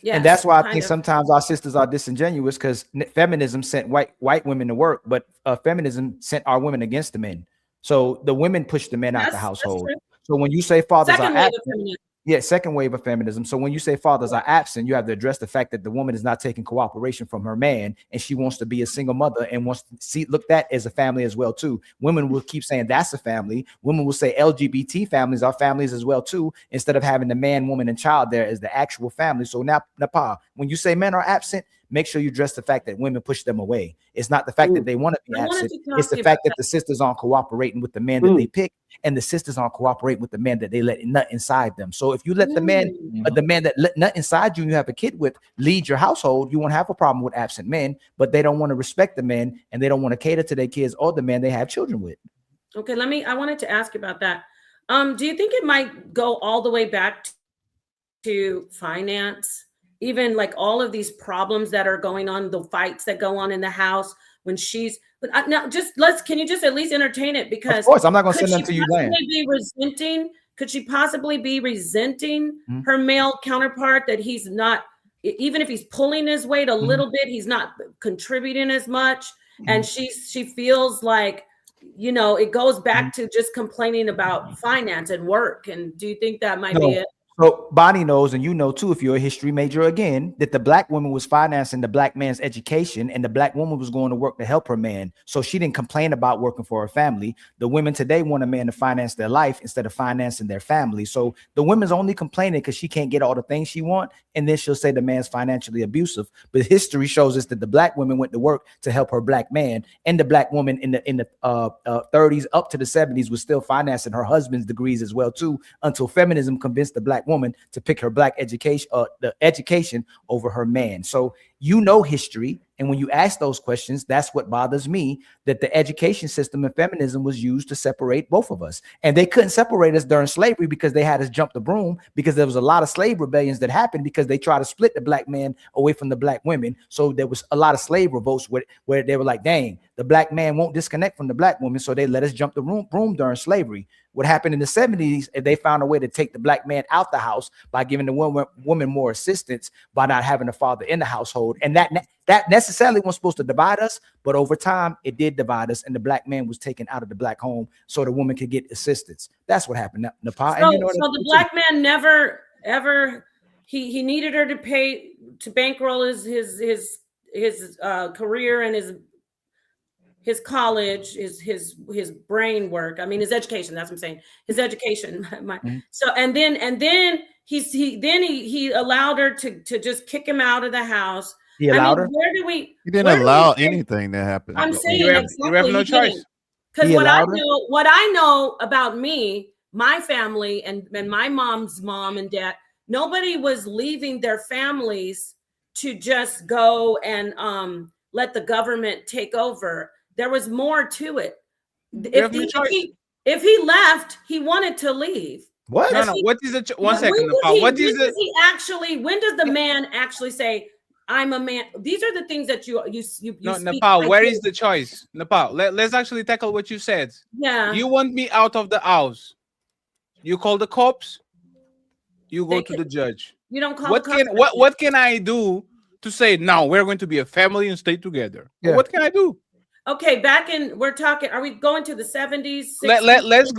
Yes, and that's why I think sometimes our sisters are disingenuous because feminism sent white women to work, but feminism sent our women against the men. So the women push the men out the household. So when you say fathers are absent, second wave of feminism. So when you say fathers are absent, you have to address the fact that the woman is not taking cooperation from her man, and she wants to be a single mother and wants to look at as a family as well too. Women will keep saying that's a family. Women will say LGBT families are families as well too, instead of having the man, woman, and child there as the actual family. So now, Nepal, when you say men are absent, make sure you address the fact that women push them away. It's not the fact that they want to be absent. It's the fact that the sisters aren't cooperating with the man that they pick, and the sisters aren't cooperating with the man that they let nut inside them. So if you let the man that let nut inside you, you have a kid with, lead your household, you won't have a problem with absent men, but they don't want to respect the men and they don't want to cater to their kids or the man they have children with. Okay, I wanted to ask you about that. Do you think it might go all the way back to finance? Even like all of these problems that are going on, the fights that go on in the house when can you just at least entertain it? Because of course, I'm not going to send them to you. Could she possibly be resenting her male counterpart that he's not, even if he's pulling his weight a little bit, he's not contributing as much. And she feels like, it goes back to just complaining about finance and work. And do you think that might be it? So Bonnie knows, and you know too, if you're a history major again, that the black woman was financing the black man's education, and the black woman was going to work to help her man. So she didn't complain about working for her family. The women today want a man to finance their life instead of financing their family. So the woman's only complaining because she can't get all the things she wants, and then she'll say the man's financially abusive. But history shows us that the black woman went to work to help her black man, and the black woman in the 30s up to the 70s was still financing her husband's degrees as well too, until feminism convinced the black woman to pick her black education, the education over her man. So history, and when you ask those questions, that's what bothers me, that the education system and feminism was used to separate both of us. And they couldn't separate us during slavery because they had us jump the broom, because there was a lot of slave rebellions that happened because they tried to split the black man away from the black women. So there was a lot of slave revolts where they were like, dang, the black man won't disconnect from the black woman, so they let us jump the broom during slavery. What happened in the 70s, they found a way to take the black man out the house by giving the woman more assistance by not having a father in the household. And that necessarily wasn't supposed to divide us, but over time it did divide us, and the black man was taken out of the black home so the woman could get assistance. That's what happened. Nepal. So, so the black man never ever he needed her to pay to bankroll his career and his college, his brain work. I mean, his education. That's what I'm saying. His education. So and then he allowed her to just kick him out of the house. He allowed her. Where do we? He didn't allow anything to happen. I'm saying you have no choice. Because what I know about me, my family, and my mom's mom and dad, nobody was leaving their families to just go and let the government take over. There was more to it. If he left, he wanted to leave. What? No. What is the one second? Nepal. What is it? When does the man actually say, "I'm a man"? These are the things that you No, Nepal. Where is the choice? Nepal. Let's actually tackle what you said. Yeah. You want me out of the house? You call the cops. You go to the judge. You don't call. What can I do to say now we're going to be a family and stay together? Yeah. What can I do? Okay, we're talking. Are we going to the 70s? 60s? Let's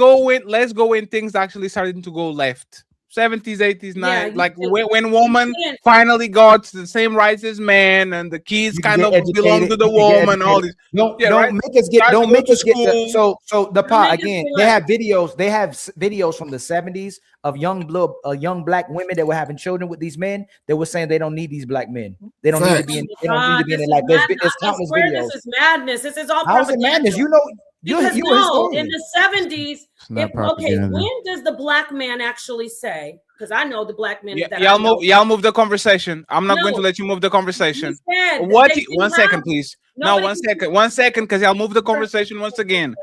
go when things actually started to go left. 70s, 80s, 90s, like when woman finally got the same rights as man, and the kids kind of belong to the woman. All this. Don't make us get. Don't make us get. So the pot again. They have videos. They have videos from the 70s of young black women that were having children with these men. They were saying they don't need these black men. They don't need to be in. They don't need to be in it. Like there's countless videos. This is madness. This is all. How is it madness? You know. Because you in the 70s, when does the black man actually say? Because I know the black men. Y'all move the conversation. I'm not going to let you move the conversation. One second, please. No, 1 second, because y'all move the conversation once again.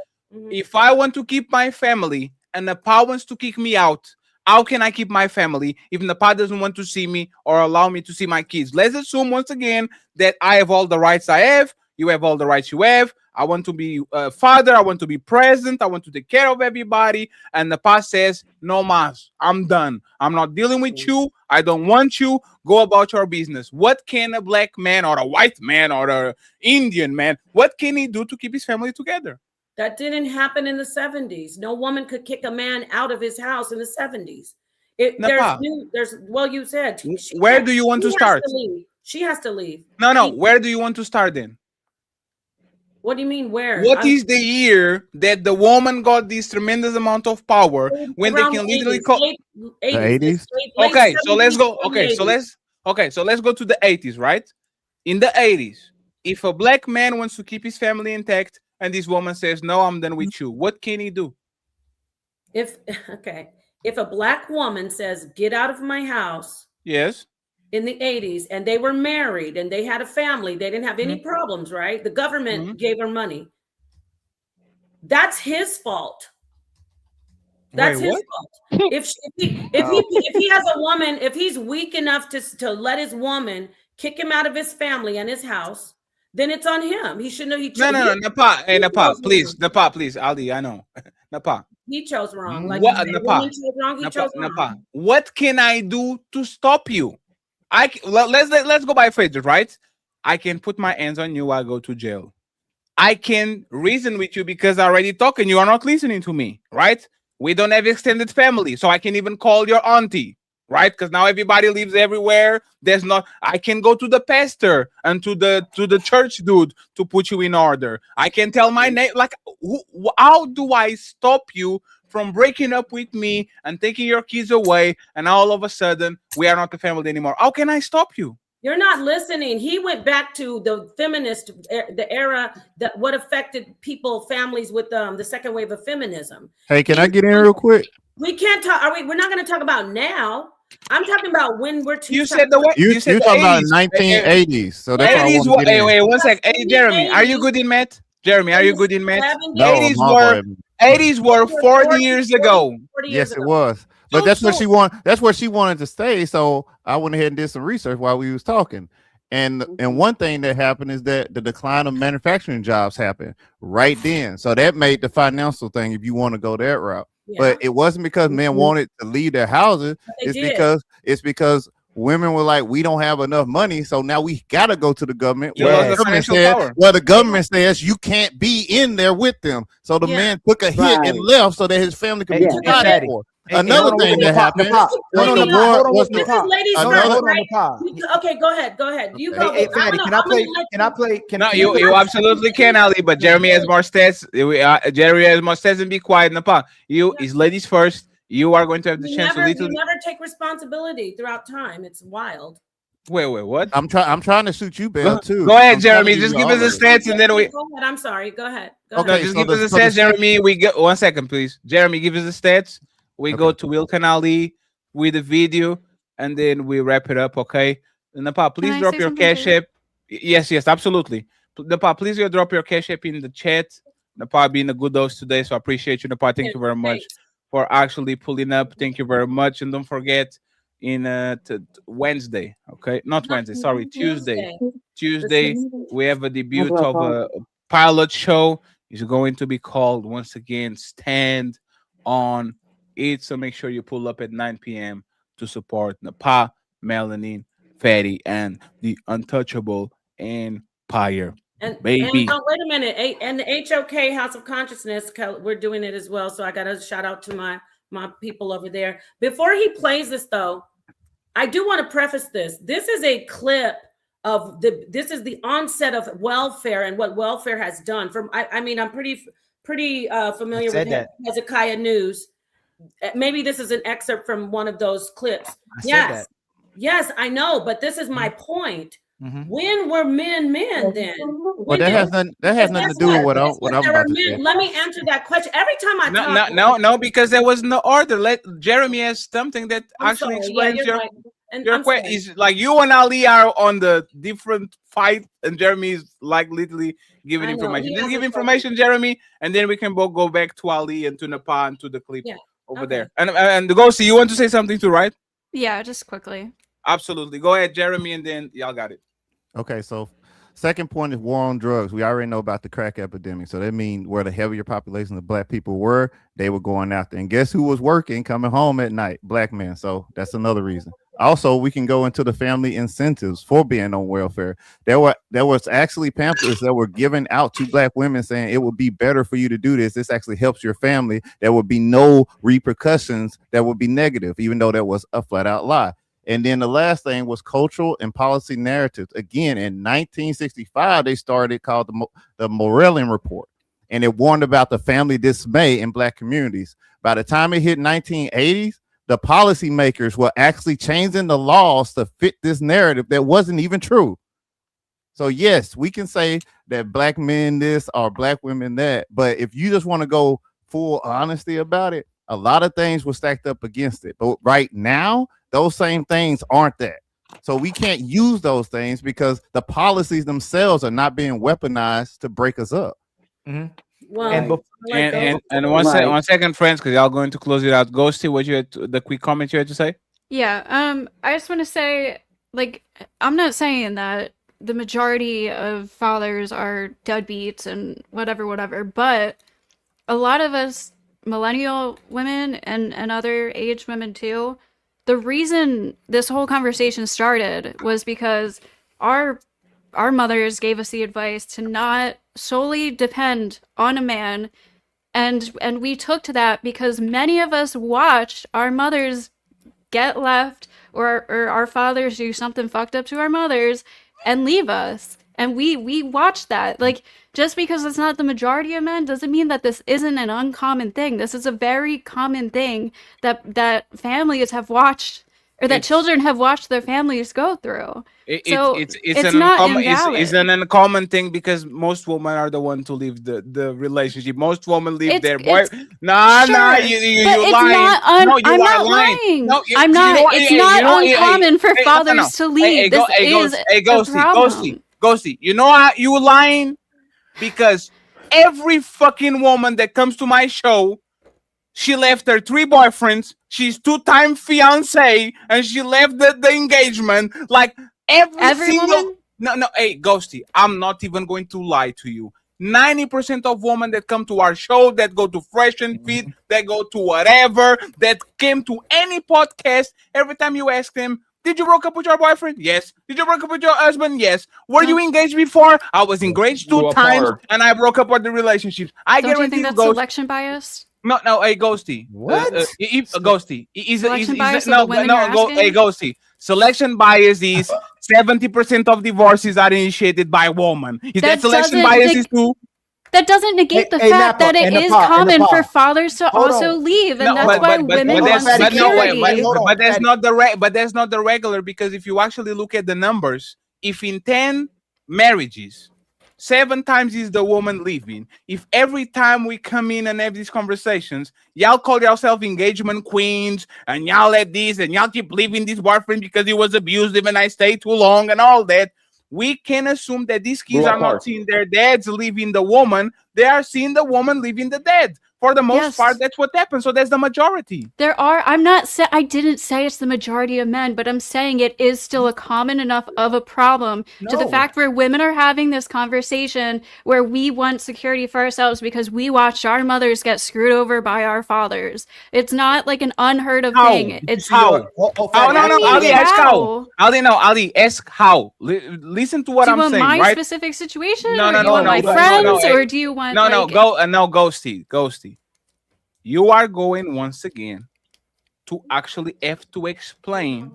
If I want to keep my family and Nepal wants to kick me out, how can I keep my family if Nepal doesn't want to see me or allow me to see my kids? Let's assume once again that I have all the rights I have. You have all the rights you have. I want to be a father. I want to be present. I want to take care of everybody. And the past says, no mas, I'm done. I'm not dealing with you. I don't want you. Go about your business. What can a black man or a white man or an Indian man, what can he do to keep his family together? That didn't happen in the 70s. No woman could kick a man out of his house in the 70s. You said. Where do you want to start? She has to leave. No. Where do you want to start then? What do you mean where? What is the year that the woman got this tremendous amount of power when they can literally call the 80s? Okay, so let's go. So let's go to the 80s, right? In the 80s, if a black man wants to keep his family intact and this woman says, "No, I'm done with you," what can he do? If a black woman says, "Get out of my house," yes, in the 80s, and they were married and they had a family, they didn't have any problems, right? The government gave her money. That's his fault. That's his fault. If he has a woman, if he's weak enough to let his woman kick him out of his family and his house, then it's on him. He should know. No, Nepal. Hey, Nepal, please. Nepal, please. Ali, I know. Nepal. He chose wrong. Like Nepal. Nepal. What can I do to stop you? Let's go by phases, right? I can put my hands on you. I go to jail. I can reason with you because I already talked and you are not listening to me, right? We don't have extended family, so I can even call your auntie, right? Because now everybody lives everywhere. I can go to the pastor and to the church dude to put you in order. I can tell my name. Like, how do I stop you from breaking up with me and taking your kids away, and all of a sudden we are not a family anymore? How can I stop you? You're not listening. He went back to the feminist, the era that what affected families with the second wave of feminism. Hey, can I get in real quick? We can't talk. We're not going to talk about now. I'm talking about when we're. You're talking about the 1980s. So that's 80s. Wait, 1 sec. Hey, Jeremy, are you good in math? Jeremy, are you good in math? No, 80s were 40 years ago. Yes, it was. But that's what she wanted. That's where she wanted to stay. So I went ahead and did some research while we was talking. And one thing that happened is that the decline of manufacturing jobs happened right then. So that made the financial thing, if you want to go that route. Yeah. But it wasn't because men wanted to leave their houses. But they did. It's because women were like, we don't have enough money, so now we gotta go to the government. You Well, lost the the government financial said, power. well, the government says you can't be in there with them. So the Yeah. man took a hit Right. and left so that his family could Hey, be yeah. provided Fatty. for. Hey, Another hold on, thing wait, that Napop, happened Napop. No, was no, the Napop, war hold on, was wait, the This is Napop. ladies' No, no, first, hold on, right? Napop. Okay, go ahead. Go ahead. You Hey, go. hey, Fatty, can I play? Can I play? No, can you absolutely can, Ali. But Jeremy has more stats. Jeremy has more stats, and be quiet, Nepal. You is ladies first. You are going to have the chance to lead to You never take responsibility throughout time. It's wild. Wait, what? I'm trying to shoot you, Bell, too. Go ahead, I'm trying to Jeremy. give Just you give all us the of it. stats, and then we. Go ahead. I'm sorry. Go ahead. Go Okay, No, ahead. just so give us the so stats, Jeremy. We go 1 second, please. Jeremy, give us the stats. We go to Will Canali with the video, and then we wrap it up. Okay, Nepal, please I drop say your something cash too? app. Yes, absolutely. Nepal, please drop your cash app in the chat. Nepal being a good host today, so I appreciate you, Nepal. Thank you very much Thanks. for actually pulling up. Thank you very much, and don't forget in Wednesday. Okay, not Wednesday. Sorry, Tuesday. Tuesday we have a debut of a pilot show. It's going to be called once again Stand on It. So make sure you pull up at 9 p.m. to support Napa, Melanin, Fatty, and the Untouchable Empire. Baby. And wait a minute. And the HOK House of Consciousness, we're doing it as well. So I got to shout out to my people over there. Before he plays this, though, I do want to preface this. This is a clip of this is the onset of welfare and what welfare has done. I mean, I'm pretty familiar with Hezekiah News. Maybe this is an excerpt from one of those clips. Yes, I know, but this is my point. When were men then? Well, that has nothing to do with what I'm about to say. Let me answer that question. Every time I talk, No, because there was no order. Let Jeremy has something that actually explains your question. Is like you and Ali are on the different fight, and Jeremy is like literally giving information. Just give information, Jeremy, and then we can both go back to Ali and to Napa and to the clip over there. And the Ghosty, you want to say something too, right? Yeah, just quickly. Absolutely. Go ahead, Jeremy, and then y'all got it. Okay, so second point is war on drugs. We already know about the crack epidemic. So that means where the heavier population of black people were, they were going out there. And guess who was working, coming home at night? Black men. So that's another reason. Also, we can go into the family incentives for being on welfare. There was actually pamphlets that were given out to black women saying it would be better for you to do this. This actually helps your family. There would be no repercussions that would be negative, even though that was a flat out lie. And then the last thing was cultural and policy narratives. Again, in 1965, they started called the Morellian Report, and it warned about the family dismay in black communities. By the time it hit 1980s, the policymakers were actually changing the laws to fit this narrative that wasn't even true. So yes, we can say that black men this or black women that, but if you just want to go full honesty about it, a lot of things were stacked up against it. But right now, those same things aren't that. So we can't use those things because the policies themselves are not being weaponized to break us up. Well, and one second, friends, because y'all going to close it out. Ghosty, what you had the quick comment you had to say? Yeah, I just want to say, like, I'm not saying that the majority of fathers are deadbeats and whatever, but a lot of us millennial women and other age women too, the reason this whole conversation started was because our mothers gave us the advice to not solely depend on a man, and we took to that because many of us watched our mothers get left or our fathers do something fucked up to our mothers and leave us, and we watched that. Like, just because it's not the majority of men doesn't mean that this isn't an uncommon thing. This is a very common thing that families have watched, or that children have watched their families go through. It's an uncommon thing because most women are the one to leave the relationship. Most women leave their boy. Sure, you lying. I'm not lying. No, I'm not. It's not uncommon for fathers to leave. This is a problem. Ghosty, you know how you lying? Because every fucking woman that comes to my show, she left her 3 boyfriends, she's 2-time fiance, and she left the engagement. Like every single woman? No, hey, Ghosty, I'm not even going to lie to you. 90% of women that come to our show, that go to Fresh and Fit, that go to whatever, that came to any podcast, every time you ask them, did you broke up with your boyfriend? Yes. Did you broke up with your husband? Yes. Were you engaged before? I was engaged 2 times and I broke up with the relationships. I Don't you guarantee think that's Ghost. selection bias? No, a Ghosty. What? Ghosty. Selection bias of the women you're asking? A Ghosty. Selection bias is 70% of divorces are initiated by women. Is that selection doesn't bias is too? That doesn't negate the Hey, fact Napa, that it in the is pod, in the common for pod. fathers to Hold also on. leave, and No, that's why women want security. But that's not but that's not the regular, because if you actually look at the numbers, if in 10 marriages, 7 times is the woman leaving. If every time we come in and have these conversations, y'all call yourself engagement queens and y'all at this and y'all keep leaving this boyfriend because he was abusive and I stayed too long and all that, we can assume that these kids are not seeing their dads leaving the woman. They are seeing the woman leaving the dad. For the most part, that's what happens. So that's the majority. I didn't say it's the majority of men, but I'm saying it is still a common enough of a problem to the fact where women are having this conversation where we want security for ourselves because we watched our mothers get screwed over by our fathers. It's not like an unheard of thing. It's how? Ali, ask how. Ali, ask how. Listen to what I'm saying, my right? specific situation? No, or do you want my friends, or do you want Ghosty. You are going once again to actually have to explain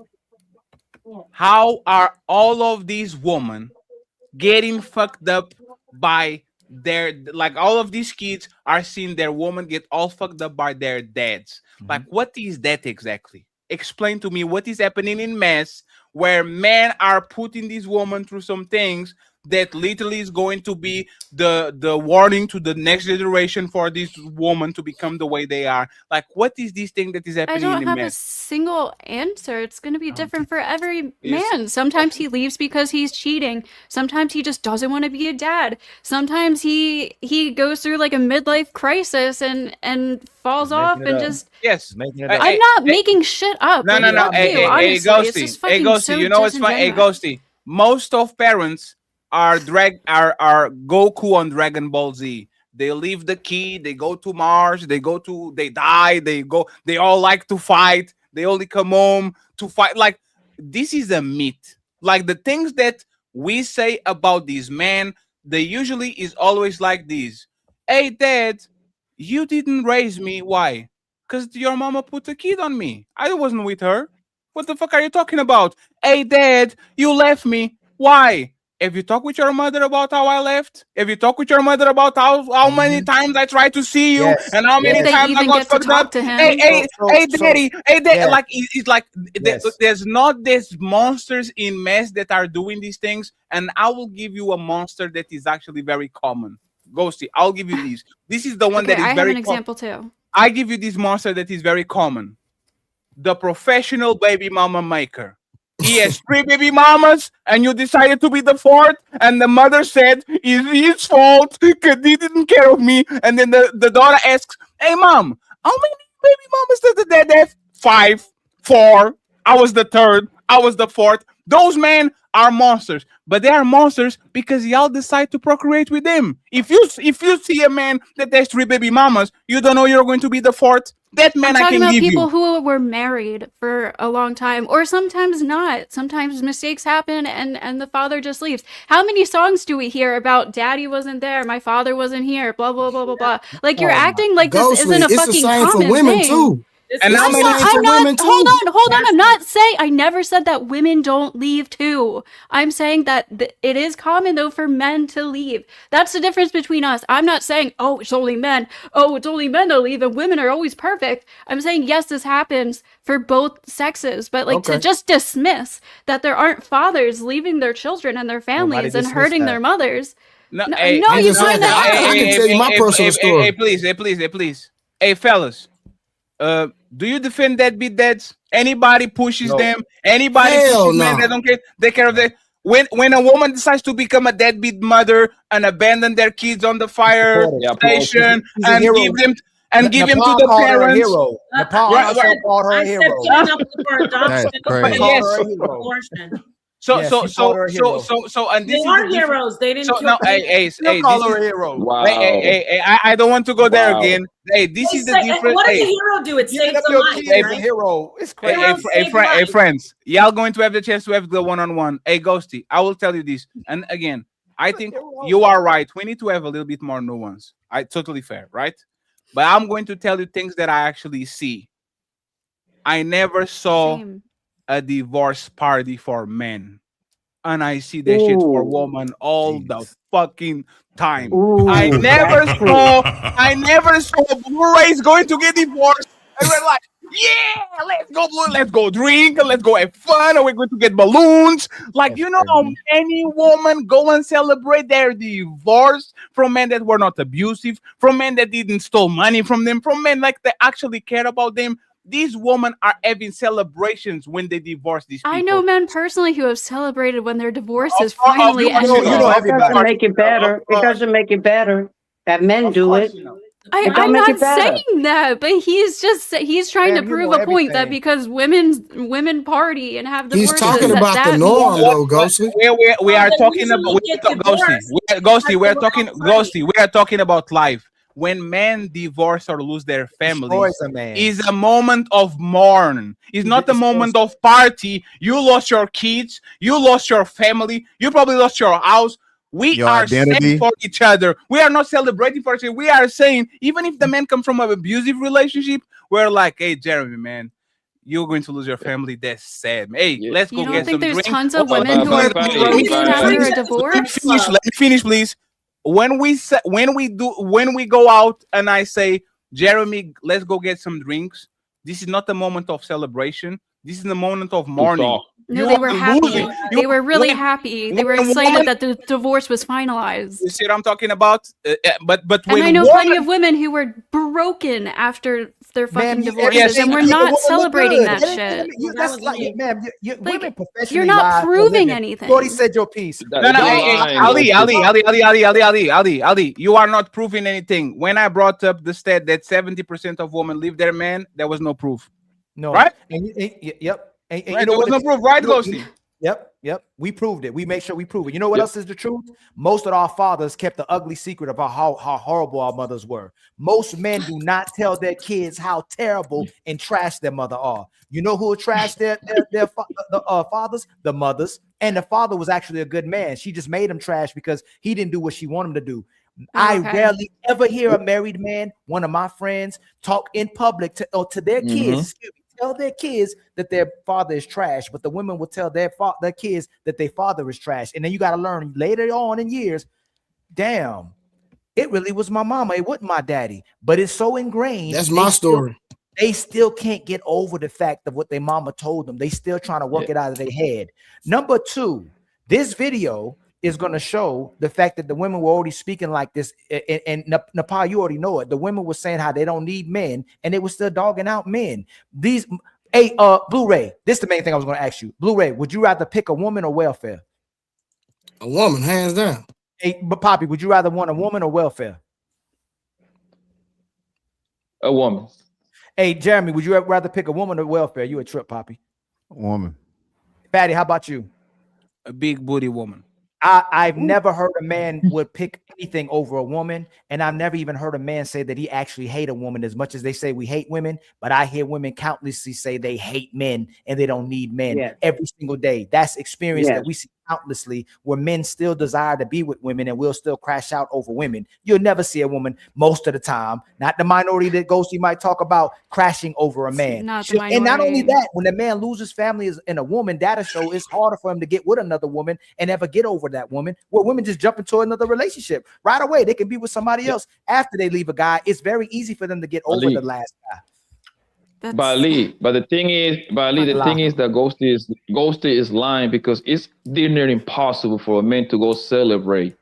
how are all of these women getting fucked up by their, like all of these kids are seeing their woman get all fucked up by their dads. Like, what is that exactly? Explain to me what is happening in mass where men are putting these women through some things that literally is going to be the warning to the next generation for this woman to become the way they are. Like, what is this thing that is happening? I don't have in a single answer. It's going to be different for every man. Sometimes he leaves because he's cheating. Sometimes he just doesn't want to be a dad. Sometimes he goes through like a midlife crisis and falls off and just. Yes, I'm not making shit up. No. Hey, Ghosty. You know what's funny? Hey, Ghosty. Most of parents are Goku on Dragon Ball Z. They leave the key, they go to Mars, they die, they all like to fight, they only come home to fight. Like, this is a myth. Like, the things that we say about these men, they usually is always like this. Hey, dad, you didn't raise me. Why? Because your mama put a kid on me. I wasn't with her. What the fuck are you talking about? Hey, dad, you left me. Why? Have you talked with your mother about how I left? Have you talked with your mother about how many times I tried to see you and how many times I got fucked up? Hey, daddy. Like, it's like there's not these monsters in mess that are doing these things, and I will give you a monster that is actually very common. Ghosty, I'll give you these. This is the one that is I very. have an example too. I give you this monster that is very common. The professional baby mama maker. He has 3 baby mamas, and you decided to be the 4th, and the mother said it's his fault because he didn't care of me. And then the daughter asks, hey, mom, how many baby mamas does the dad have? 5, 4. I was the 3rd. I was the 4th. Those men are monsters, but they are monsters because y'all decide to procreate with them. If you see a man that has 3 baby mamas, you don't know you're going to be the 4th. That man I can give you. I'm talking about people who were married for a long time, or sometimes not. Sometimes mistakes happen, and the father just leaves. How many songs do we hear about daddy wasn't there, my father wasn't here, blah blah blah blah blah? Like, you're acting like this isn't a fucking common thing. Too. And I'm not, hold on. I'm not saying, I never said that women don't leave too. I'm saying that it is common though for men to leave. That's the difference between us. I'm not saying, oh, it's only men. Oh, it's only men that leave and women are always perfect. I'm saying, yes, this happens for both sexes, but like to just dismiss that there aren't fathers leaving their children and their families and hurting their mothers. No, you find that out. I can tell you my personal story. Hey, please. Hey, fellas. Do you defend deadbeat dads? Anybody pushes them? Anybody pushes men that don't take care of them? When a woman decides to become a deadbeat mother and abandon their kids on the fire station and give them to the parents, Nepal called her a hero. For adoption. That's crazy. Abortion. So Yes, so you so called her a so hero. so so and They this is are the difference. heroes. They didn't So kill no, them. hey, Still this call her is a hero. Wow. hey, I don't want to go there Wow. again. Hey, this They is the say, difference. what does a Hey, hero do? It Giving saves up a your life, kid is a right? hero. It's crazy. Heroes save hey, lives. friends, y'all going to have the chance to have the one-on-one. Hey, Ghosty, I will tell you this. And again, I think you are right. We need to have a little bit more nuance. I totally fair, right? But I'm going to tell you things that I actually see. I never saw Same. a divorce party for men. And I see that shit for Ooh. women all the fucking time. Ooh, I never that's true. saw Blu-rays going to get divorced. And we're like, yeah, let's go Blu, let's go drink, and let's go have fun, and we're going to get balloons. Like, That's you know how crazy. many women go and celebrate their divorce from men that were not abusive, from men that didn't steal money from them, from men like that actually care about them. These women are having celebrations when they divorce these people. I know men personally who have celebrated when their divorces course, finally you know, ended. you know That everybody. doesn't make it better. It doesn't make it better that men Of do course, it. you know. It don't I'm make not it better. saying that, but he's trying Ma'am, to you prove know a point that everything. because women party and have He's divorces, talking about the that norm, means though, Ghostly. We are They talking about usually get divorced Ghosty. because they were We are talking about life. When men divorce or lose their families, Destroys a man. is a moment of mourn. It's not a moment of party. You lost your kids. You lost your family. You probably lost your house. We Your are identity. saying for each other. We are not celebrating for each other. We are saying, even if the man comes from an abusive relationship, we're like, hey, Jeremy, man, you're going to lose your family. That's sad. Hey, Yeah. let's you go don't get think some there's drink. tons of Well, women who are but- broken after a Let divorce. me finish, please. When we go out and I say, Jeremy, let's go get some drinks. This is not a moment of celebration. This is a moment of mourning. talk. No, You they are were happy. losing. They were really when- happy. They were when excited woman- that the divorce was finalized. You see what I'm talking about? But And when I know woman, plenty of women who were broken after their fucking you- divorces, everything- and we're make a not woman look celebrating good. that That ain't- shit. you- That that's was like, me. ma'am, women Like, professionally you're not lie for a proving living. anything. You already said your piece. No, You're hey, lying, Ali, you are not proving anything. When I brought up the stat that 70% of women leave their man, there was no proof. No, Right? Yep. And Right? you know There was no what? proof, right, Ghosty? Yep. We proved it. We make sure we prove it. You know what Yep. else is the truth? Most of our fathers kept the ugly secret about how horrible our mothers were. Most men do not tell their kids how terrible and trash their mother are. You know who would trash their fathers? The mothers. And the father was actually a good man. She just made him trash because he didn't do what she wanted him to do. I Okay. rarely ever hear a married man, one of my friends, talk in public to their kids. Excuse me, tell their kids that their father is trash, but the women will tell their kids that their father is trash. And then you got to learn later on in years, damn, it really was my mama. It wasn't my daddy, but it's so ingrained. That's my story. They still can't get over the fact of what their mama told them. They still trying to work it out of their head. Number two, this video is going to show the fact that the women were already speaking like this. And Nepal, you already know it. The women were saying how they don't need men, and they were still dogging out men. These, hey, Blu-ray, this is the main thing I was going to ask you. Blu-ray, would you rather pick a woman or welfare? A woman, hands down. Hey, but Poppy, would you rather want a woman or welfare? A woman. Hey, Jeremy, would you rather pick a woman or welfare? You a trip, Poppy. Woman. Patty, how about you? A big booty woman. I've never heard a man would pick anything over a woman, and I've never even heard a man say that he actually hate a woman as much as they say we hate women. But I hear women countlessly say they hate men and they don't need men every single day. That's experience that we see countlessly, where men still desire to be with women and will still crash out over women. You'll never see a woman most of the time, not the minority that Ghosty might talk about, crashing over a man. Not the And not only minority. that, when a man loses family in a woman, that'll show it's harder for him to get with another woman and ever get over that woman. Where women just jump into another relationship right away. They can be with somebody else after they leave a guy. It's very easy for them to get over the last guy. But the thing is, that Ghosty is lying, because it's near impossible for a man to go celebrate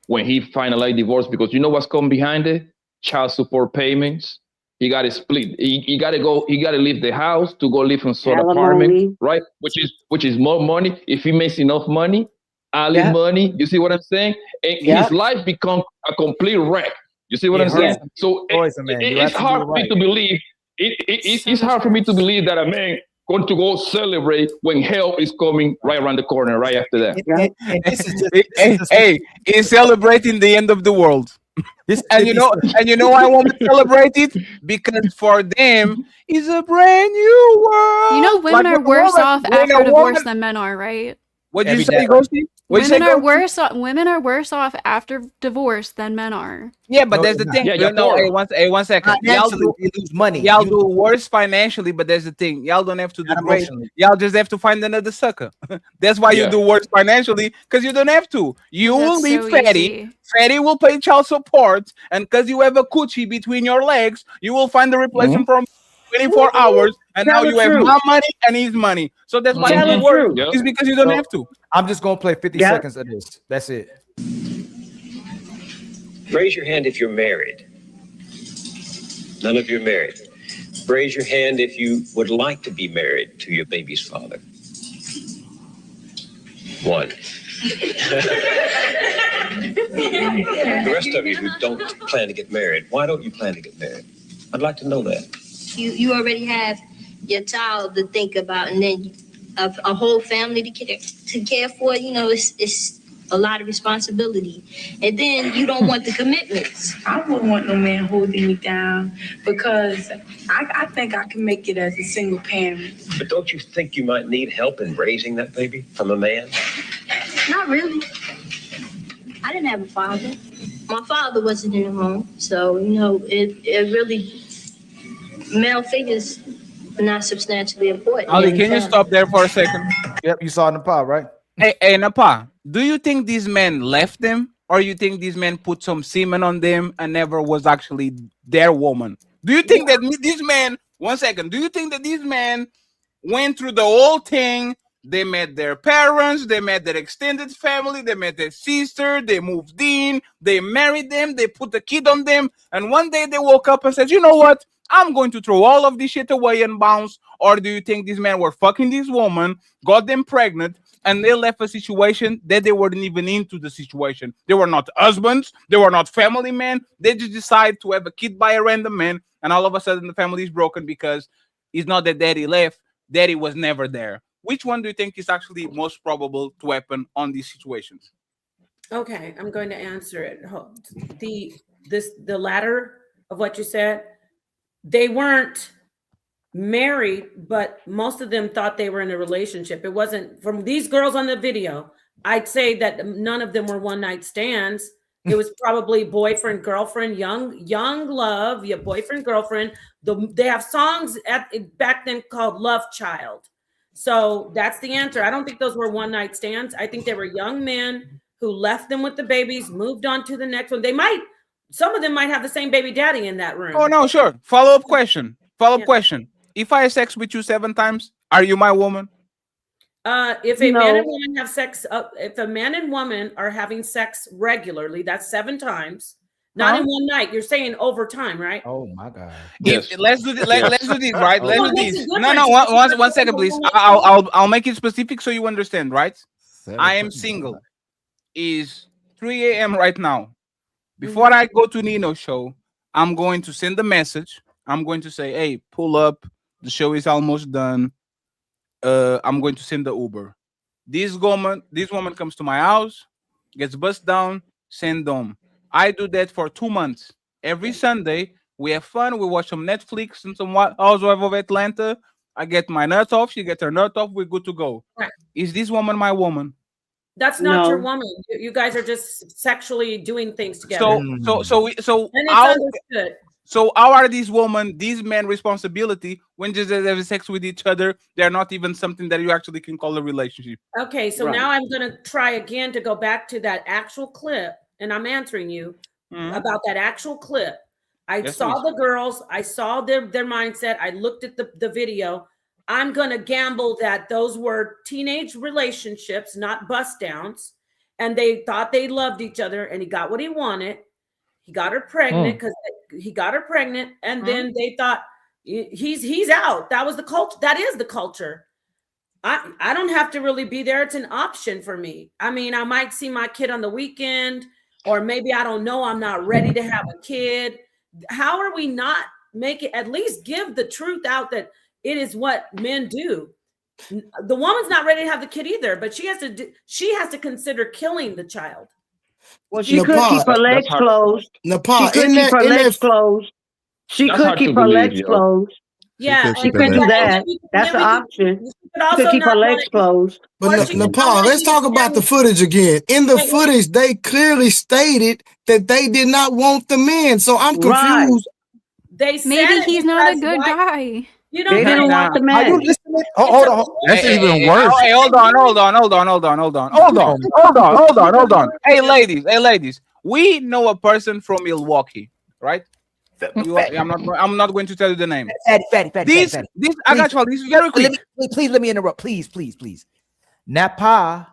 when he finally divorced, because you know what's coming behind it? Child support payments. He got to split. He got to leave the house to go live in some apartment, right? Which is more money. If he makes enough money, money. You see what I'm saying? And his life becomes a complete wreck. You see what I'm saying? So it's hard for me to believe. It's hard for me to believe that a man going to go celebrate when hell is coming right around the corner, right after that. And this is just Hey, he's celebrating the end of the world. this And you know why I want to celebrate it? Because for them, it's a brand new world. You know, women Like, are when a worse woman- off when a after divorce woman- than men are, right? What'd you Every say, day. Ghosty? What'd you say, Women are worse off after divorce than men are. Yeah, but No, there's the they're thing. not. Yeah, No, yeah, hey, one second. Y'all financially, do, they lose money. y'all You- do worse financially, but there's the thing. Y'all don't have to do Not great. emotionally. Y'all just have to find another sucker. That's why you Yeah. do worse financially, because you don't have to. You will That's leave so Fatty. easy. Fatty will pay child support, and because you have a coochie between your legs, you will find the replacement from 24 hours, and Tell now the you have truth. my money and his money. So that's why Tell you the work. truth. Yep. It's because you don't So- have to. I'm just gonna play 50 Yeah. seconds of this. That's it. Raise your hand if you're married. None of you are married. Raise your hand if you would like to be married to your baby's father. One. The rest of you who don't plan to get married, why don't you plan to get married? I'd like to know that. You already have your child to think about, and then a whole family to care for. You know, it's a lot of responsibility, and then you don't want the commitments. I wouldn't want no man holding me down because I think I can make it as a single parent. But don't you think you might need help in raising that baby from a man? Not really. I didn't have a father. My father wasn't in the home, so you know it really male figures are not substantially important. Ali, in the can you family. stop there for a second? Yep, you saw it in the pod, right? Hey, Napa, do you think these men left them, or you think these men put some semen on them and never was actually their woman? Do you think that these men, one second, do you think that these men went through the whole thing? They met their parents, they met their extended family, they met their sister, they moved in, they married them, they put a kid on them, and one day they woke up and said, you know what? I'm going to throw all of this shit away and bounce. Or do you think these men were fucking this woman, got them pregnant, and they left a situation that they weren't even into the situation? They were not husbands, they were not family men. They just decided to have a kid by a random man, and all of a sudden the family is broken because it's not that daddy left, daddy was never there. Which one do you think is actually most probable to happen on these situations? Okay, I'm going to answer it. The latter of what you said, they weren't married, but most of them thought they were in a relationship. It wasn't, from these girls on the video, I'd say that none of them were one night stands. It was probably boyfriend, girlfriend, young love, your boyfriend, girlfriend. They have songs back then called Love Child. So that's the answer. I don't think those were one night stands. I think they were young men who left them with the babies, moved on to the next one. Some of them might have the same baby daddy in that room. Oh no, sure. Follow-up question. Question. If I have sex with you 7 times, are you my woman? If a man and woman have sex, if a man and woman are having sex regularly, that's 7 times, not in one night. You're saying over time, right? Oh my God. Let's do this. Let's do this, right? Let's Well, do it makes this. a No, difference. one second, please. I'll make it specific so you understand, right? 7 I am times. single. Is 3 a.m. right now. Before I go to Nino's show, I'm going to send a message. I'm going to say, hey, pull up. The show is almost done. I'm going to send the Uber. This woman comes to my house, gets bussed down, send home. I do that for 2 months. Every Sunday, we have fun. We watch some Netflix and some Housewives of Atlanta. I get my nut off. She gets her nut off. We're good to go. Right. Is this woman my woman? That's not your No. woman. You guys are just sexually doing things together. So and it's how, understood. so how are these women, these men responsibility when just they have sex with each other? They're not even something that you actually can call a relationship. Okay, so Right. now I'm going to try again to go back to that actual clip, and I'm answering you about that actual clip. I Yes, saw please. the girls, I saw their mindset, I looked at the video. I'm going to gamble that those were teenage relationships, not bust downs, and they thought they loved each other, and he got what he wanted. He got her pregnant because he got her pregnant, and then they thought he's out. That was the culture. That is the culture. I don't have to really be there. It's an option for me. I mean, I might see my kid on the weekend, or maybe I don't know. I'm not ready to have a kid. How are we not make it? At least give the truth out that It is what men do. The woman's not ready to have the kid either, but she has to consider killing the child. Well, she could keep her legs closed. Nepal, She could keep her legs closed. She That's could hard to keep her believe, legs yo. closed. Yeah, She could do that. That's an option. She could keep her legs closed. But Nepal, let's talk about the footage again. In the footage, they clearly stated that they did not want the men. So I'm confused. They said Maybe it he's not a because good why- guy. You know, They didn't want the Are men. you listening? Hold on. That's even worse. Hey, hold on. Hey, ladies. We know a person from Milwaukee, right? I'm not going to tell you the name. Fatty. This, I got you. This is very quick. Please let me interrupt. Please. Napa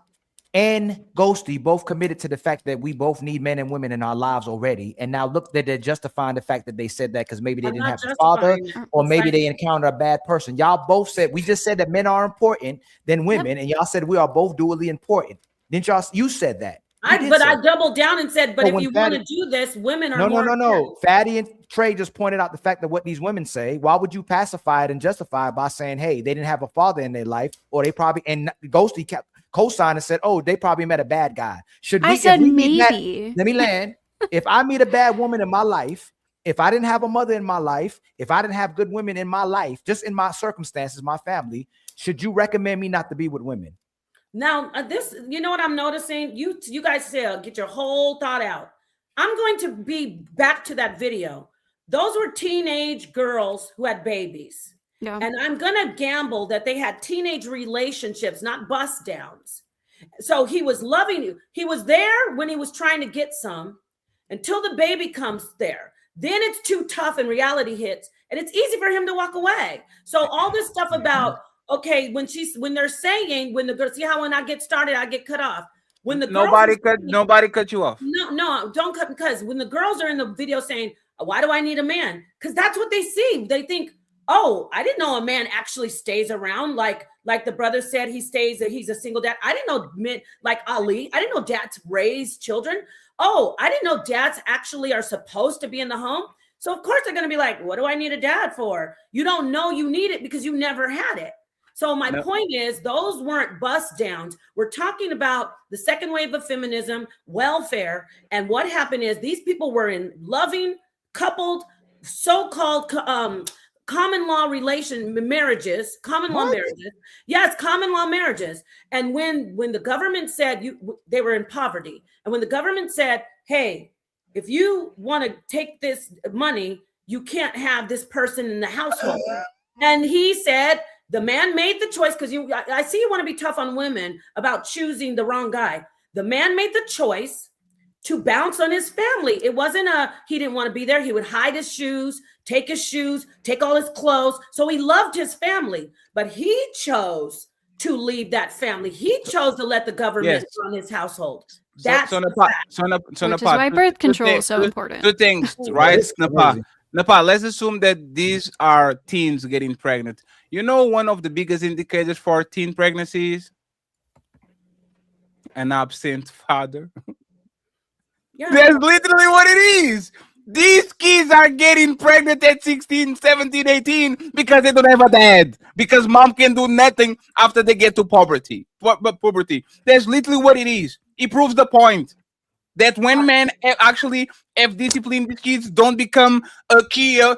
and Ghosty both committed to the fact that we both need men and women in our lives already. And now look that they're justifying the fact that they said that because maybe they didn't have a father or maybe they encountered a bad person. Y'all both said, we just said that men are important than women. And y'all said we are both dually important. Didn't y'all? You said that. I doubled down and said, but if you want to do this, women are No. Fatty and Trey just pointed out the fact that what these women say. Why would you pacify it and justify it by saying, hey, they didn't have a father in their life, or they probably, and Ghosty kept co-signed and said, oh, they probably met a bad guy. I said maybe. Let me land. If I meet a bad woman in my life, if I didn't have a mother in my life, if I didn't have good women in my life, just in my circumstances, my family, should you recommend me not to be with women? Now, this, you know what I'm noticing? You guys say, get your whole thought out. I'm going to be back to that video. Those were teenage girls who had babies. Yeah. And I'm going to gamble that they had teenage relationships, not bust downs. So he was loving you. He was there when he was trying to get some until the baby comes there. Then it's too tough and reality hits, and it's easy for him to walk away. So all this stuff about, okay, when they're saying, when the girls, see how when I get started, I get cut off. When the nobody cut you off. No, don't cut, because when the girls are in the video saying, why do I need a man? Because that's what they see. They think, oh, I didn't know a man actually stays around. Like the brother said, he's a single dad. I didn't know men like Ali. I didn't know dads raise children. Oh, I didn't know dads actually are supposed to be in the home. So of course they're going to be like, what do I need a dad for? You don't know you need it because you never had it. So my point is, those weren't bust downs. We're talking about the second wave of feminism, welfare. And what happened is these people were in loving, coupled, so-called common law marriages, common law marriages. Yes, common law marriages. And when the government said they were in poverty, and when the government said, hey, if you want to take this money, you can't have this person in the household. And he said, the man made the choice, because I see you want to be tough on women about choosing the wrong guy. The man made the choice to bounce on his family. It wasn't he didn't want to be there. He would hide his shoes, take all his clothes. So he loved his family, but he chose to leave that family. He chose to let the government run his household. That's which is why birth control is so important. Two things, right? Napa, let's assume that these are teens getting pregnant. You know, one of the biggest indicators for teen pregnancies? An absent father. Yeah. That's literally what it is. These kids are getting pregnant at 16, 17, 18 because they don't have a dad. Because mom can do nothing after they get to puberty. That's literally what it is. It proves the point that when men actually have discipline, these kids don't become a Kia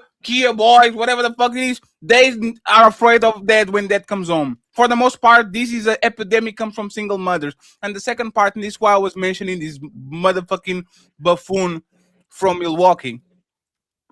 boys, whatever the fuck it is. They are afraid of that when that comes home. For the most part, this is an epidemic comes from single mothers. And the second part, and this is why I was mentioning this motherfucking buffoon from Milwaukee.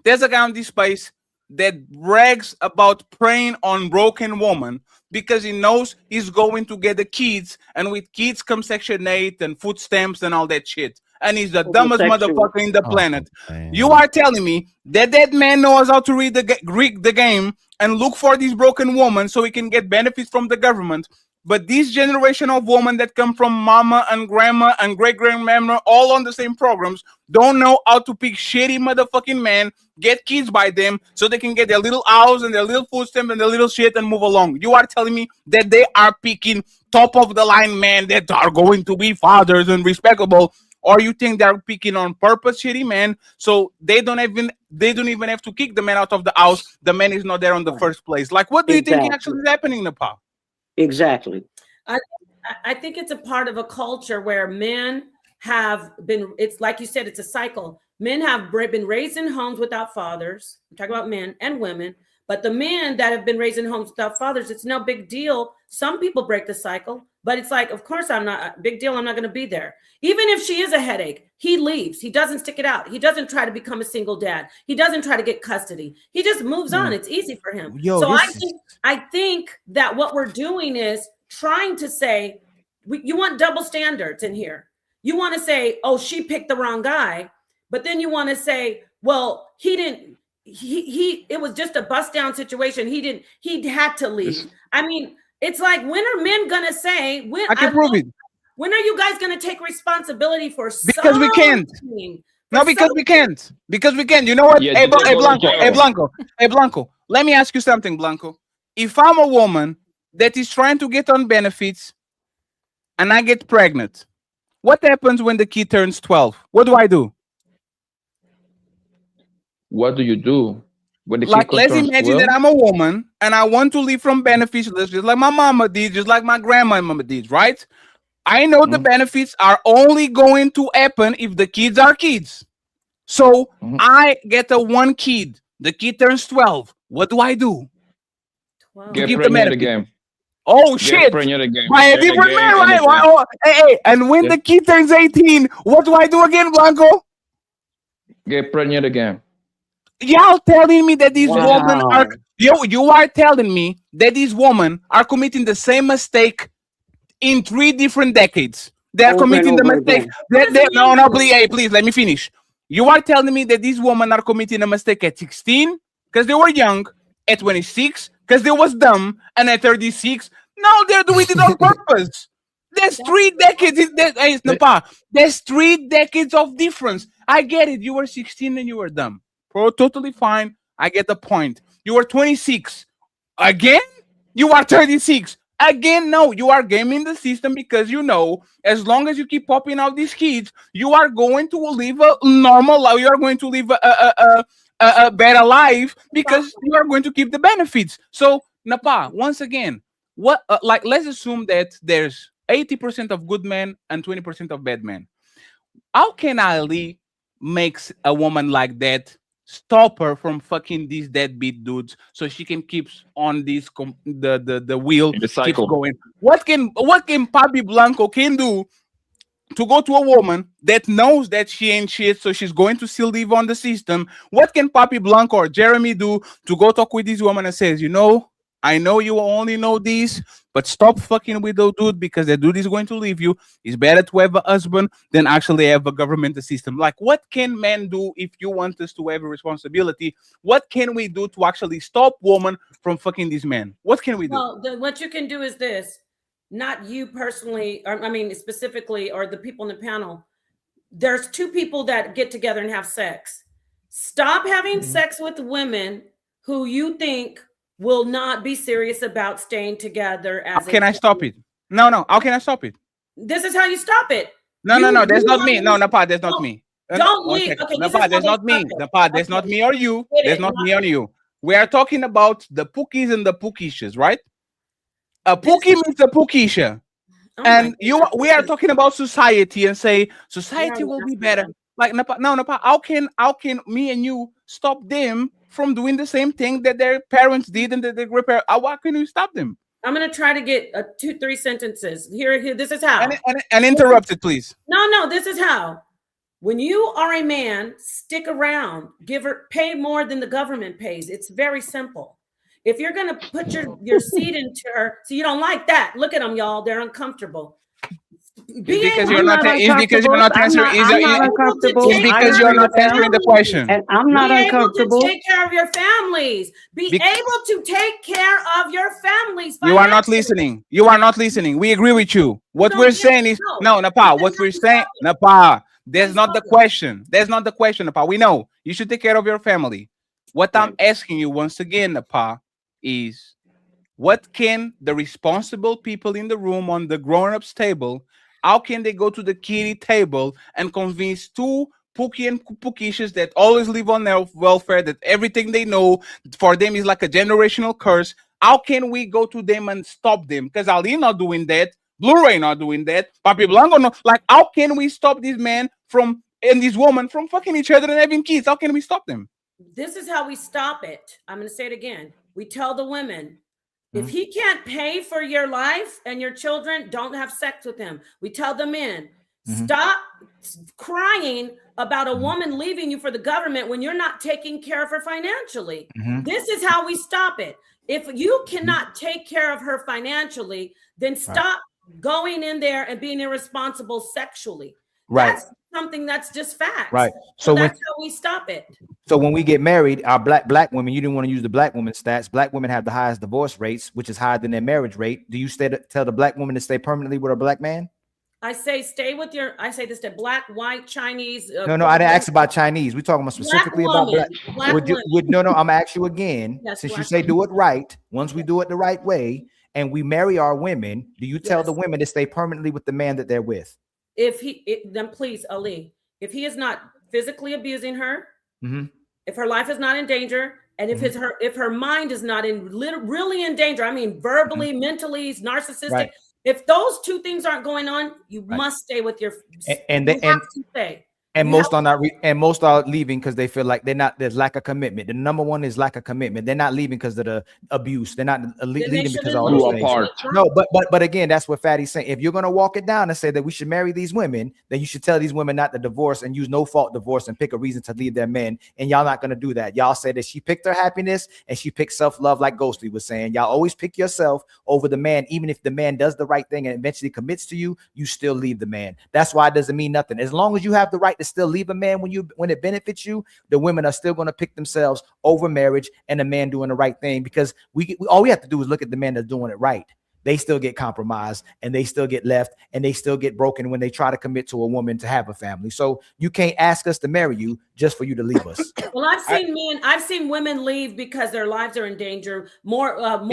There's a guy on this space that brags about preying on broken woman because he knows he's going to get the kids, and with kids come Section 8 and food stamps and all that shit. And he's the dumbest motherfucker in the planet. You are telling me that man knows how to read the game and look for these broken women so he can get benefits from the government. But this generation of women that come from mama and grandma and great-grandmama all on the same programs don't know how to pick shitty motherfucking men, get kids by them so they can get their little house and their little food stamp and their little shit and move along. You are telling me that they are picking top of the line men that are going to be fathers and respectable or you think they're picking on purpose shitty men, so they don't even have to kick the man out of the house. The man is not there on the first place. Like, what do you think actually is happening, Nepal? Exactly. I think it's a part of a culture where men have been, it's like you said, it's a cycle. Men have been raised in homes without fathers. I'm talking about men and women, but the men that have been raised in homes without fathers, it's no big deal. Some people break the cycle, but it's like, of course, I'm not, big deal. I'm not going to be there. Even if she is a headache, he leaves. He doesn't stick it out. He doesn't try to become a single dad. He doesn't try to get custody. He just moves on. It's easy for him. So I think that what we're doing is trying to say, you want double standards in here. You want to say, oh, she picked the wrong guy. But then you want to say, well, it was just a bust down situation. He had to leave. I mean, it's like, when are men going to say, I can prove it. When are you guys going to take responsibility for Because we can't. No, because we can't. Because we can't. You know what? Yeah, Hey, Blanco. Let me ask you something, Blanco. If I'm a woman that is trying to get on benefits and I get pregnant, what happens when the kid turns 12? What do I do? What do you do when the Like, kid let's turns imagine 12? that I'm a woman and I want to live from benefits, just like my mama did, just like my grandmama did, right? I know the benefits are only going to happen if the kids are kids. So I get a one kid. The kid turns 12. What do I do? Get pregnant again. Oh, Get shit. pregnant again. By a different man, right? Hey, and when the kid turns 18, what do I do again, Blanco? Get pregnant again. Y'all telling me that these women are you are telling me that these women are committing the same mistake in 3 different decades. They are committing the mistake. No, please let me finish. You are telling me that these women are committing a mistake at 16 because they were young, at 26 because they was dumb, and at 36, no, they're doing it on purpose. There's 3 decades. There's 3 decades of difference. I get it. You were 16 and you were dumb. Totally fine. I get the point. You were 26. Again? You are 36. Again, no. You are gaming the system because you know, as long as you keep popping out these kids, you are going to live a normal life. You are going to live a better life because you are going to keep the benefits. So, Napa, once again, what let's assume that there's 80% of good men and 20% of bad men. How can Ali makes a woman like that stop her from fucking these deadbeat dudes so she can keep on this the wheel the cycle keeps going? What can Papi Blanco can do to go to a woman that knows that she ain't shit, so she's going to still live on the system? What can Papi Blanco or Jeremy do to go talk with this woman and says, you know, I know you only know this, but stop fucking with the dude because the dude is going to leave you. It's better to have a husband than actually have a government system. Like, what can men do if you want us to have a responsibility? What can we do to actually stop women from fucking these men? What can we do? Well, what you can do is this. Not you personally, or I mean specifically, or the people in the panel. There's 2 people that get together and have sex. Stop having sex with women who you think will not be serious about staying together. As How can I stop it? No. How can I stop it? This is how you stop it. No. That's not me. No, Napa, that's not me. Don't leave. Okay, Napa, that's not me. Napa, that's not me or you. That's not me or you. We are talking about the Pookies and the Pookishes, right? A Pookie means a Pookisha. And we are talking about society and say society will be better. Like, Napa, how can me and you stop them from doing the same thing that their parents did and that their grandparents? How can you stop them? I'm going to try to get 2-3 sentences here. This is how. And interrupt it, please. No. This is how. When you are a man, stick around. Pay more than the government pays. It's very simple. If you're going to put your seed into her, so you don't like that. Look at them, y'all. They're uncomfortable. Because you're not answering. It's because you're not answering the question. And I'm not uncomfortable. Be able to take care of your families. Be able to take care of your families. You are not listening. You are not listening. We agree with you. What we're saying is no, Napa. What we're saying, Napa. That's not the question. That's not the question, Napa. We know you should take care of your family. What I'm asking you once again, Napa, is what can the responsible people in the room on the grown-ups table? how can they go to the kitty table and convince two Pookie and Pookishas that always live on their welfare, that everything they know for them is like a generational curse? How can we go to them and stop them? Because Ali not doing that, Blu-ray not doing that, Papi Blanco not. Like, how can we stop these men from and these women from fucking each other and having kids? How can we stop them? This is how we stop it. I'm going to say it again. We tell the women, if he can't pay for your life and your children, don't have sex with him. We tell the men, stop crying about a woman leaving you for the government when you're not taking care of her financially. This is how we stop it. If you cannot take care of her financially, then stop going in there and being irresponsible sexually. Right. That's something that's just facts. Right. So So that's how we stop it. So when we get married, our black women, you didn't want to use the black women stats. Black women have the highest divorce rates, which is higher than their marriage rate. Do you tell the black woman to stay permanently with a black man? I say stay with your. I say this to black, white, Chinese. No, I didn't ask about Chinese. We're talking about specifically about black. Black Would you, women. would, no, I'm gonna ask you again. Yes, Since you black say women. do it right, once we do it the right way, and we marry our women, do you tell the women to stay permanently with the man that they're with? If then please, Ali, if he is not physically abusing her, if her life is not in danger, and if her mind is not really in danger, I mean verbally, mentally, narcissistic. Right. If those two things aren't going on, you must stay with your. And you have to stay. And You most have- are not, and most are leaving because they feel like there's lack of commitment. The number one is lack of commitment. They're not leaving because of the abuse. They're not leaving because of all grew those things. apart. No, but again, that's what Fatty's saying. If you're gonna walk it down and say that we should marry these women, then you should tell these women not to divorce and use no fault divorce and pick a reason to leave their men. And y'all not gonna do that. Y'all say that she picked her happiness and she picked self-love, like Ghosty was saying. Y'all always pick yourself over the man, even if the man does the right thing and eventually commits to you, you still leave the man. That's why it doesn't mean nothing. As long as you have the right to still leave a man when it benefits you, the women are still going to pick themselves over marriage and a man doing the right thing, because all we have to do is look at the man that's doing it right. They still get compromised and they still get left and they still get broken when they try to commit to a woman to have a family. So you can't ask us to marry you just for you to leave us. Well, I've seen women leave because their lives are in danger more often.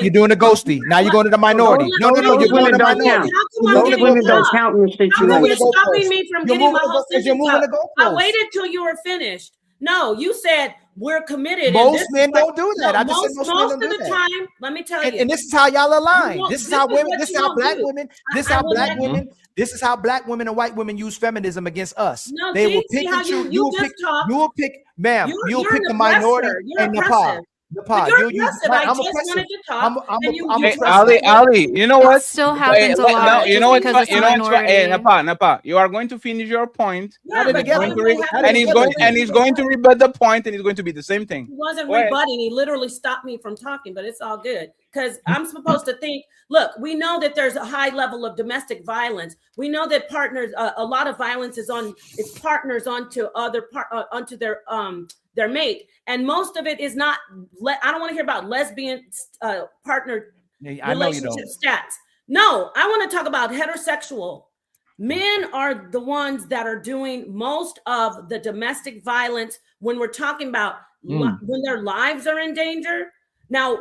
You're doing the Ghosty. Now you're going to the minority. No, you're going to the minority. Those women don't count in this How come you're situation. stopping me from getting my whole You're sentence moving out? the I goalposts. waited till you were finished. No, you said we're committed. and Most this men is what- don't do that. No, I just said most men most don't of do the that. time, let me tell you. And this is how y'all align. won't- This is how this is women, what this is you how won't black do. women, I- this is I how will black let- women, this is how black women and white women use feminism against us. No, They see, will see pick how and you- choose. you will just pick, talked. you will pick, ma'am, you'll You're pick an the minority aggressor. You're and the oppressive. pod. But you're aggressive. I just wanted to talk, and you Ali, you know what? still happens a No, lot you know just what? because it's You a know what's fun? Hey, minority. Napa, you are going to finish your point, Yeah, and but he's going to everybody has to he's going to rebut the point, and he's going to be the same thing. He wasn't Go ahead. rebutting. He literally stopped me from talking, but it's all good because I'm supposed to think. Look, we know that there's a high level of domestic violence. We know that partners, a lot of violence is on its partners onto onto their mate, and most of it is not. I don't want to hear about lesbian partner I know you relationship don't. stats. No, I want to talk about heterosexual. Men are the ones that are doing most of the domestic violence when we're talking about when their lives are in danger. Now,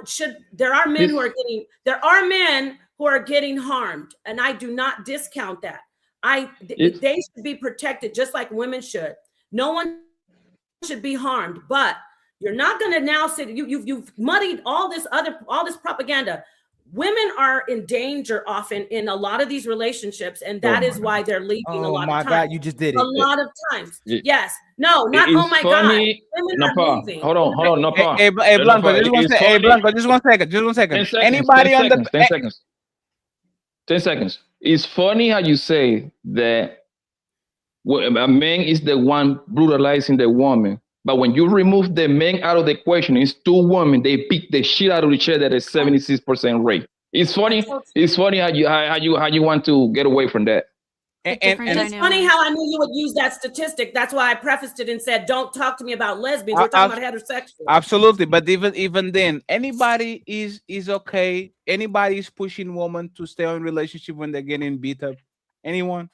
there are men who are getting harmed, and I do not discount that. They should be protected just like women should. No one should be harmed, but you're not going to now say you've muddied all this propaganda. Women are in danger often in a lot of these relationships, and that is why they're leaving a lot of times. Oh my God, you just did it. A lot of times. It- Yes. No, not It's oh my funny, God. Women are Napa. moving. Hold on, Napa. Hey, Blanco, Napa, just one it's second. Hey, funny. Blanco, just one second. 10 seconds, Anybody 10 on the seconds, 10 seconds. 10 seconds. It's funny how you say that a man is the one brutalizing the woman. But when you remove the men out of the equation, it's two women. They beat the shit out of each other at a 76% rate. It's funny. It's funny how you want to get away from that. And it's funny how I knew you would use that statistic. That's why I prefaced it and said, "Don't talk to me about lesbians. We're talking about heterosexual." Absolutely, but even then, anybody is okay. Anybody is pushing women to stay in relationship when they're getting beat up. Anyone?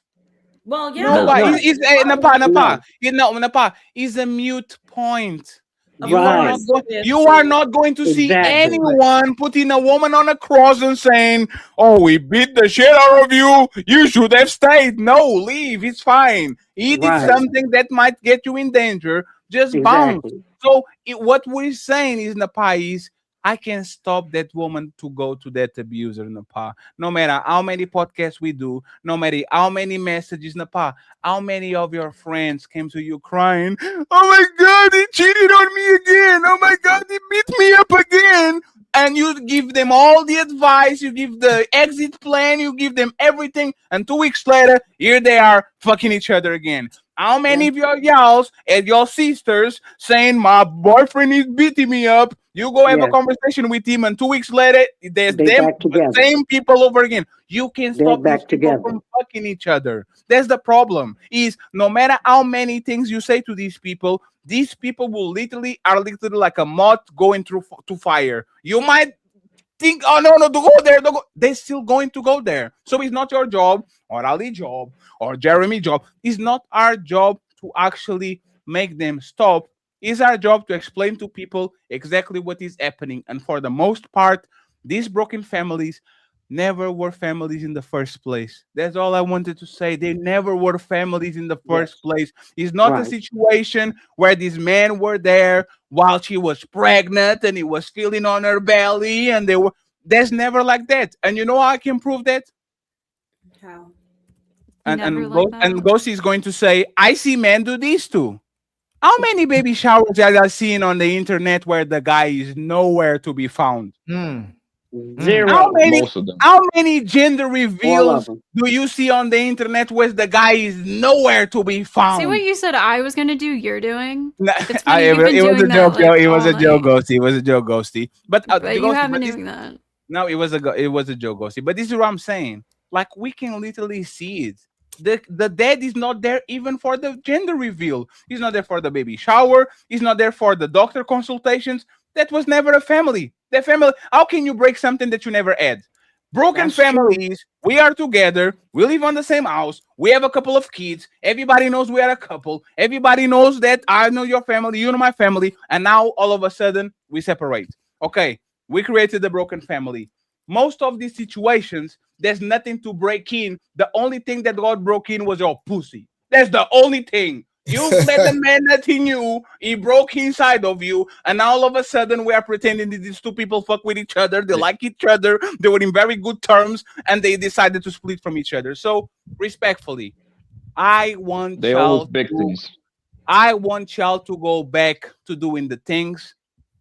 Well, yeah. Nobody. No. Napa. You know, Napa is a mute point. You are not you are not going to see anyone putting a woman on a cross and saying, "Oh, we beat the shit out of you. You should have stayed." No, leave. It's fine. He did something that might get you in danger. Just bounce. So what we're saying is, Napa, is I can stop that woman to go to that abuser, Napa. No matter how many podcasts we do, no matter how many messages, Napa, how many of your friends came to you crying, "Oh my God, he cheated on me again. Oh my God, he beat me up again." And you give them all the advice, you give the exit plan, you give them everything, and 2 weeks later, here they are fucking each other again. How many of your y'alls and your sisters saying, "My boyfriend is beating me up"? You go have a conversation with him, and 2 weeks later, there's the same people over again. You can stop these people from fucking each other. That's the problem. Is no matter how many things you say to these people will literally like a moth going through to fire. You might think, "Oh no, don't go there, don't go." They're still going to go there. So it's not your job, or Ali's job, or Jeremy's job. It's not our job to actually make them stop. It's our job to explain to people exactly what is happening. And for the most part, these broken families never were families in the first place. That's all I wanted to say. They never were families in the first place. It's not a situation where these men were there while she was pregnant and he was feeling on her belly, and they were. That's never like that. And you know how I can prove that? How? And Ghosty is going to say, "I see men do this too." How many baby showers have I seen on the internet where the guy is nowhere to be found? Zero. How many gender reveals do you see on the internet where the guy is nowhere to be found? See what you said I was gonna do, you're doing? It was a joke, it was a joke, Ghosty. It was a joke, Ghosty. But you haven't doing that. No, it was a joke, Ghosty. But this is what I'm saying. Like, we can literally see it. The dad is not there even for the gender reveal. He's not there for the baby shower. He's not there for the doctor consultations. That was never a family. The family. How can you break something that you never had? Broken families. We are together. We live on the same house. We have a couple of kids. Everybody knows we are a couple. Everybody knows that I know your family. You know my family. And now all of a sudden we separate. Okay, we created the broken family. Most of these situations, there's nothing to break in. The only thing that got broke in was your pussy. That's the only thing. You let the man that he knew, he broke inside of you, and now all of a sudden we are pretending that these two people fuck with each other. They like each other. They were in very good terms, and they decided to split from each other. So, respectfully, I want y'all to go back to doing the things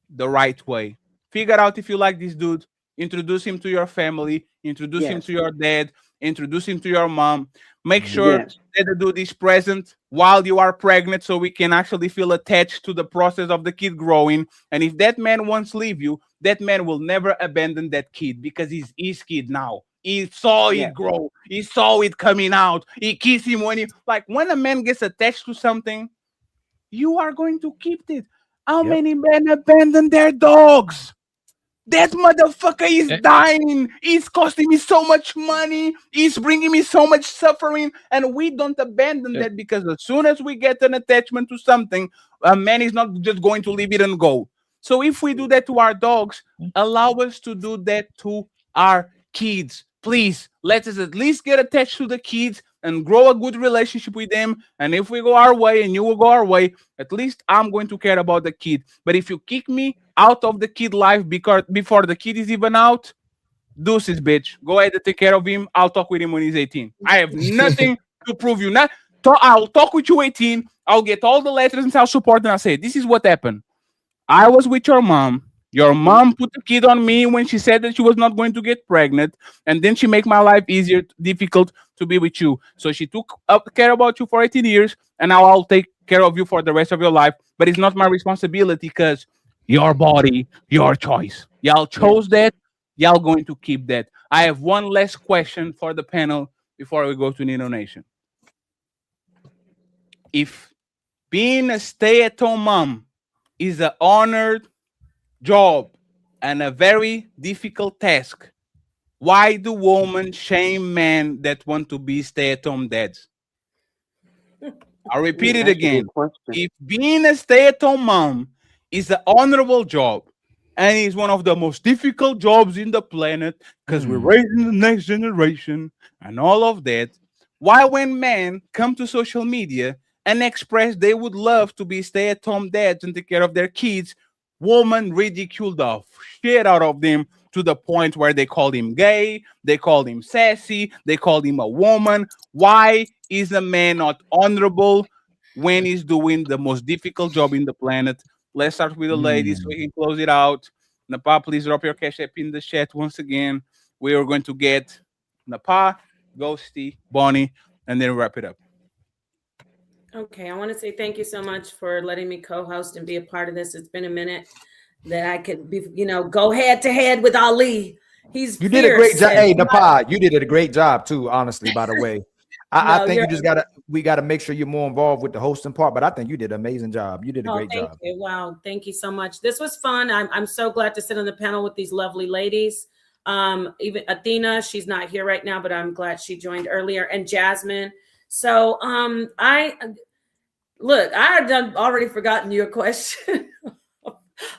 the right way. Figure out if you like this dude. Introduce him to your family. Introduce him to your dad. Introduce him to your mom. Make sure that the dude is present while you are pregnant, so we can actually feel attached to the process of the kid growing. And if that man wants to leave you, that man will never abandon that kid, because he's his kid now. He saw it grow. He saw it coming out. He kissed him when a man gets attached to something, you are going to keep it. How many men abandon their dogs? That motherfucker is dying. He's costing me so much money. He's bringing me so much suffering. And we don't abandon that, because as soon as we get an attachment to something, a man is not just going to leave it and go. So if we do that to our dogs, allow us to do that to our kids. Please, let us at least get attached to the kids and grow a good relationship with them. And if we go our way and you will go our way, at least I'm going to care about the kid. But if you kick me out of the kid life before the kid is even out, deuces, bitch. Go ahead and take care of him. I'll talk with him when he's 18. I have nothing to prove you. I'll talk with you 18. I'll get all the letters and I'll support, and I'll say, this is what happened. I was with your mom. Your mom put the kid on me when she said that she was not going to get pregnant, and then she make my life difficult to be with you. So she took care about you for 18 years, and now I'll take care of you for the rest of your life. But it's not my responsibility, because your body, your choice. Y'all chose that. Y'all going to keep that. I have one last question for the panel before we go to Nino Nation. If being a stay-at-home mom is an honored job and a very difficult task, why do women shame men that want to be stay-at-home dads? I'll repeat it again. If being a stay-at-home mom is an honorable job, and it's one of the most difficult jobs in the planet because we're raising the next generation and all of that. Why, when men come to social media and express they would love to be stay-at-home dads and take care of their kids, women ridicule the shit out of them to the point where they call him gay, they call him sassy, they call him a woman. Why is a man not honorable when he's doing the most difficult job in the planet? Let's start with the ladies so we can close it out. Napa, please drop your cash app in the chat once again. We are going to get Napa, Ghosty, Bonnie, and then wrap it up. Okay, I want to say thank you so much for letting me co-host and be a part of this. It's been a minute that I could be, go head to head with Ali. You did a great job. Hey, Napa, you did a great job too, honestly, by the way. I think we gotta make sure you're more involved with the hosting part, but I think you did an amazing job. You did a great job. You. Wow, thank you so much. This was fun. I'm so glad to sit on the panel with these lovely ladies. Even Athena, she's not here right now, but I'm glad she joined earlier, and Jasmine. So I had already forgotten your question.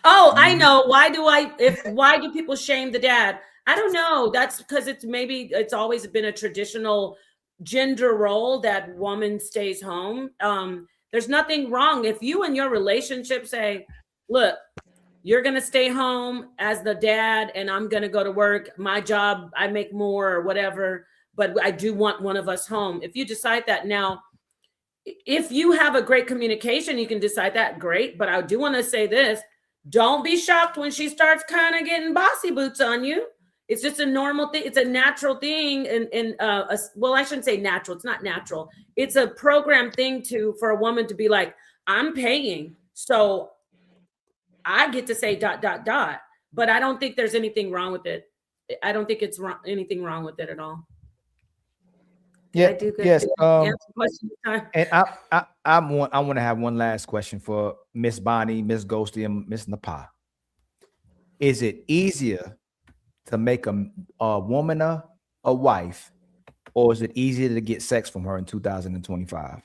Oh, I know. Why do people shame the dad? I don't know. That's because it's always been a traditional gender role that woman stays home. There's nothing wrong if you and your relationship say, look, you're going to stay home as the dad and I'm going to go to work. My job, I make more or whatever, but I do want one of us home. If you decide that now, if you have a great communication, you can decide that, great. But I do want to say this, don't be shocked when she starts kind of getting bossy boots on you. It's just a normal thing. It's a natural thing. Well, I shouldn't say natural. It's not natural. It's a program thing for a woman to be like, I'm paying, so I get to say ... But I don't think there's anything wrong with it. I don't think it's anything wrong with it at all. Yeah. Yes. And I want to have one last question for Miss Bonnie, Miss Ghosty, and Miss Napa. Is it easier to make a woman a wife, or is it easier to get sex from her in 2025?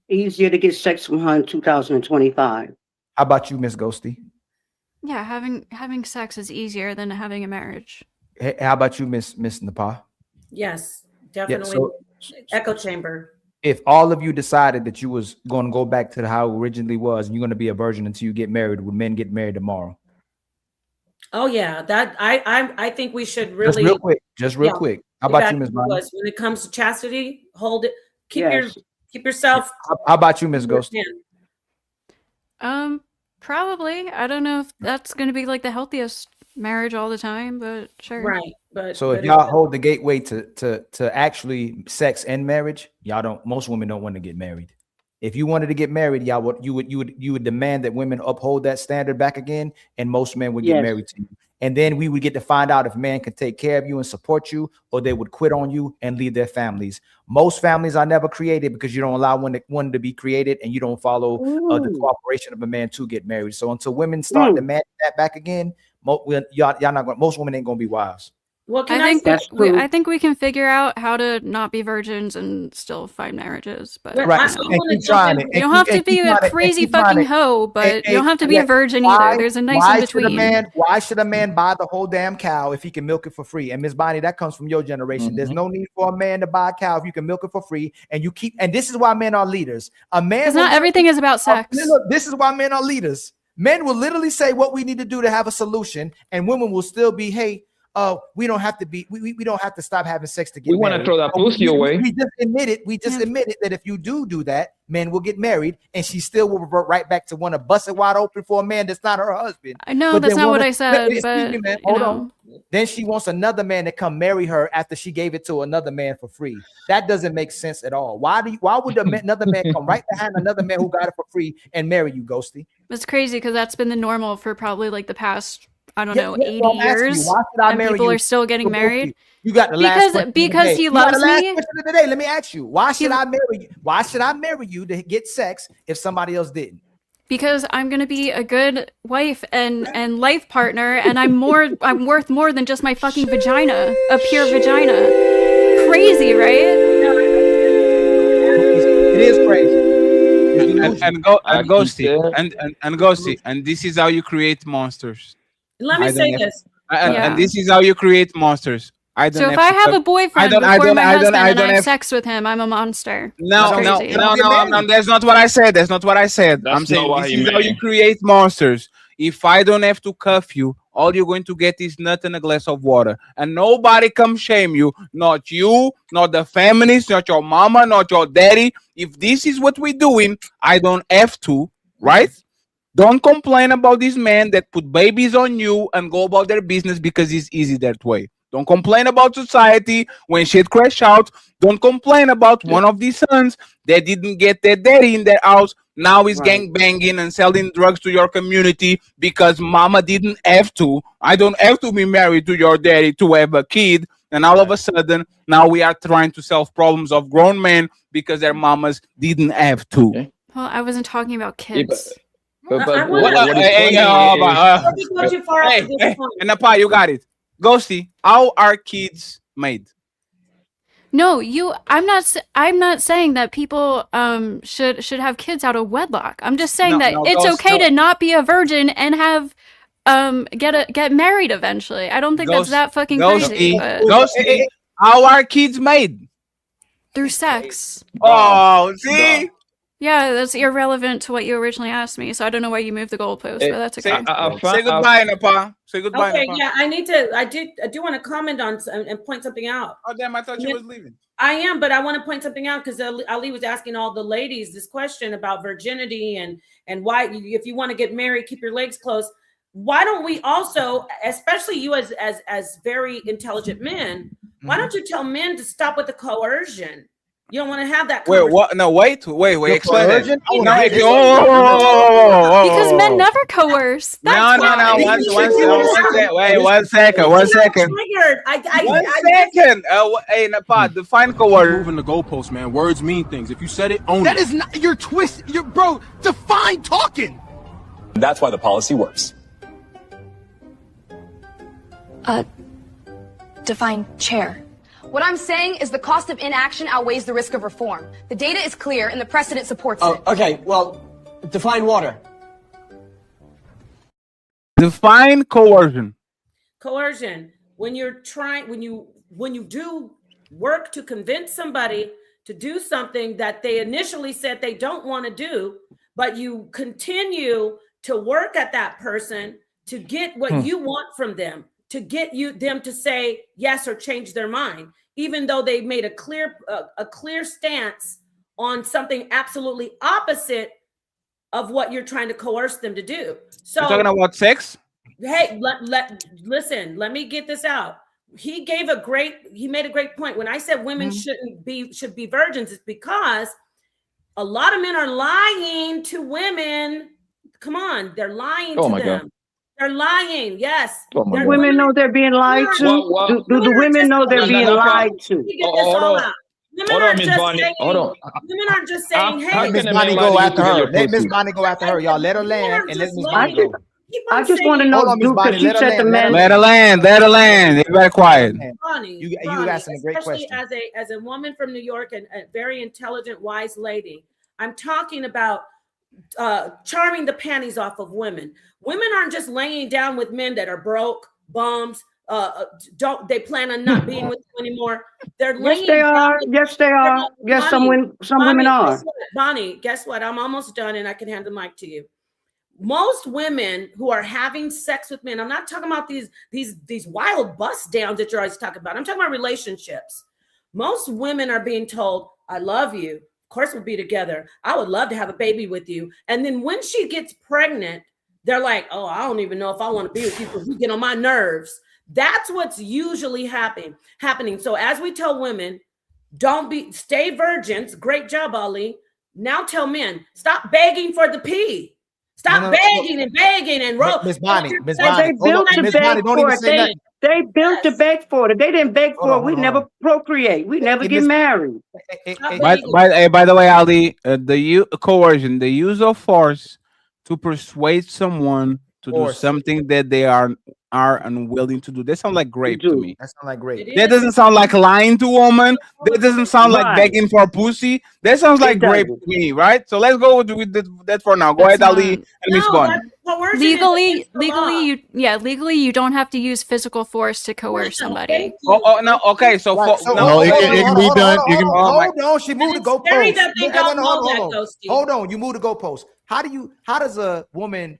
Easier to get sex from her in 2025. How about you, Miss Ghosty? Yeah, having sex is easier than having a marriage. How about you, Miss Napa? Yes, definitely. Yeah, echo chamber. If all of you decided that you was going to go back to how it originally was, and you're going to be a virgin until you get married, would men get married tomorrow? Oh yeah, that I think we should really just real quick. How about you, Miss Bonnie? When it comes to chastity, hold it. Keep yourself. How about you, Miss Ghost? Probably. I don't know if that's going to be like the healthiest marriage all the time, but sure. Right, but so if y'all hold the gateway to actually sex and marriage, most women don't want to get married. If you wanted to get married, you would demand that women uphold that standard back again, and most men would get married to you. And then we would get to find out if men can take care of you and support you, or they would quit on you and leave their families. Most families are never created because you don't allow one to be created, and you don't follow the cooperation of a man to get married. So until women start demanding that back again, most women ain't gonna be wives. Well, I think we can figure out how to not be virgins and still find marriages. But right, you don't have to be a crazy fucking hoe, but you don't have to be a virgin either. There's a nice in between. Why should a man buy the whole damn cow if he can milk it for free? And Miss Bonnie, that comes from your generation. There's no need for a man to buy a cow if you can milk it for free. And this is why men are leaders. Not everything is about sex. Look, this is why men are leaders. Men will literally say what we need to do to have a solution, and women will still be, hey, we don't have to be. We don't have to stop having sex to get married. We want to throw that pussy away. We just admitted that if you do that, men will get married, and she still will revert right back to want to bust it wide open for a man that's not her husband. I know that's not what I said. But man, hold on. Then she wants another man to come marry her after she gave it to another man for free. That doesn't make sense at all. Why would another man come right behind another man who got it for free and marry you, Ghosty? It's crazy because that's been the normal for probably like the past 80 years, why should I and marry people you? are still getting married. You got the last because he loves me. Let me ask you, why should I marry you? Why should I marry you to get sex if somebody else didn't? Because I'm gonna be a good wife and life partner, and I'm worth more than just my fucking vagina, a pure vagina. Crazy, right? It is crazy. and go I and go keep see saying- and go see, and this is how you create monsters. Let me I don't say have- this. And this is how you create monsters. I don't So if have I to have a cook- boyfriend I before don't- my I don't- husband I and don't I have have- sex with him, I'm a monster. No, That's no, crazy. no, that's not what I said. That's not what I said. That's I'm saying not what this he is how you meant. create monsters. If I don't have to cuff you, all you're going to get is nut and a glass of water. And nobody come shame you. Not you, not the feminists, not your mama, not your daddy. If this is what we're doing, I don't have to, right? Don't complain about these men that put babies on you and go about their business because it's easy that way. Don't complain about society when shit crash out. Don't complain about one of these sons that didn't get their daddy in their house. Now he's gang banging and selling drugs to your community because mama didn't have to. I don't have to be married to your daddy to have a kid. And all of a sudden, now we are trying to solve problems of grown men because their mamas didn't have to. Well, I wasn't talking about kids. But I what, wanna- what is Hey, funny Don't is- go too far Hey, after this hey, point. and Napa, you got it. Ghosty, how are kids made? No, I'm not saying that people should have kids out of wedlock. I'm just saying No, that no, it's Ghost, okay no. to not be a virgin and have get married eventually. I don't think that's Ghost- that fucking Ghosty, crazy. But Ghosty, how are kids made? through sex. Oh, see? Yeah, that's irrelevant to what you originally asked me, so I don't know why you moved the goalpost, but that's Say, okay. say goodbye, Napa. Say goodbye, Okay, Napa. yeah, I do want to comment on and point something out. Oh, damn, I thought you was leaving. I am, but I want to point something out because Ali was asking all the ladies this question about virginity and why if you want to get married, keep your legs closed. Why don't we also, especially you as very intelligent men, why don't you tell men to stop with the coercion? You don't want to have that. Wait, what? No, wait. Explain that. coercion? No, I wanna hear this. Because men never coerce. No, That's no, why. Wait, 1 second. 1 second. Triggered. 1 second. Hey, Napa, define coercion. Moving the goalpost, man. Words mean things. If you said it, own That it. is not your twist. Your bro, define talking. That's why the policy works. Define chair. What I'm saying is the cost of inaction outweighs the risk of reform. The data is clear and the precedent supports it. Okay, well, define water. Define coercion. Coercion. When you're trying, when you do work to convince somebody to do something that they initially said they don't want to do, but you continue to work at that person to get what you want from them, to get them to say yes or change their mind, even though they made a clear stance on something absolutely opposite of what you're trying to coerce them to do. So You're talking about sex? hey, listen, let me get this out. He made a great point. When I said women should be virgins, it's because a lot of men are lying to women. Come on, they're lying to my them. God. They're lying. Yes. Oh my They're God. Women know they're being lied to? Do the women know they're being lied to? Let me get this all out. Women Hold on, aren't Miss just Bonnie. saying, Hold on. women aren't just saying, How hey, can Miss a Bonnie man go lie to you after to get her. your Let Miss pussy? Bonnie go after her. Y'all let her land and let Miss Bonnie go. I just want to know, Hold on, Miss Duke, Bonnie. because you Let her said the land. men. Let her land. Let her land. Everybody quiet. Bonnie, You Bonnie, asking a great especially question. as a woman from New York and a very intelligent, wise lady, I'm talking about charming the panties off of women. Women aren't just laying down with men that are broke, bums. They plan on not being with you anymore. They're laying Yes, they down are. with- Yes, they are. Yes, some women are. guess what? Bonnie, guess what? I'm almost done and I can hand the mic to you. Most women who are having sex with men, I'm not talking about these wild bust downs that you're always talking about. I'm talking about relationships. Most women are being told, I love you. Of course we'll be together. I would love to have a baby with you. And then when she gets pregnant, they're like, oh, I don't even know if I want to be with you because you get on my nerves. That's what's usually happening. So as we tell women, stay virgins. Great job, Ali. Now tell men, stop begging for the pee. Stop begging and begging and roll. Miss Bonnie, Miss They Bonnie. built to Miss beg Bonnie, don't for even it. say nothing. They built to beg for it. They didn't beg Hold for on, it. We hold on, never procreate. We never Hey, get Miss- married. By the way, Ali, coercion, the use of force to persuade someone to do Force. something that they are are unwilling to do. That sounds like grape to me. That sounds like great. That doesn't sound like lying to a woman. That doesn't sound like begging for pussy. That sounds like grape to me, right? So let's go with that for now. Go ahead, Ali, and Miss Bunny. Legally, you don't have to use physical force to coerce somebody. Oh, no, okay. So, No, it can be done. You can. Hold on, she moved the Very goalpost. that they don't know that, Ghosty. Hold on, you moved the goalpost. How does a woman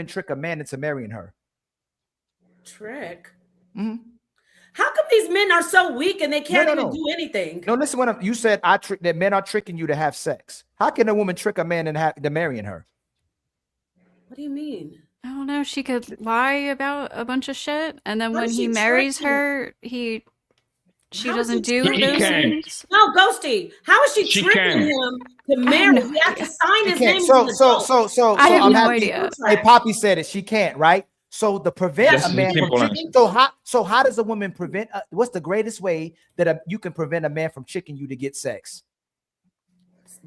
trick a man into marrying her? Trick. Mhm. How come these men are so weak and they can't even do anything? No, listen. You said that men are tricking you to have sex. How can a woman trick a man into marrying her? What do you mean? I don't know. She could lie about a bunch of shit, and then How when does he she marries trick her, she How doesn't is he do tricking those him? things. No, Ghosty. How is she She tricking can. him to marry? He has to sign his name. So I have I'm no happy. idea. Hey, Poppy said it. She can't, right? So to prevent This a is a man from simple tricking. So how does a woman prevent? What's the greatest way that you can prevent a man from tricking you to get sex?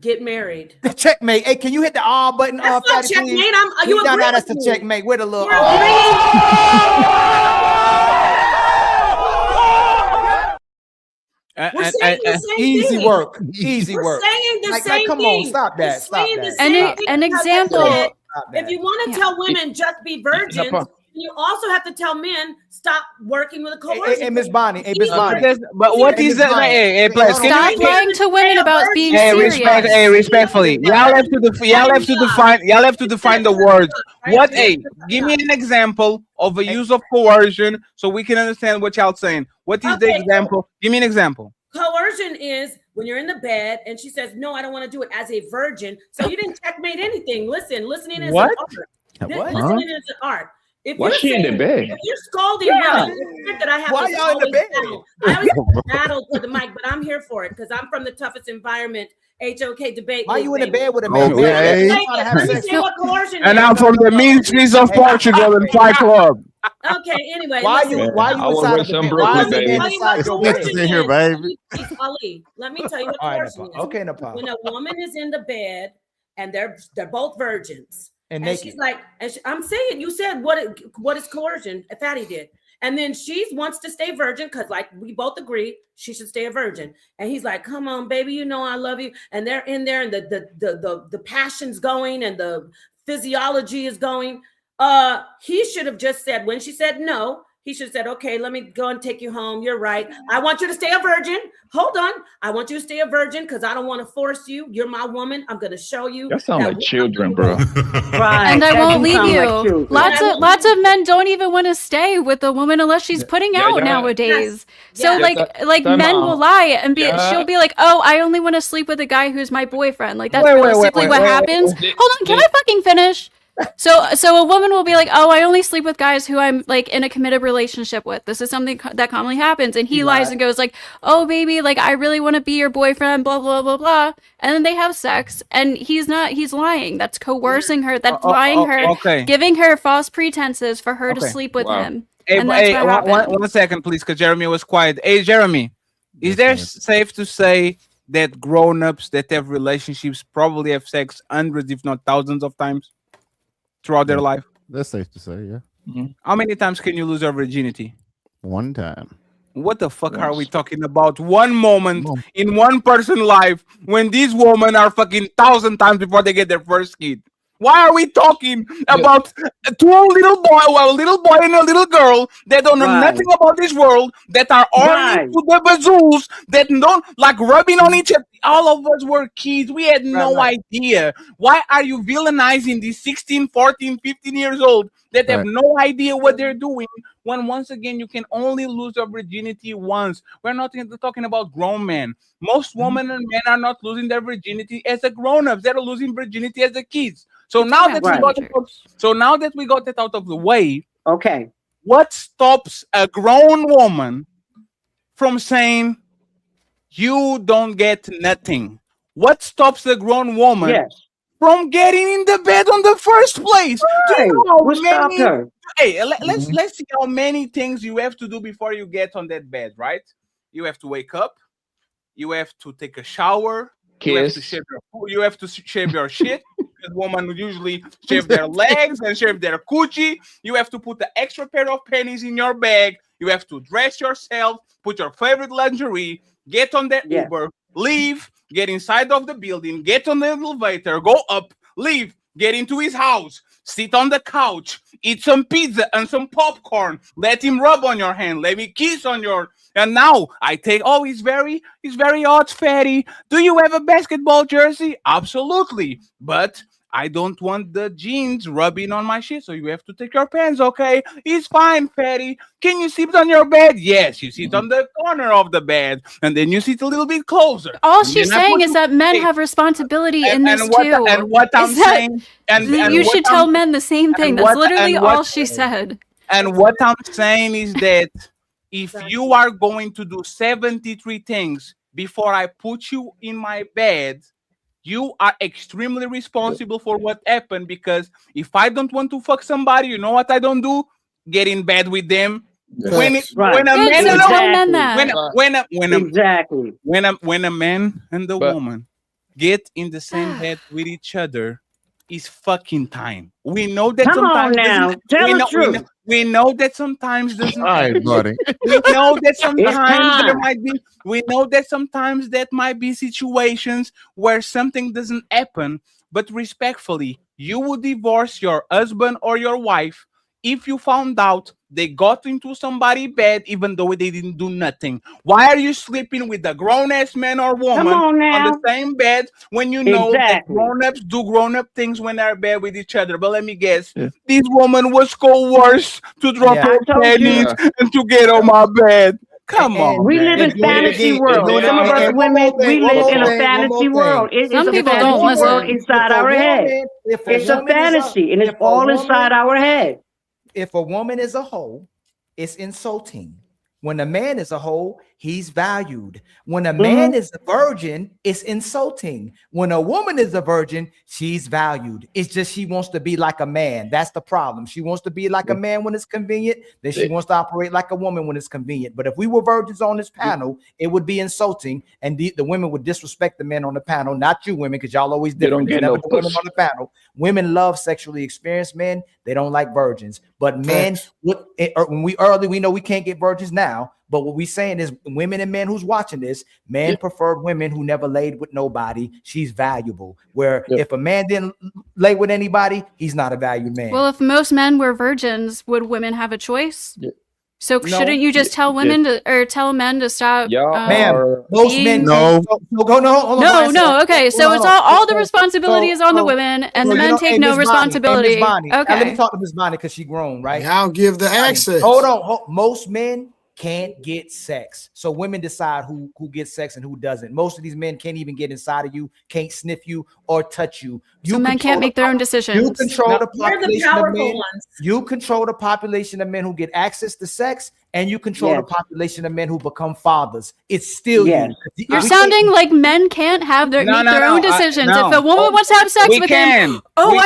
Get married. The checkmate. Hey, can you hit the R button? That's not Fatty, checkmate. please? You No, agree that's with the me. checkmate with a little. You're We're saying the same Easy thing. work. Easy We're work. saying the Like, same come thing. on, stop that. We're Stop saying that. the Stop same that. thing An because example. women, Stop if that. you want to tell women just be virgins, you also have to tell men stop working with a coercion. Hey, Miss Bonnie. Hey, Miss Bonnie. But what Hey, is Miss that? Bonnie. Hey, please. Stop lying to women about being Hey, serious. respectfully. Y'all have to define the words. What? Hey, give me an example of a use of coercion so we can understand what y'all saying. What is the example? Give me an example. Coercion is when you're in the bed and she says, "No, I don't want to do it as a virgin." So you didn't checkmate anything. Listening is What? an art. What? Listening is an art. If Why you're she in the saying- bed? If you're scolding Yeah. women, it's weird that I have Why to y'all in the always bed? battle. I always battle for the mic, but I'm here for it because I'm from the toughest environment. HOK debate. Why league, you in the baby. bed with a man? Okay. Let me Let say- say what coercion And is. I'm from the mean streets of Portugal and Fight Club. Okay, anyway. Why listen. you? Why I you will inside wear of the some bed? broccoli, Why is the baby. man Tell you what inside your Let's bed? sit here, baby. Please, Ali, let me tell you what All right, coercion Nepal. is. Okay, Nepal. When a woman is in the bed and they're both virgins, And and naked. she's like, I'm saying, you said what is coercion? Fatty did, and then she wants to stay virgin because, like, we both agree she should stay a virgin, and he's like, "Come on, baby, you know I love you," and they're in there, and the passion's going, and the physiology is going. He should have just said when she said no. He should have said, "Okay, let me go and take you home. You're right. I want you to stay a virgin. Hold on. I want you to stay a virgin because I don't want to force you. You're my woman. I'm going to show you." That sound like children, bro. Right. And I that won't do leave sound you. like children. Lots of men don't even want to stay with a woman unless she's putting Yeah, out yeah. nowadays. Yes. So Yeah. like Time men out. will lie and Yeah. she'll be like, "Oh, I only want to sleep with a guy who's my boyfriend." Like that's Wait, realistically what wait. happens. Wait. Hold on, can I fucking finish? So a woman will be like, "Oh, I only sleep with guys who I'm like in a committed relationship with." This is something that commonly happens, and he lies and goes like, "Oh, baby, like I really want to be your boyfriend." Blah blah blah blah, and then they have sex, and he's not. He's lying. That's coercing her. That's lying her, okay. giving her false pretenses for her to Okay. sleep with Wow. him. Hey, And that's what happened. 1 second, please, because Jeremy was quiet. Hey, Jeremy, is there safe to say that grown-ups that have relationships probably have sex hundreds, if not thousands of times throughout their life? That's safe to say, yeah. How many times can you lose your virginity? One time. What the fuck are we talking about? One moment in one person's life when these women are fucking 1,000 times before they get their first kid. Why are we talking about two little boy, a little boy and a little girl that don't know Right. nothing about this world, that are all Right. into the bazoos, that don't like rubbing on each other? All of us were kids. We had no idea. Why are you villainizing these 16, 14, 15 years old that have Right. no idea what they're doing when once again you can only lose your virginity once? We're not talking about grown men. Most women and men are not losing their virginity as a grown-ups. They're losing virginity as a kids. So now that Right. now that we got that out of the way, Okay. what stops a grown woman from saying you don't get nothing? What stops a grown woman Yes. from getting in the bed on the first place? Do you Right. know how What stopped many- her? Hey, let's see how many things you have to do before you get on that bed, right? You have to wake up, you have to take a shower, You have to kiss. shave your shit. Because women would usually shave their legs and shave their coochie. You have to put the extra pair of panties in your bag. You have to dress yourself, put your favorite lingerie, get on the Uber, leave, get inside of the building, get on the elevator, go up, leave, get into his house, sit on the couch, eat some pizza and some popcorn, let him rub on your hand, let me kiss on your. And now I take, he's very hot, fatty. Do you have a basketball jersey? Absolutely. But I don't want the jeans rubbing on my shit, so you have to take your pants, okay? It's fine, fatty. Can you sit on your bed? Yes, you sit on the corner of the bed, and then you sit a little bit closer. All she's saying is that men have responsibility in this too. And what I'm saying, you should tell men the same thing. That's literally all she said. And what I'm saying is that if you are going to do 73 things before I put you in my bed, you are extremely responsible for what happened, because if I don't want to fuck somebody, you know what I don't do? Get in bed with them. When a man and the woman get in the same bed with each other, it's fucking time. We know that sometimes. We know that sometimes doesn't. All right, buddy. We know that sometimes there might be. We know that sometimes that might be situations where something doesn't happen. But respectfully, you would divorce your husband or your wife if you found out they got into somebody's bed even though they didn't do nothing. Why are you sleeping with a grown-ass man or woman on the same bed when you know that grown-ups do grown-up things when they're in bed with each other? But let me guess, this woman was coerced to drop her panties and to get on my bed. Come on. We live in fantasy world. Some of us women, we live in a fantasy world. It's a fantasy world inside our head. It's a fantasy, and it's all inside our head. If a woman is a hoe, it's insulting. When a man is a hoe, he's valued. When a man is a virgin, it's insulting. When a woman is a virgin, she's valued. It's just she wants to be like a man. That's the problem. She wants to be like a man when it's convenient. Then she wants to operate like a woman when it's convenient. But if we were virgins on this panel, it would be insulting, and the women would disrespect the men on the panel. Not you women, because y'all always different. They don't get no women on the panel. Women love sexually experienced men. They don't like virgins. But men, when we know we can't get virgins now. But what we're saying is, women and men who's watching this, men prefer women who never laid with nobody. She's valuable. Where if a man didn't lay with anybody, he's not a valued man. Well, if most men were virgins, would women have a choice? So shouldn't you just tell women tell men to stop? Ma'am, most men No. Okay, so it's all the responsibility is on the women, and the men take no responsibility. Okay, let me talk to Miss Bonnie because she grown, right? I'll give the access. Hold on. Most men can't get sex, so women decide who gets sex and who doesn't. Most of these men can't even get inside of you, can't sniff you or touch you. So men can't make their own decisions. You control the population of men. You control the population of men who get access to sex, and you control the population of men who become fathers. It's still you. You're sounding like men can't have their own decisions. If a woman wants to have sex with him, we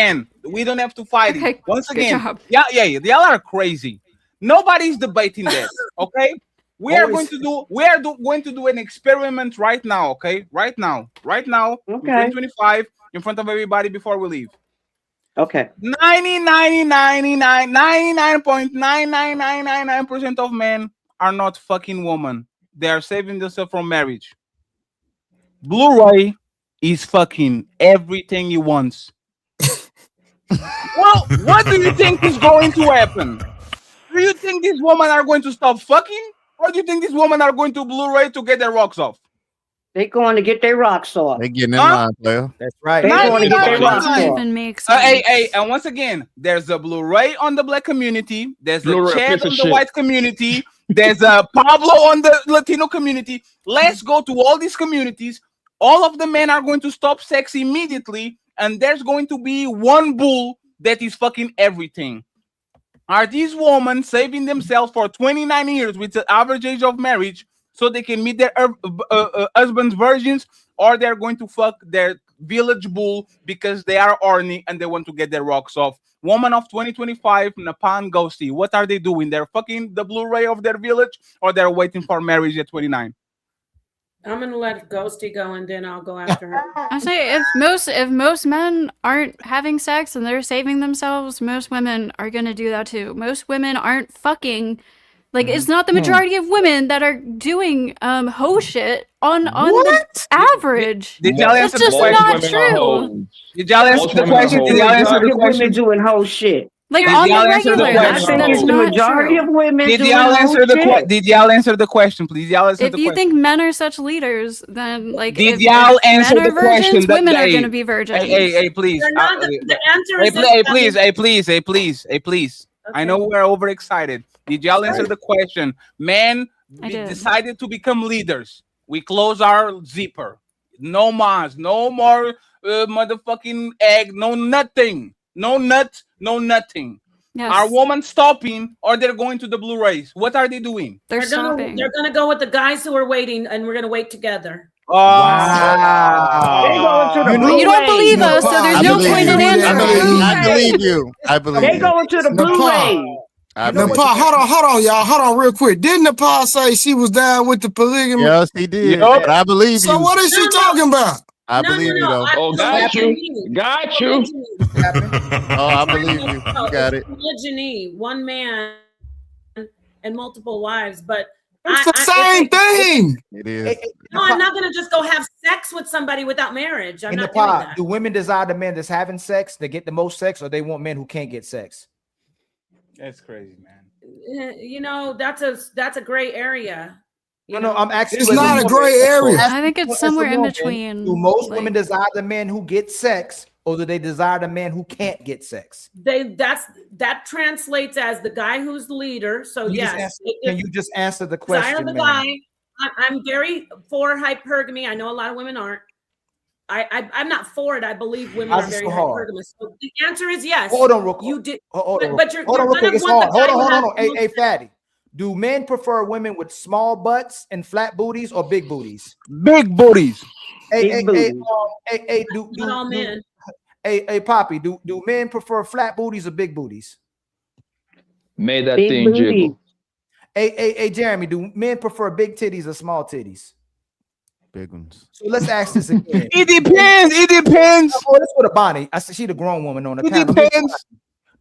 can. We don't have to fight it. Once again, y'all are crazy. Nobody's debating that. Okay, we are going to do an experiment right now. Okay, right now, in 2025, in front of everybody before we leave. Okay. 99.99999% of men are not fucking women. They are saving themselves from marriage. Blu-ray is fucking everything he wants. Well, what do you think is going to happen? Do you think these women are going to stop fucking? Or do you think these women are going to Blu-ray to get their rocks off? They're going to get their rocks off. They getting in line, player. That's right. They're going to get their rocks off. even make sense. And once again, there's a Blu-ray on the black community. There's a Blu-ray Chad piece on of the shit. white community. There's a Pablo on the Latino community. Let's go to all these communities. All of the men are going to stop sex immediately, and there's going to be one bull that is fucking everything. Are these women saving themselves for 29 years with the average age of marriage so they can meet their husband's virgins, or they're going to fuck their village bull because they are horny and they want to get their rocks off? woman of 2025, Napan Ghosty, what are they doing? They're fucking the Blu-ray of their village, or they're waiting for marriage at 29? I'm gonna let Ghosty go, and then I'll go after her. I say if most men aren't having sex and they're saving themselves, most women are gonna do that too. Most women aren't fucking. Like, it's not the majority of women that are doing hoe shit on the average. Did y'all That's answer the just question? not true. Did y'all answer the question? Did y'all answer the question? Women doing whole shit. Like, Did on the y'all answer the regular, question? I think it's the not majority true. of women Did doing y'all whole answer the shit. Did y'all answer the question, please? Y'all answer If the you question. think men are such leaders, then like Did if y'all men answer are the question? virgins, women are hey, going to be virgins. Hey, please. They're not. The answer Hey, is this, please. I know we're overexcited. Did y'all answer the question? Men decided to become leaders. We close our zipper. No mas, no more motherfucking egg, no nothing. No nuts, no nothing. Yes. Are women stopping or they're going to the Blu-rays? What are they doing? They're They're gonna go with the guys who are waiting, and we're gonna wait together. They go into the You don't believe us, so there's no point in answering. I believe you. I believe They you. go into the Blu-ray. Nepal, hold on, y'all. Hold on real quick. Didn't Nepal say she was down with the polygamy? Yes, he did. Yup. But I believe you. So what is she talking about? I believe you, though. Oh, got you. Got you. Oh, I believe you. You got it. Polygyny, one man and multiple wives, but It's the same thing. It is. No, I'm not gonna just go have sex with somebody without marriage. I'm In the not doing pod, that. do women desire the men that's having sex to get the most sex, or they want men who can't get sex? That's crazy, man. You know, that's a gray area. No, I'm asking. It's you as not a woman. gray area. I think it's As a somewhere in woman, between. Do most like- women desire the men who get sex, or do they desire the man who can't get sex? That translates as the guy who's the leader. So Can you just yes, answer- can you just answer the desire question, the ma'am? guy. I'm very for hypergamy. I know a lot of women aren't. I'm not for it. I believe women How's are it very so hard? hypergamous. So the answer is yes. Hold on, real quick. You did, Hold on, but you're hold on, real gonna quick. It's want hard. the guy Hold who on. has the Hey, Fatty. Do men prefer women with small butts and flat booties or big booties? Big booties. Hey, Not all men. Hey, Poppy. Do men prefer flat booties or big booties? Made that Big thing booty. jiggle. Hey, Jeremy. Do men prefer big titties or small titties? Big ones. So let's ask this again. It depends. It depends. Oh, let's go to Bonnie. I said she the grown woman on the It panel. depends.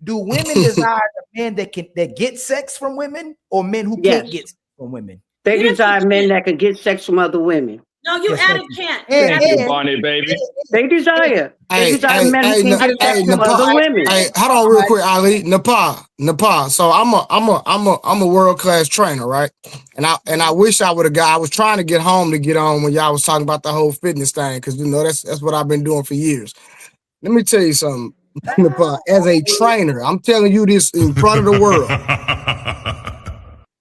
Do women desire the men that get sex from women, or men who Yes. can't get sex from women? They desire men that can get sex from other women. No, you Yes, added thank you. can't. And- Thank you, Bonnie, baby. They desire. They desire men who can get sex from Nepal, other women. hey, hold on real quick, Ali. Nepal. So I'm a world class trainer, right? And I wish I would have got. I was trying to get home to get on when y'all was talking about the whole fitness thing, because you know that's what I've been doing for years. Let me tell you something, Nepal. As a trainer, I'm telling you this in front of the world.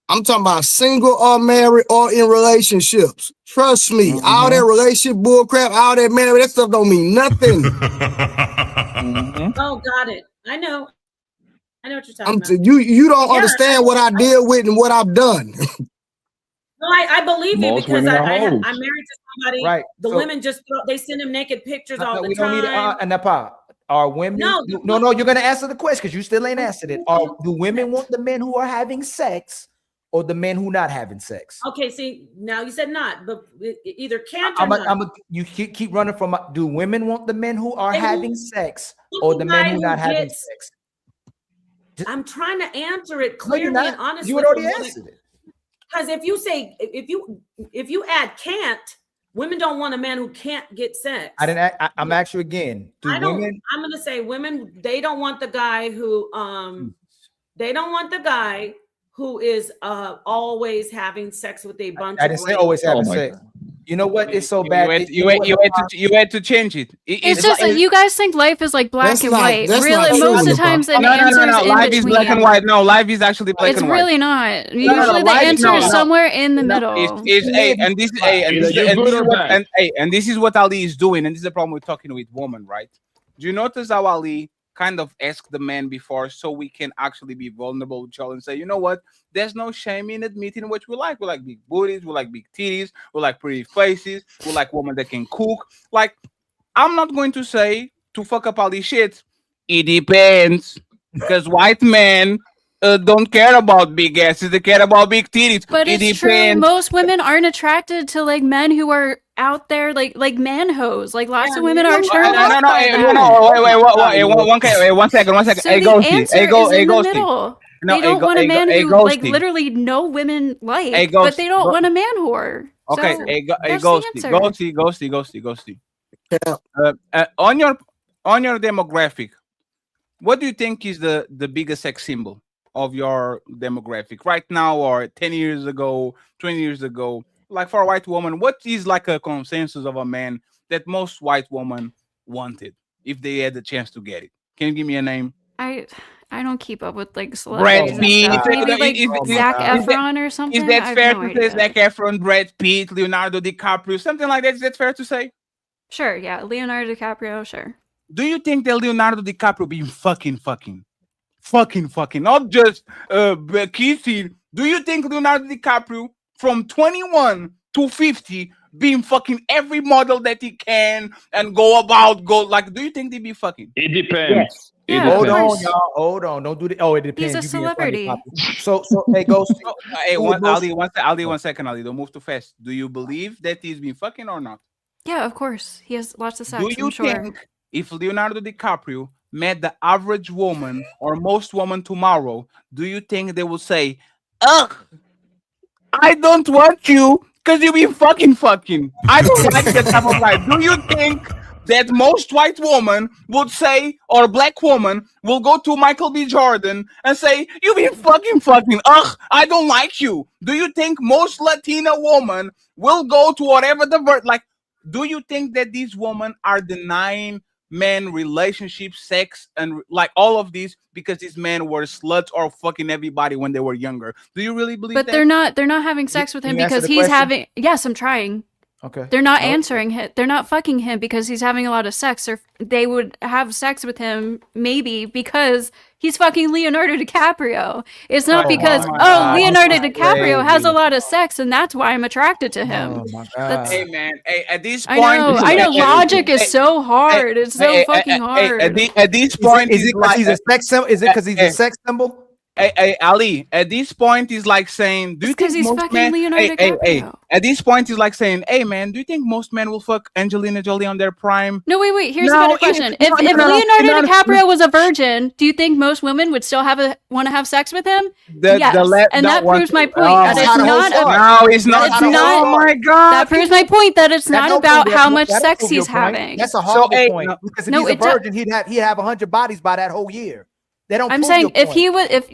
I'm talking about single or married or in relationships. Trust me, all that relationship bullcrap, all that man, that stuff don't mean nothing. Oh, got it. I know what you're talking I'm about. you don't Yeah, understand what I deal with and what I've done. No, I believe you Most because women are I'm hoes. married to somebody. Right. The So- women just they send them naked pictures all the we don't time. need Nepal. Are women? No, No. You're gonna answer the question because you still ain't answered it. Do women want the men who are having sex, or the men who not having sex? Okay, see, now you said not, but either can't or not. You keep running from. Do women want the men who are They having want- sex, want or the the men guy who who not having gets- sex? I'm trying to answer it No, you're clearly not. and honestly. You had already answered it. Because if you say if you add can't, women don't want a man who can't get sex. I didn't. I'm asking you again. Do I don't. women? I'm gonna say women. They don't want the guy who. They don't want the guy who is always having sex with a bunch. I of didn't say random- always having sex. You know what? It's so bad. You had to change it. It's just that you guys think life is like black That's and not- white. that's Really, not true, most of the Nepal. times the No. answer is in Life is between. black and white. No, life is actually black It's and white. really not. no, Usually the life- answer no, is no. somewhere in the middle. It's and this Either you're good or bad. and this is what Ali is doing, and this is the problem with talking with women, right? Do you notice how Ali kind of asked the man before, so we can actually be vulnerable with each other and say, you know what? There's no shame in admitting what we like. We like big booties, we like big titties, we like pretty faces, we like women that can cook. Like, I'm not going to say to fuck up all this shit. It depends. Because white men don't care about big asses; they care about big titties. But It it's true. depends. Most women aren't attracted to like men who are out there like man hoes. Like lots of women are turned off by that. One second. So Hey, the Ghosty. answer Hey, is in the Ghosty. middle. No, They don't want a man who like Ghosty. literally no women like, Hey, but they don't Ghosty. want a man whore. Okay, So hey, that's the answer. Ghosty. On your demographic, what do you think is the biggest sex symbol of your demographic right now, or 10 years ago, 20 years ago? Like for a white woman, what is like a consensus of a man that most white women wanted if they had the chance to get it? Can you give me a name? I don't keep up with like Brad celebrities and Pitt. stuff. Maybe like Zac Efron or something. Is that I have fair no to idea. say? Zac Efron, Brad Pitt, Leonardo DiCaprio, something like that. Is that fair to say? Sure, yeah, Leonardo DiCaprio, sure. Do you think that Leonardo DiCaprio being fucking, not just kissing? Do you think Leonardo DiCaprio from 21 to 50 being fucking every model that he can and go? Do you think they be fucking? It depends. Yeah, hold on, y'all. Hold on. Don't do the. Oh, it depends. He's a You being funny, celebrity. Papi. So, hey, Ghost. Hey, Ali, one second, Ali. Don't move too fast. Do you believe that he's been fucking or not? Yeah, of course. He has lots of sex, Do you I'm sure. think if Leonardo DiCaprio met the average woman or most woman tomorrow, do you think they will say, "Ugh, I don't want you because you be fucking"? I don't like that type of guy. Do you think that most white woman would say, or black woman will go to Michael B. Jordan and say, "You be fucking"? Ugh, I don't like you. Do you think most Latina woman will go to whatever the word like? Do you think that these women are denying men relationships, sex, and like all of these because these men were sluts or fucking everybody when they were younger? Do you really believe But that? they're not having sex with him Can you answer because the he's question? having. Yes, I'm trying. Okay. They're not No. answering him. They're not fucking him because he's having a lot of sex. Or they would have sex with him maybe because he's fucking Leonardo DiCaprio. It's not Oh because my God, Leonardo this is DiCaprio has crazy. a lot of sex and that's why I'm attracted to him. Oh my God. That's- Hey man, hey, at this I point, know. I know. Logic is so hard. It's so fucking hard. At this point, Is it because he's a sex symbol? Is it because he's hey, a sex symbol? Hey, Ali, at this point, is like saying, do you It's 'cause think he's most fucking men? Leonardo DiCaprio. At this point, he's like saying, hey man, do you think most men will fuck Angelina Jolie on their prime? No, wait. Here's No, a better it- question. no, If no, no, Leonardo no, DiCaprio was a virgin, do you think most women would still want to have sex with him? Yes, and that proves my point. That it's not. No, it's not. It's not. Oh my God. That proves my point that it's not That don't about prove how your- much that don't sex prove your he's point. having. That's a horrible hey, point. no- Because if No, he's a it do- virgin, he'd have 100 bodies by that whole year. They don't. I'm prove saying your if point. he was, if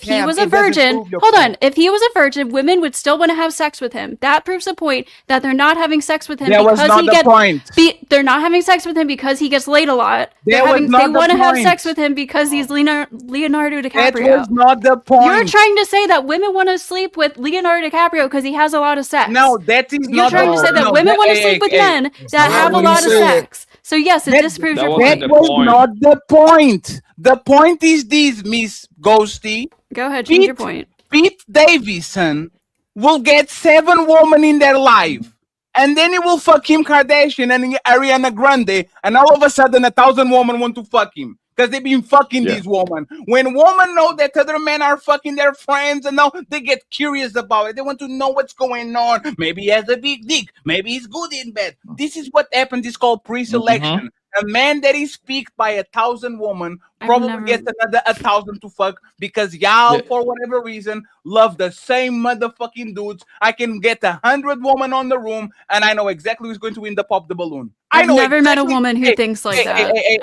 he Ma'am, was a it doesn't virgin, prove your hold on. point. If he was a virgin, women would still want to have sex with him. That proves the point that they're not having sex with him That was because not he the gets. point. They're not having sex with him because he gets laid a lot. That was They not the want to have point. sex with him because he's Leonardo That DiCaprio. was not the point. You're trying to say that women want to sleep with Leonardo DiCaprio because he has a lot of sex. No, that is You're not. trying to say that no, women want to hey, sleep with hey, men that not have a what he lot of said. sex. So yes, it disproves that your wasn't point. That the was point. not the point. The point is this, Miss Ghosty. Go ahead, change your point. Pete Davidson will get 7 women in their life, and then he will fuck Kim Kardashian and Ariana Grande, and all of a sudden 1,000 women want to fuck him because they've been fucking these women. When women know that other men are fucking their friends, and now they get curious about it. They want to know what's going on. Maybe he has a big dick. Maybe he's good in bed. This is what happens. It's called pre-selection. A man that is picked by 1,000 women probably gets another 1,000 to fuck because y'all, for whatever reason, love the same motherfucking dudes. I can get 100 women on the room, and I know exactly who's going to win the pop the balloon. I I've know never met a exactly- woman who thinks like that. Hey,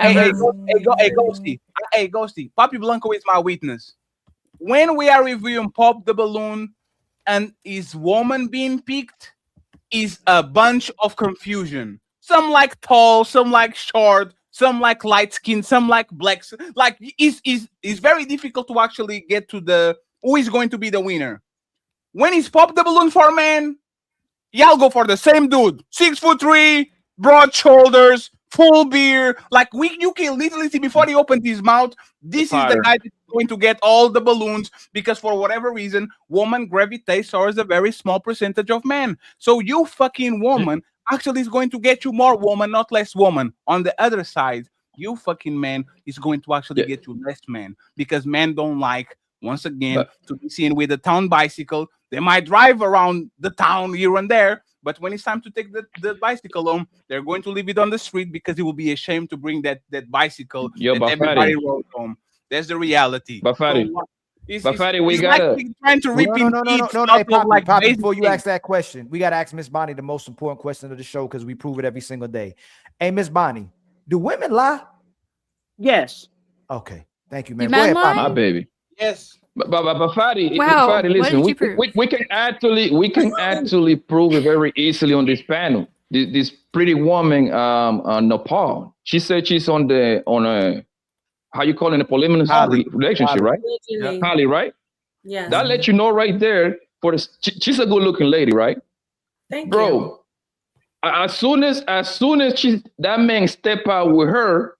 Ghosty. Hey, Ghosty. Papi Blanco is my witness. When we are reviewing Pop the Balloon and is woman being picked, is a bunch of confusion. Some like tall, some like short, some like light skin, some like black. Like it's very difficult to actually get to the who is going to be the winner. When it's Pop the Balloon for men, y'all go for the same dude. 6'3", broad shoulders, full beard. Like you can literally see before he opens his mouth, this is the pattern. guy that's going to get all the balloons because for whatever reason, woman gravitates towards a very small percentage of men. So you fucking woman actually is going to get you more woman, not less woman. On the other side, you fucking man is going to actually get you less man, because men don't like, once again, to be seen with a town bicycle. They might drive around the town here and there, but when it's time to take the bicycle home, they're going to leave it on the street because it will be a shame to bring that bicycle that everybody rode home. That's the reality. But Fatty, we gotta trying to repeat. Hey, Poppy, before you ask that question, we gotta ask Miss Bonnie the most important question of the show, because we prove it every single day. Hey, Miss Bonnie, do women lie? Yes. Okay, thank you, man. Do men lie? My baby. Yes. But Fatty, Wow. Fatty, listen, What did you prove? we can actually prove it very easily on this panel. This pretty woman, Nepal. She said she's on a how you call it, a polyamorous relationship, right? Holly, right? Yes. That lets you know right there. She's a good-looking lady, right? Thank Bro, you. as soon as that man step out with her,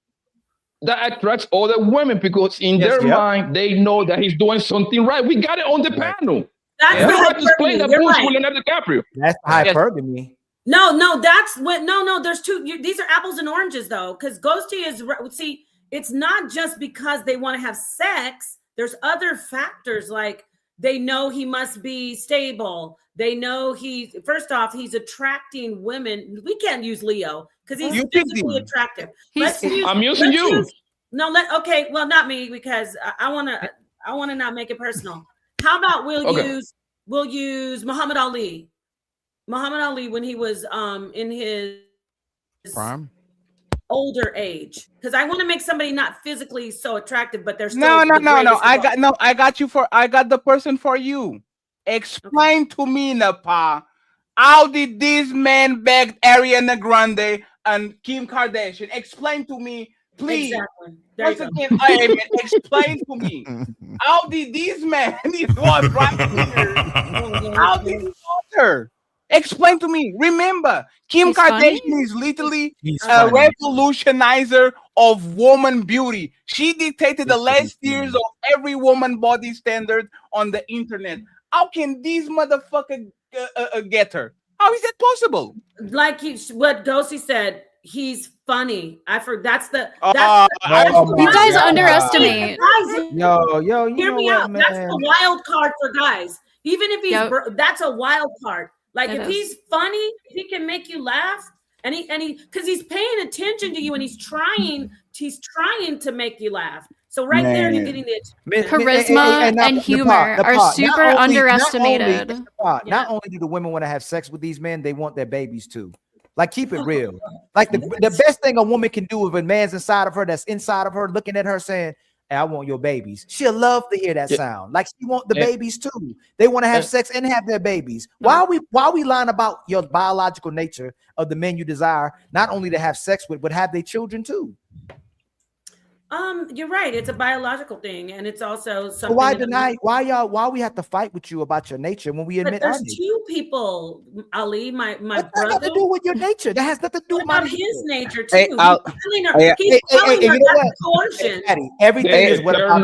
that attracts other women, because in their mind they know that he's doing something right. We got it on the panel. That's we don't the have to explain that hypergamy. You're bullshit right. with Leonardo DiCaprio. That's hypergamy. No, that's what. No, there's two. These are apples and oranges, though, because ghosting is. See, it's not just because they want to have sex. There's other factors, like they know he must be stable. They know first off, he's attracting women. We can't use Leo because he's physically attractive. I'm using you. Okay, well, not me, because I want to not make it personal. How about we'll use Muhammad Ali. Muhammad Ali, when he was in his prime, older age, because I want to make somebody not physically so attractive, but they're still no. I got the person for you. Explain to me, Napa, how did this man beg Ariana Grande and Kim Kardashian? Explain to me, please. Exactly. Once again, explain to me. How did this man, this was right here, how did he her? Explain to me. Remember, Kim Kardashian is literally a revolutionizer of woman beauty. She dictated the last years of every woman body standard on the internet. How can this motherfucker get her? How is that possible? Like what Ghosty said, he's funny. You guys underestimate. Yo, hear me out. Man. That's a wild card for guys. Even if he's that's a wild card. Like if he's funny, if he can make you laugh, and he because he's paying attention to you and he's trying to make you laugh. So there you're getting the charisma and humor are super underestimated. Not only do the women want to have sex with these men, they want their babies too. Like, keep it real. Like the best thing a woman can do if a man's inside of her, that's inside of her, looking at her saying, "Hey, I want your babies." She'll love to hear that sound. Like she want the babies too. They want to have sex and have their babies. Why are we lying about your biological nature of the men you desire, not only to have sex with, but have their children too? You're right. It's a biological thing, and it's also something. So why we have to fight with you about your nature when we admit there's two people, Ali, my brother. That has nothing to do with your nature. That has nothing to do with my his nature too. Hey, He's telling her that's coercion. Everything is what about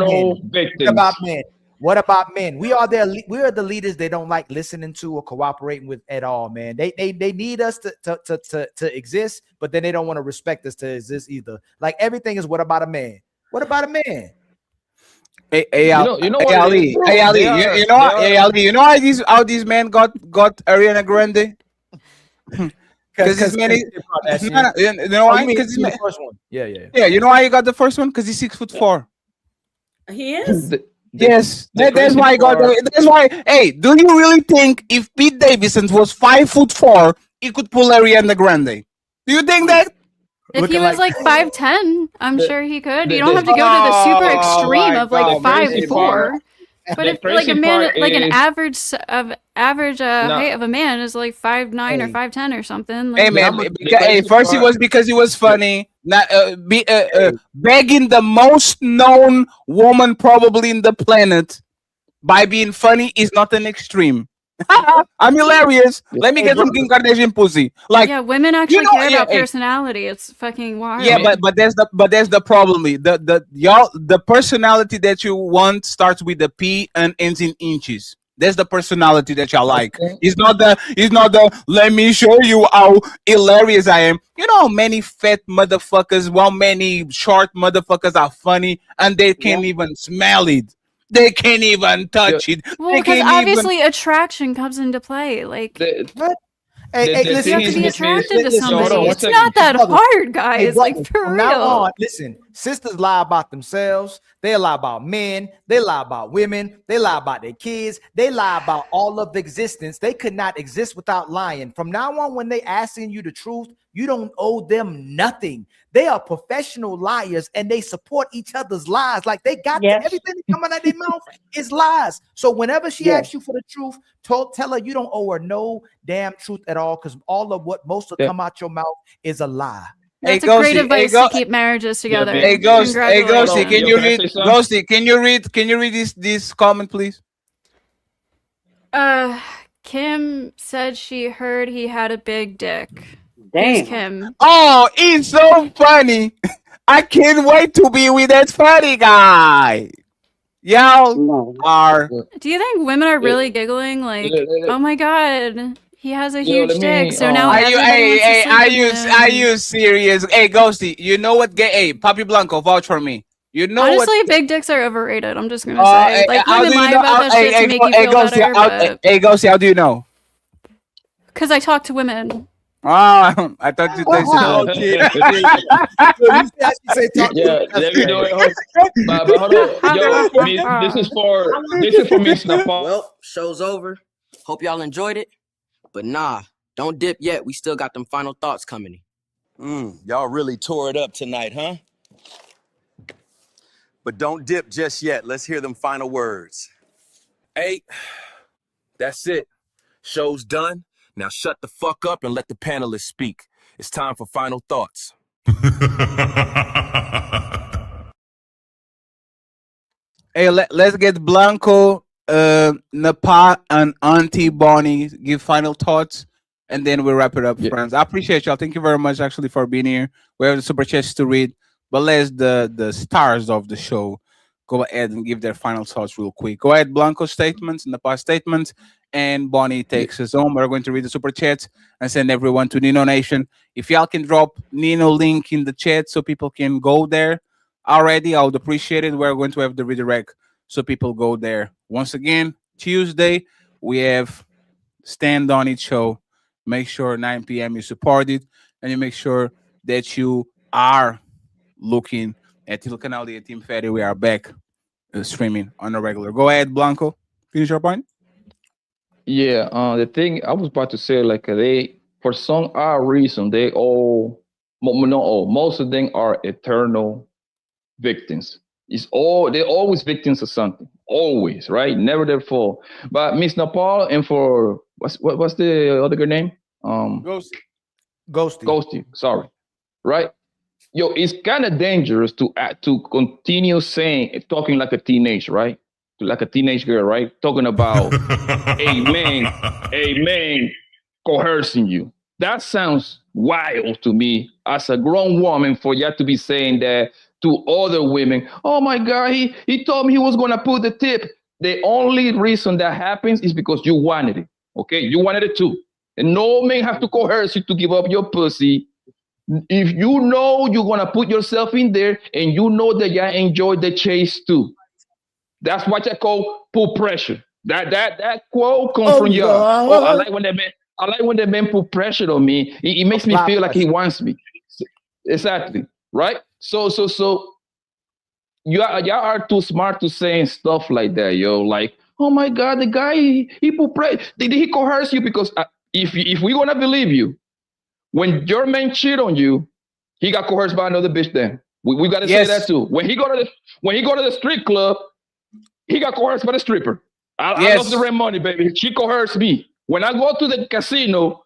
men? What about men? We are the leaders they don't like listening to or cooperating with at all, man. They need us to exist, but then they don't want to respect us to exist either. Like everything is what about a man? What about a man? Ali, you know how these men got Ariana Grande? Because this man is, you know why? Because the first one. Yeah. You know why he got the first one? Because he's 6'4". He is. Yes, that's why I got. That's why. Hey, do you really think if Pete Davidson was 5'4", he could pull Ariana Grande? Do you think that? If he was like 5'10", I'm sure he could. You don't have to go to the super extreme of like 5'4". But if like a man, like an average height of a man is like 5'9" or 5'10" or something. Like, Hey man, first it was because he was funny. Not begging the most known woman probably in the planet by being funny is not an extreme. I'm hilarious. Let me get some Kim Kardashian pussy. Like, yeah, women actually care about personality. It's fucking wild. Yeah, but there's the problem. The personality that you want starts with the P and ends in inches. That's the personality that y'all like. It's not the let me show you how hilarious I am. You know how many fat motherfuckers, how many short motherfuckers are funny and they can't even smell it. They can't even touch it. Well, They because can't obviously attraction comes into play. Like, What? Hey, you listen, have to be listen, attracted to listen, hold somebody. on one It's second. not that Brothers, hard, guys. hey, Like, brothers, for from real. now on, listen, sisters lie about themselves. They lie about men. They lie about women. They lie about their kids. They lie about all of existence. They could not exist without lying. From now on, when they asking you the truth, you don't owe them nothing. They are professional liars and they support each other's lies. Like they got everything that come out of their mouth is lies. So whenever she asks you for the truth, tell her you don't owe her no damn truth at all, because all of what most will come out your mouth is a lie. That's a great advice to keep marriages together. Hey, Ghosty, can you read? say something? Ghosty, can you read this comment, please? Kim said she heard he had a big dick. Damn. Who's Kim? Oh, it's so funny. I can't wait to be with that funny guy. Y'all are. Do you think women are really giggling? Like, oh my god, he has a huge let me, dick. So now Are you, everybody wants to sleep with him. are you serious? Hey, Ghosty, you know what? Hey, Papi Blanco, vouch for me. You know Honestly, what? big dicks are overrated. I'm just gonna say, like, how women do you lie know? about that shit to make you feel Ghosty, better. hey, Ghosty, how do you know? Because I talk to women. Ah, I thought you Yeah, let me do it. But hold on. Yo, this is for Miss Nepal. Well, show's over. Hope y'all enjoyed it. But nah, don't dip yet. We still got them final thoughts coming. Y'all really tore it up tonight, huh? But don't dip just yet. Let's hear them final words. Hey, that's it. Show's done. Now shut the fuck up and let the panelists speak. It's time for final thoughts. Hey, let's get Blanco, Napa, and Auntie Bonnie give final thoughts, and then we'll wrap it up, friends. I appreciate y'all. Thank you very much, actually, for being here. We have the super chats to read, but let's the stars of the show go ahead and give their final thoughts real quick. Go ahead, Blanco statements, Napa statements, and Bonnie takes us home. We're going to read the super chats and send everyone to Nino Nation. If y'all can drop Nino link in the chat so people can go there already, I would appreciate it. We're going to have the redirect so people go there. Once again, Tuesday, we have Stand On It show. Make sure 9 p.m. you support it, and you make sure that you are looking at the canal de Team Fatty. We are back streaming on a regular. Go ahead, Blanco. Finish your point. Yeah, the thing I was about to say, like they, for some odd reason, they all, not all, most of them are eternal victims. They're always victims of something, always, right? Never their fault. But Miss Nepal and for what's the other girl name? Ghosty. Sorry, right? Yo, it's kind of dangerous to continue talking like a teenage, right? Like a teenage girl, right? Talking about a man coercing you. That sounds wild to me as a grown woman for you to be saying that to other women. Oh my God, he told me he was gonna put the tip. The only reason that happens is because you wanted it. Okay, you wanted it too. And no man have to coerce you to give up your pussy. If you know you're gonna put yourself in there and you know that you enjoy the chase too. That's what I call pull pressure. That quote comes from you. I like when that man put pressure on me. It makes me feel like he wants me. Exactly. Right? So y'all are too smart to saying stuff like that, yo. Like, oh my God, the guy he put pressure. Did he coerce you? Because if we're gonna believe you, when your man cheat on you, he got coerced by another bitch. Then we gotta say that too. When he go to the strip club, he got coerced by the stripper. I love the rent money, baby. She coerced me. When I go to the casino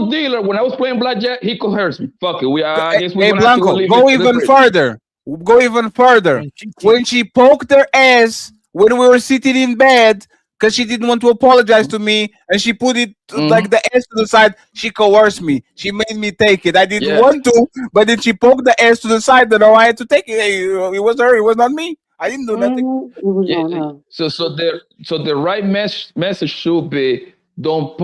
dealer, when I was playing blackjack, he coerced me. Fuck it. I guess Hey, Blanco, go even further. Go even further. When she poked her ass when we were sitting in bed because she didn't want to apologize to me, and she put it like the ass to the side, she coerced me. She made me take it. I didn't want to, but then she poked the ass to the side, and I had to take it. Hey, it was her. It was not me. I didn't do nothing. It was on Yeah. her. So the right message should be, don't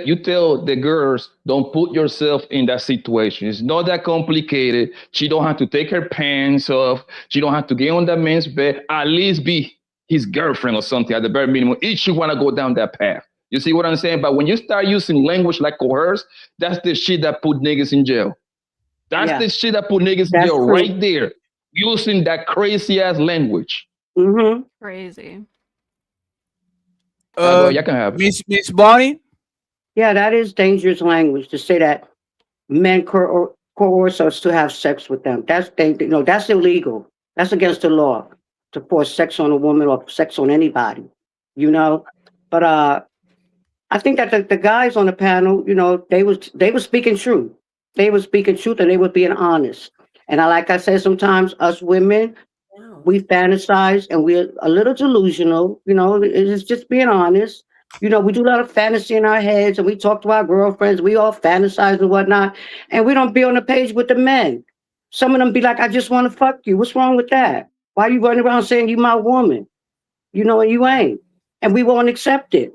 you tell the girls, don't put yourself in that situation. It's not that complicated. She don't have to take her pants off. She don't have to get on that man's bed. At least be his girlfriend or something at the very minimum. If you want to go down that path. You see what I'm saying? But when you start using language like coerce, that's the shit that put niggas in jail. That's Yeah. the shit that put niggas in That's jail true. right there. Using that crazy ass language. Mm-hmm. Crazy. Y'all can have it. Miss Bonnie. Yeah, that is dangerous language to say that men coerce us to have sex with them. That's that's illegal. That's against the law to force sex on a woman or sex on anybody. But I think that the guys on the panel, they were speaking truth. They were speaking truth and they were being honest. And like I said, sometimes us women, we fantasize and we're a little delusional. It's just being honest. We do a lot of fantasy in our heads and we talk to our girlfriends. We all fantasize and whatnot. And we don't be on the page with the men. Some of them be like, I just want to fuck you. What's wrong with that? Why are you running around saying you my woman? And you ain't. And we won't accept it.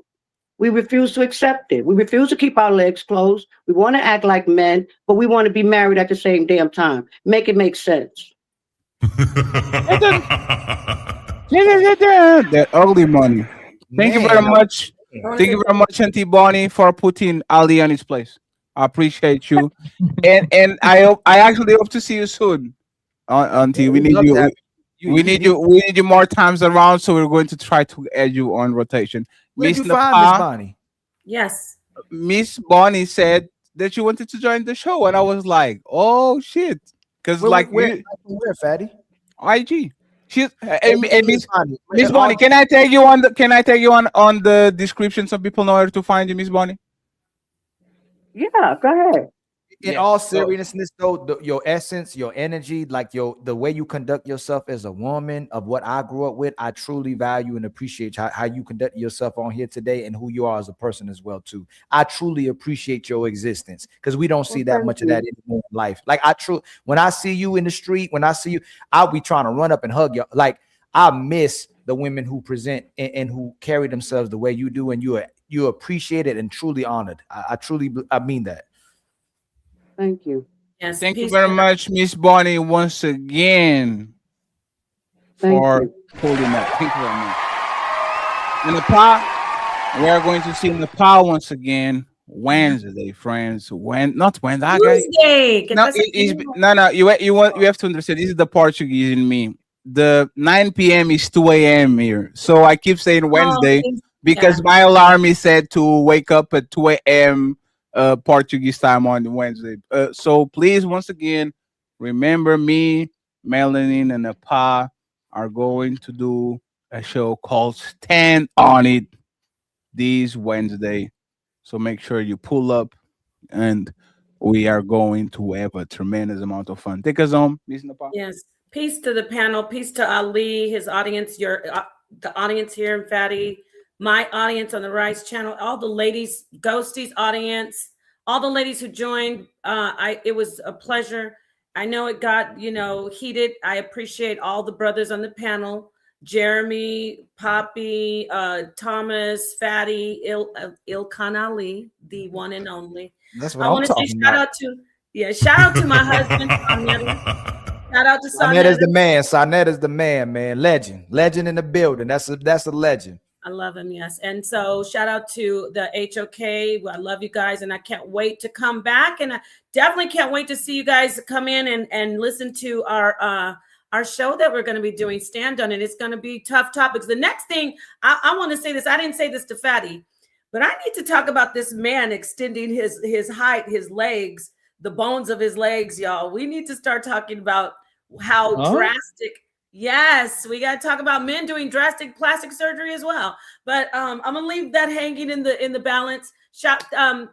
We refuse to accept it. We refuse to keep our legs closed. We want to act like men, but we want to be married at the same damn time. Make it make sense. That ugly money. Thank you very much. Thank you very much, Auntie Bonnie, for putting Ali on his place. I appreciate you. and I actually hope to see you soon. Auntie, we need you. We need you more times around, so we're going to try to add you on rotation. Where Miss did you find Miss Napa, Bonnie? Yes. Miss Bonnie said that you wanted to join the show, and I was like, "Oh shit!" Because Where, Fatty? IG. She's Miss Miss Bonnie. Miss Bonnie. Can I tag you on the description so people know where to find you, Miss Bonnie? Yeah, go ahead. In all seriousness, though, your essence, your energy, like the way you conduct yourself as a woman of what I grew up with, I truly value and appreciate how you conduct yourself on here today and who you are as a person as well too. I truly appreciate your existence because we don't see that much of that anymore in life. Like when I see you in the street, when I see you, I'll be trying to run up and hug you. Like I miss the women who present and who carry themselves the way you do, and you appreciate it and truly honored. I mean that. Thank you. Yes. Thank you very much, Miss Bonnie, once again for holding up. Thank you very much. In the pot, we are going to see Nepal once again Wednesday, friends. Not Wednesday. Tuesday. No. You have to understand. This is the Portuguese in me. The 9 p.m. is 2 a.m. here, so I keep saying Wednesday because my alarm is set to wake up at 2 a.m. Portuguese time on Wednesday. So please, once again, remember me, Melanin, and Apa are going to do a show called Stand on It this Wednesday. So make sure you pull up, and we are going to have a tremendous amount of fun. Take us home, Miss Napa. Yes. Peace to the panel. Peace to Ali, his audience, the audience here, and Fatty, my audience on the Rise channel, all the ladies, Ghostie's audience, all the ladies who joined. It was a pleasure. I know it got, heated. I appreciate all the brothers on the panel. Jeremy, Poppy, Thomas, Fatty, Ilkan Ali, the one and only. That's what I I'm want to say talking shout about. shout out to my husband, Sonetta. Shout out to Sonetta is Sonetta. the man. Sonetta is the man, legend in the building. That's a legend. I love him, yes. And so shout out to the HOK. I love you guys, and I can't wait to come back. And I definitely can't wait to see you guys come in and listen to our show that we're going to be doing, Stand On It. It's going to be tough topics. The next thing, I want to say this. I didn't say this to Fatty, but I need to talk about this man extending his height, his legs, the bones of his legs, y'all. We need to start talking about how drastic. Yes, we got to talk about men doing drastic plastic surgery as well. But I'm gonna leave that hanging in the balance.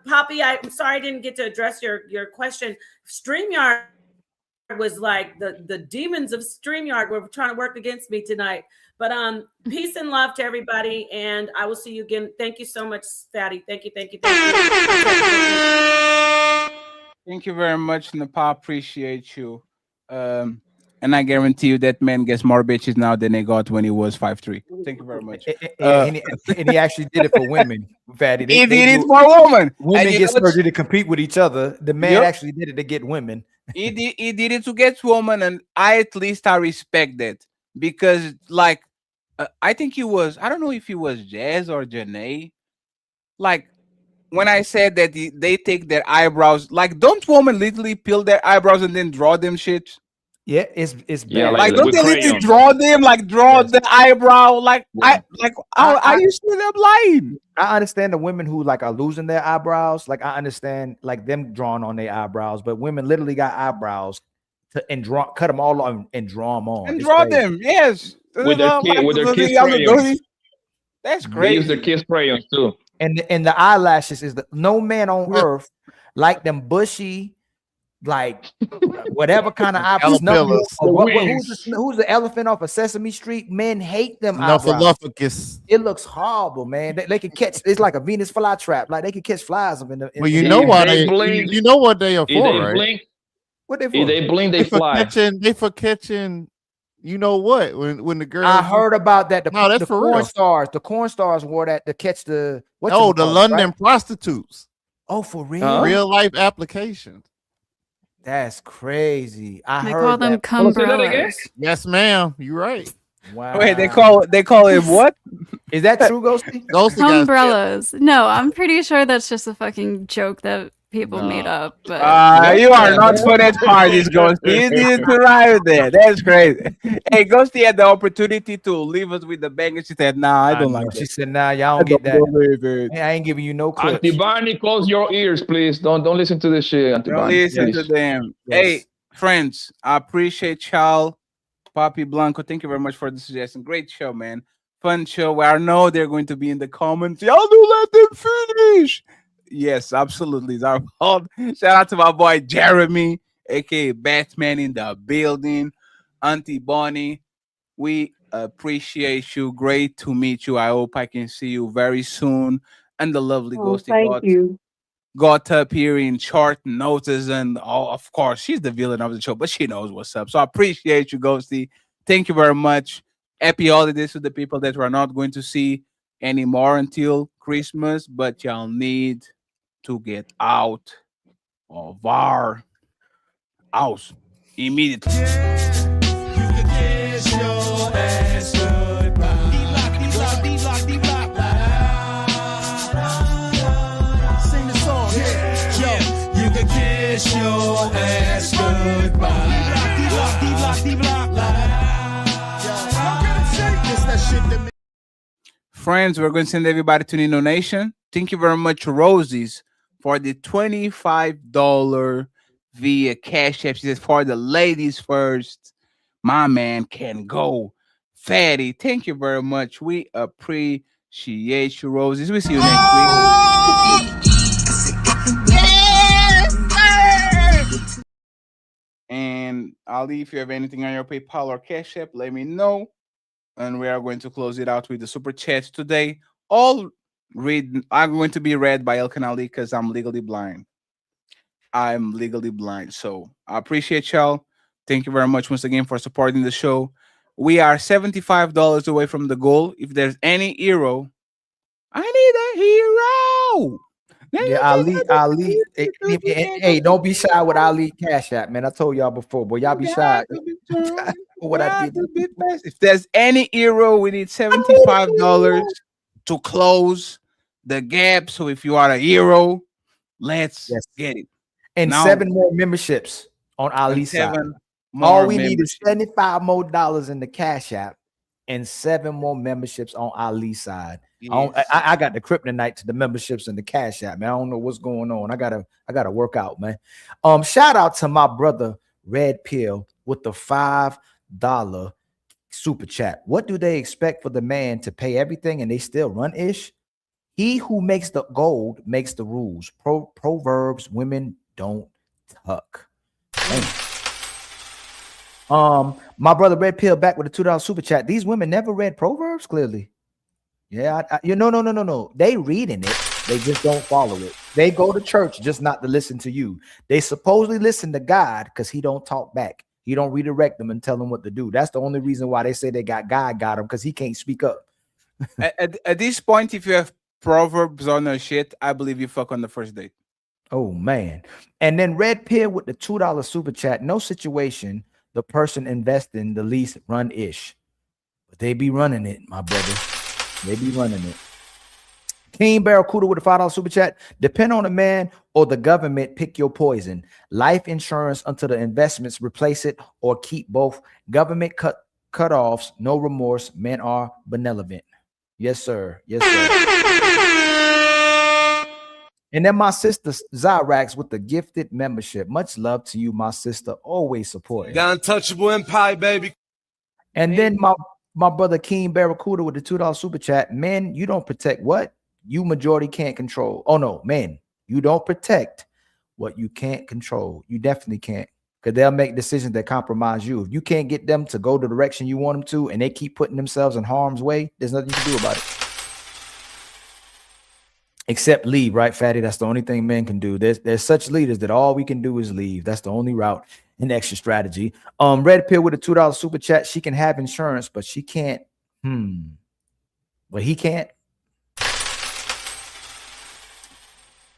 Poppy, I'm sorry I didn't get to address your question. StreamYard was like the demons of StreamYard were trying to work against me tonight. But peace and love to everybody, and I will see you again. Thank you so much, Fatty. Thank you. Thank you very much, Napa. Appreciate you. And I guarantee you that man gets more bitches now than they got when he was 5'3". Thank you very much. And he actually did it for women, Fatty. He did it for women. Women And you get know what's- surgery to compete with each other. The man Yep. actually did it to get women. He did it to get women, and I respect that because like I think he was, I don't know if he was Jazz or Janae. Like when I said that they take their eyebrows, like don't women literally peel their eyebrows and then draw them shit? Yeah, it's bad. Yeah, Like like don't with they literally crayon. draw them, like draw the eyebrow? Like I used to them lying. I understand the women who like are losing their eyebrows. Like I understand like them drawing on their eyebrows, but women literally got eyebrows cut them all on and draw them on. And It's draw crazy. them, yes. With their kids That's They use their crazy. kids crayons too. And the eyelashes is no man on earth like them bushy, like whatever kind of eyebrows. Caterpillars. Who's the elephant off of Sesame Street? Men hate them eyebrows. Snuffleupagus. It looks horrible, man. They can catch. It's like a Venus flytrap. Like they can catch flies up in the. Well, you know why they blink- you know what they are If for, they right? blink, What they for? if they blink, they for fly. catching. You know what? When the girl I heard about that. No, that's the for corn real. stars. The corn stars wore that to catch the. the whatchamacallit, London right? prostitutes. Oh, for real? Real life applications. That's crazy. I They heard call them that. cumbrellas. Yes, ma'am. You're right. Wow. Wait, they call it what? Is that true, Ghosty? Ghosty got Umbrellas. No, I'm pretty sure that's just a fucking joke that people made up. But You are not for that parties, Ghosty. You didn't arrive there. That's crazy. Hey, Ghosty had the opportunity to leave us with the bang, and she said, "Nah, I don't like She that." said, "Nah, y'all don't get that. I ain't giving you no clips." Auntie Barney, close your ears, please. Don't listen to this shit, Auntie Don't Barney. listen please. to them. Yes. Hey, friends, I appreciate y'all. Papi Blanco, thank you very much for the suggestion. Great show, man. Fun show where I know they're going to be in the comments. Y'all do let them finish. Yes, absolutely. It's our fault. Shout out to my boy Jeremy, aka Batman in the building. Auntie Bonnie, we appreciate you. Great to meet you. I hope I can see you very soon. And the lovely Ghosty Thank you. got up here in short notice, and of course she's the villain of the show, but she knows what's up. So I appreciate you, Ghosty. Thank you very much. Happy holidays to the people that we're not going to see anymore until Christmas, but y'all need to get out of our house immediately. Sing the song. Yeah. You can kiss your ass goodbye. D-block. Kiss that shit to me. Friends, we're going to send everybody to Nino Nation. Thank you very much, Rosie's, for the $25 via Cash App. She says, for the ladies first. My man can go. Fatty, thank you very much. We appreciate you, Rosie's. We'll see you next week. And Ali, if you have anything on your PayPal or Cash App, let me know. And we are going to close it out with the super chat today. I'm going to be read by Elkan Ali because I'm legally blind. So I appreciate y'all. Thank you very much once again for supporting the show. We are $75 away from the goal. If there's any hero, I need a hero. Yeah, Ali. Hey, don't be shy with Ali Cash App, man. I told y'all before, boy, y'all be shy. What I did. If there's any hero, we need $75 to close the gap. So if you are a hero, let's get it. And Now- 7 more memberships on Ali's side. 7 All more we need is memberships. $75 more in the Cash App and 7 more memberships on Ali's side. I got the kryptonite to the memberships and the Cash App, man. I don't know what's going on. I gotta work out, man. Shout out to my brother Red Pill with the $5 super chat. What do they expect for the man to pay everything and they still run ish? He who makes the gold makes the rules. Proverbs, women don't tuck. My brother Red Pill back with a $2 super chat. These women never read Proverbs, clearly. Yeah, no. They reading it. They just don't follow it. They go to church just not to listen to you. They supposedly listen to God because he don't talk back. He don't redirect them and tell them what to do. That's the only reason why they say they got God got him, because he can't speak up. At this point, if you have Proverbs on your shit, I believe you fuck on the first date. Oh man. And then Red Pill with the $2 super chat. No situation the person investing the least run ish. But they be running it, my brother. They be running it. King Barracuda with a $5 super chat. Depend on the man or the government, pick your poison. Life insurance until the investments replace it, or keep both. Government cut-offs, no remorse. Men are benevolent. Yes, sir. Yes, sir. And then my sister Zyrax with the gifted membership. Much love to you, my sister. Always supporting. The untouchable empire, baby. And then my brother King Barracuda with the $2 super chat. Men, you don't protect what you majority can't control. Oh no, men, you don't protect what you can't control. You definitely can't, because they'll make decisions that compromise you. If you can't get them to go the direction you want them to, and they keep putting themselves in harm's way, there's nothing you can do about it. Except leave, right, Fatty? That's the only thing men can do. There's such leaders that all we can do is leave. That's the only route and extra strategy. Red Pill with a $2 super chat. She can have insurance, but she can't. But he can't.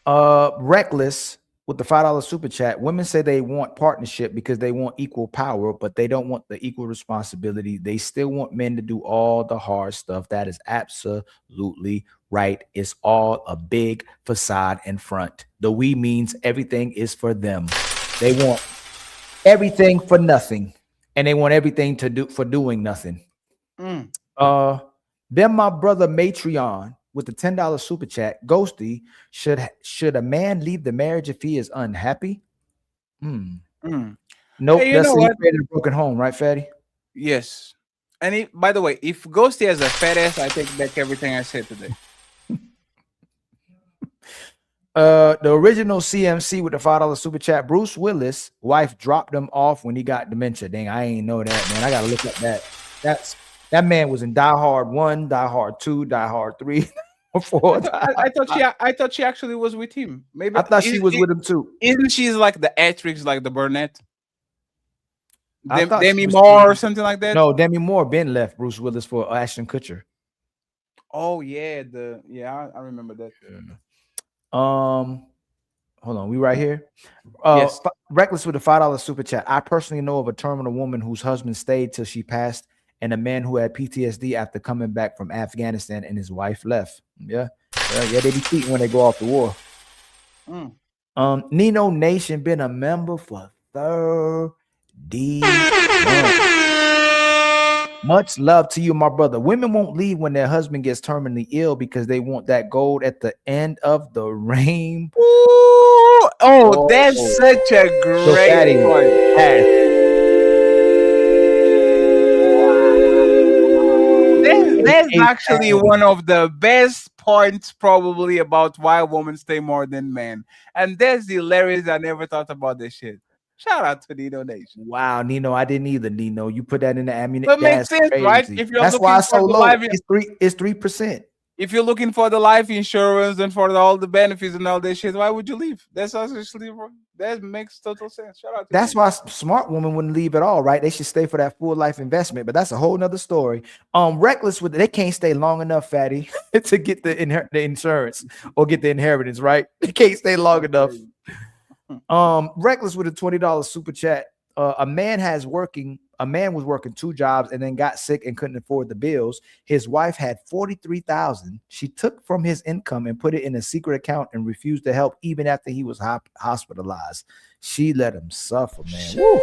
Reckless with the $5 super chat. Women say they want partnership because they want equal power, but they don't want the equal responsibility. They still want men to do all the hard stuff. That is absolutely right. It's all a big facade in front. The we means everything is for them. They want everything for nothing, and they want everything to do for doing nothing. Then my brother Matreon with the $10 super chat. Ghosty, should a man leave the marriage if he is unhappy? Nope. Hey, That's a broken home, right, Fatty? Yes. And by the way, if Ghosty has a fat ass, I take back everything I said today. The original CMC with the $5 super chat. Bruce Willis' wife dropped him off when he got dementia. Dang, I ain't know that, man. I gotta look at that. That man was in Die Hard 1, Die Hard 2, Die Hard 3, 4. I thought she actually was with him. Maybe I thought she was with him too. Isn't she like the actress, like the brunette? I thought Demi she was Moore too. or something like that? No, Demi Moore been left Bruce Willis for Ashton Kutcher. Oh yeah, I remember that. Hold on, we right here. Yes. Reckless with a $5 super chat. I personally know of a terminal woman whose husband stayed till she passed, and a man who had PTSD after coming back from Afghanistan and his wife left. Yeah, they be cheating when they go off the war. Nino Nation been a member for 30 months. Much love to you, my brother. Women won't leave when their husband gets terminally ill because they want that gold at the end of the rainbow. Oh, that's such a great one. That's actually one of the best points probably about why women stay more than men. And that's hilarious. I never thought about this shit. Shout out to Nino Nation. Wow, Nino, I didn't either. Nino, you put that in the ammunition. But makes sense, right? If you're That's looking why it's for so the low. life, It's 3%. if you're looking for the life insurance and for all the benefits and all this shit, why would you leave? That's actually that makes total sense. Shout out to That's why smart women wouldn't leave at all, right? They should stay for that full life investment, but that's a whole nother story. Reckless with they can't stay long enough, Fatty, to get the insurance or get the inheritance, right? They can't stay long enough. Reckless with a $20 super chat. A man was working 2 jobs and then got sick and couldn't afford the bills. His wife had $43,000. She took from his income and put it in a secret account and refused to help even after he was hospitalized. She let him suffer, man. Woo.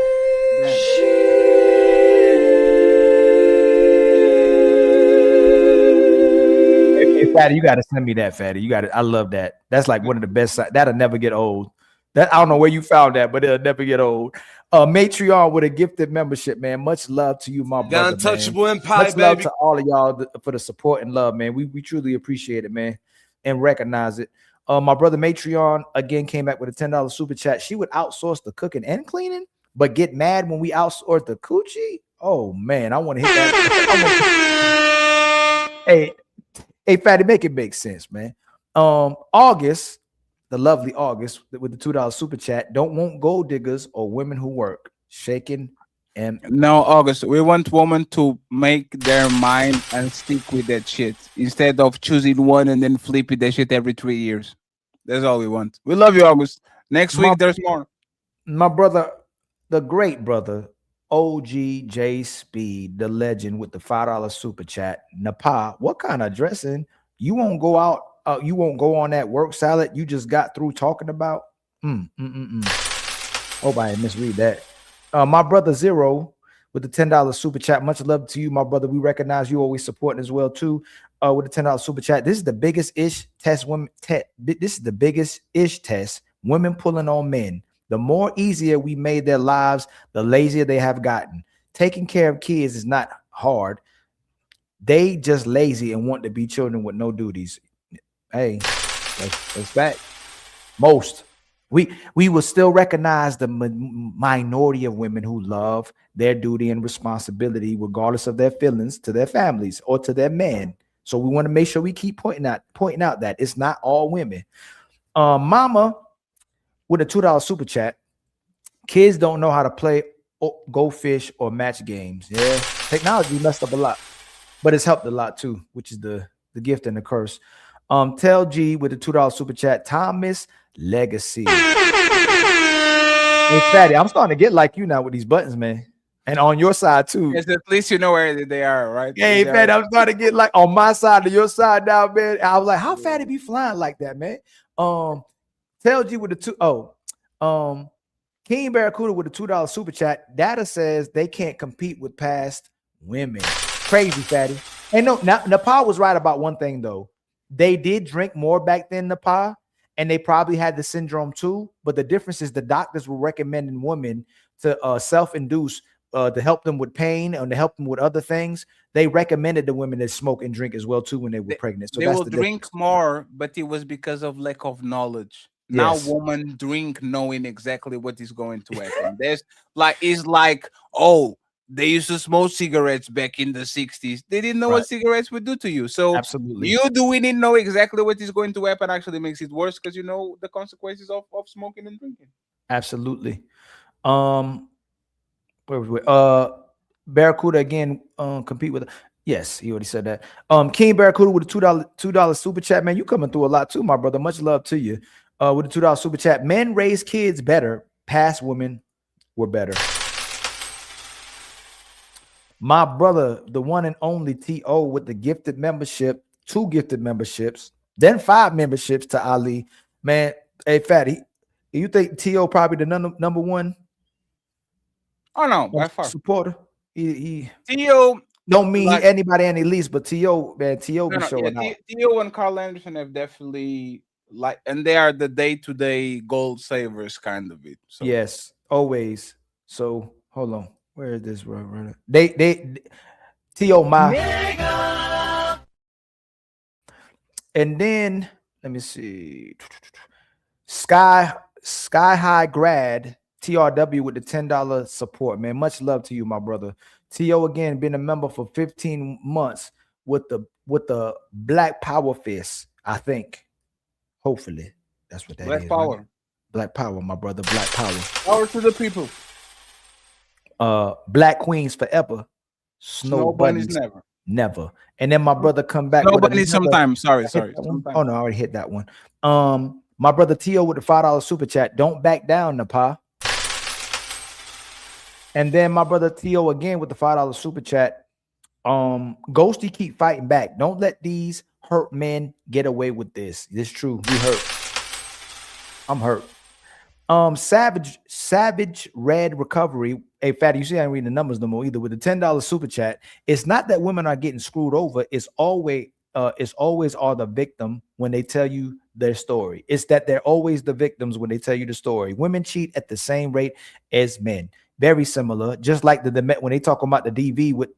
Hey, Fatty, you got to send me that, Fatty. You got it. I love that. That's like one of the best. That'll never get old. That I don't know where you found that, but it'll never get old. Matreon with a gifted membership, man. Much love to you, my brother. The untouchable empire, Much love baby. to all of y'all for the support and love, man. We truly appreciate it, man, and recognize it. My brother Matreon again came back with a $10 super chat. She would outsource the cooking and cleaning, but get mad when we outsource the coochie. Oh man, I want to hit that. Hey, Fatty, make it make sense, man. August. The lovely August with the $2 super chat. Don't want gold diggers or women who work. Shaking And no, August, we want women to make their mind and stick with that shit instead of choosing one and then flipping that shit every 3 years. That's all we want. We love you, August. Next week, there's more. My brother, the great brother, OG J Speed, the legend with the $5 super chat. Napa, what kind of dressing? You won't go out, you won't go on that work salad you just got through talking about? Hope I didn't misread that. My brother Zero with the $10 super chat. Much love to you, my brother. We recognize you always supporting as well too. With the $10 super chat. This is the biggest ish test women. This is the biggest ish test women pulling on men. The more easier we made their lives, the lazier they have gotten. Taking care of kids is not hard. They just lazy and want to be children with no duties. Hey, that's fact. Most. We will still recognize the minority of women who love their duty and responsibility, regardless of their feelings to their families or to their men. So we want to make sure we keep pointing out that it's not all women. Mama with a $2 super chat. Kids don't know how to play go fish or match games. Yeah, technology messed up a lot, but it's helped a lot too, which is the gift and the curse. Tell G with the $2 super chat. Thomas Legacy. Hey, Fatty, I'm starting to get like you now with these buttons, man. And on your side too. Yes, at least you know where they are, right? Hey, Fatty, I'm starting to get like on my side to your side now, man. I was like, how Fatty be flying like that, man? Tell G with the King Barracuda with a $2 super chat. Data says they can't compete with past women. Crazy, Fatty. And no, Nepal was right about one thing though. They did drink more back then, Nepal, and they probably had the syndrome too. But the difference is the doctors were recommending women to self-induce to help them with pain and to help them with other things. They recommended the women to smoke and drink as well too when they were pregnant. So they that's will the drink difference. more, but it was because of lack of knowledge. Yes. Now women drink knowing exactly what is going to happen. There's it's like, oh, they used to smoke cigarettes back in the 60s. They didn't know what cigarettes would do to you. So absolutely, you doing it, know exactly what is going to happen actually makes it worse because you know the consequences of smoking and drinking. Absolutely. Where was we? Barracuda again, compete with. Yes, he already said that. King Barracuda with a $2 super chat. Man, you coming through a lot too, my brother. Much love to you. With a $2 super chat. Men raise kids better. Past women were better. My brother, the one and only T.O. with the gifted membership, 2 gifted memberships, then 5 memberships to Ali. Man, hey, Fatty, you think T.O. probably the number one? Oh, no, by far. Supporter? He T.O. don't mean anybody any least, but T.O., man, T.O. be showing out. T.O. and Carl Anderson have definitely, and they are the day-to-day gold savers kind of it. So. Yes, always. So, hold on. Where is this? They T.O. my. And then let me see. Sky High Grad TRW with the $10 support, man. Much love to you, my brother. T.O. again been a member for 15 months with the Black Power Fist, I think. Hopefully, that's what that Black is. Power. Right? Black Power, my brother. Black Power. Power to the people. Black Queens forever. Snow bunnies never. And then my brother come back. Snow bunnies sometimes. Sorry. Oh no, I already hit that one. My brother T.O. with the $5 super chat. Don't back down, Napa. And then my brother T.O. again with the $5 super chat. Ghosty, keep fighting back. Don't let these hurt men get away with this. It's true. We hurt. I'm hurt. Savage Red Recovery. Hey, Fatty, you see I ain't reading the numbers no more either. With the $10 super chat, it's not that women are getting screwed over. It's always are the victim when they tell you their story. It's that they're always the victims when they tell you the story. Women cheat at the same rate as men. Very similar. Just like when they talk about the DV with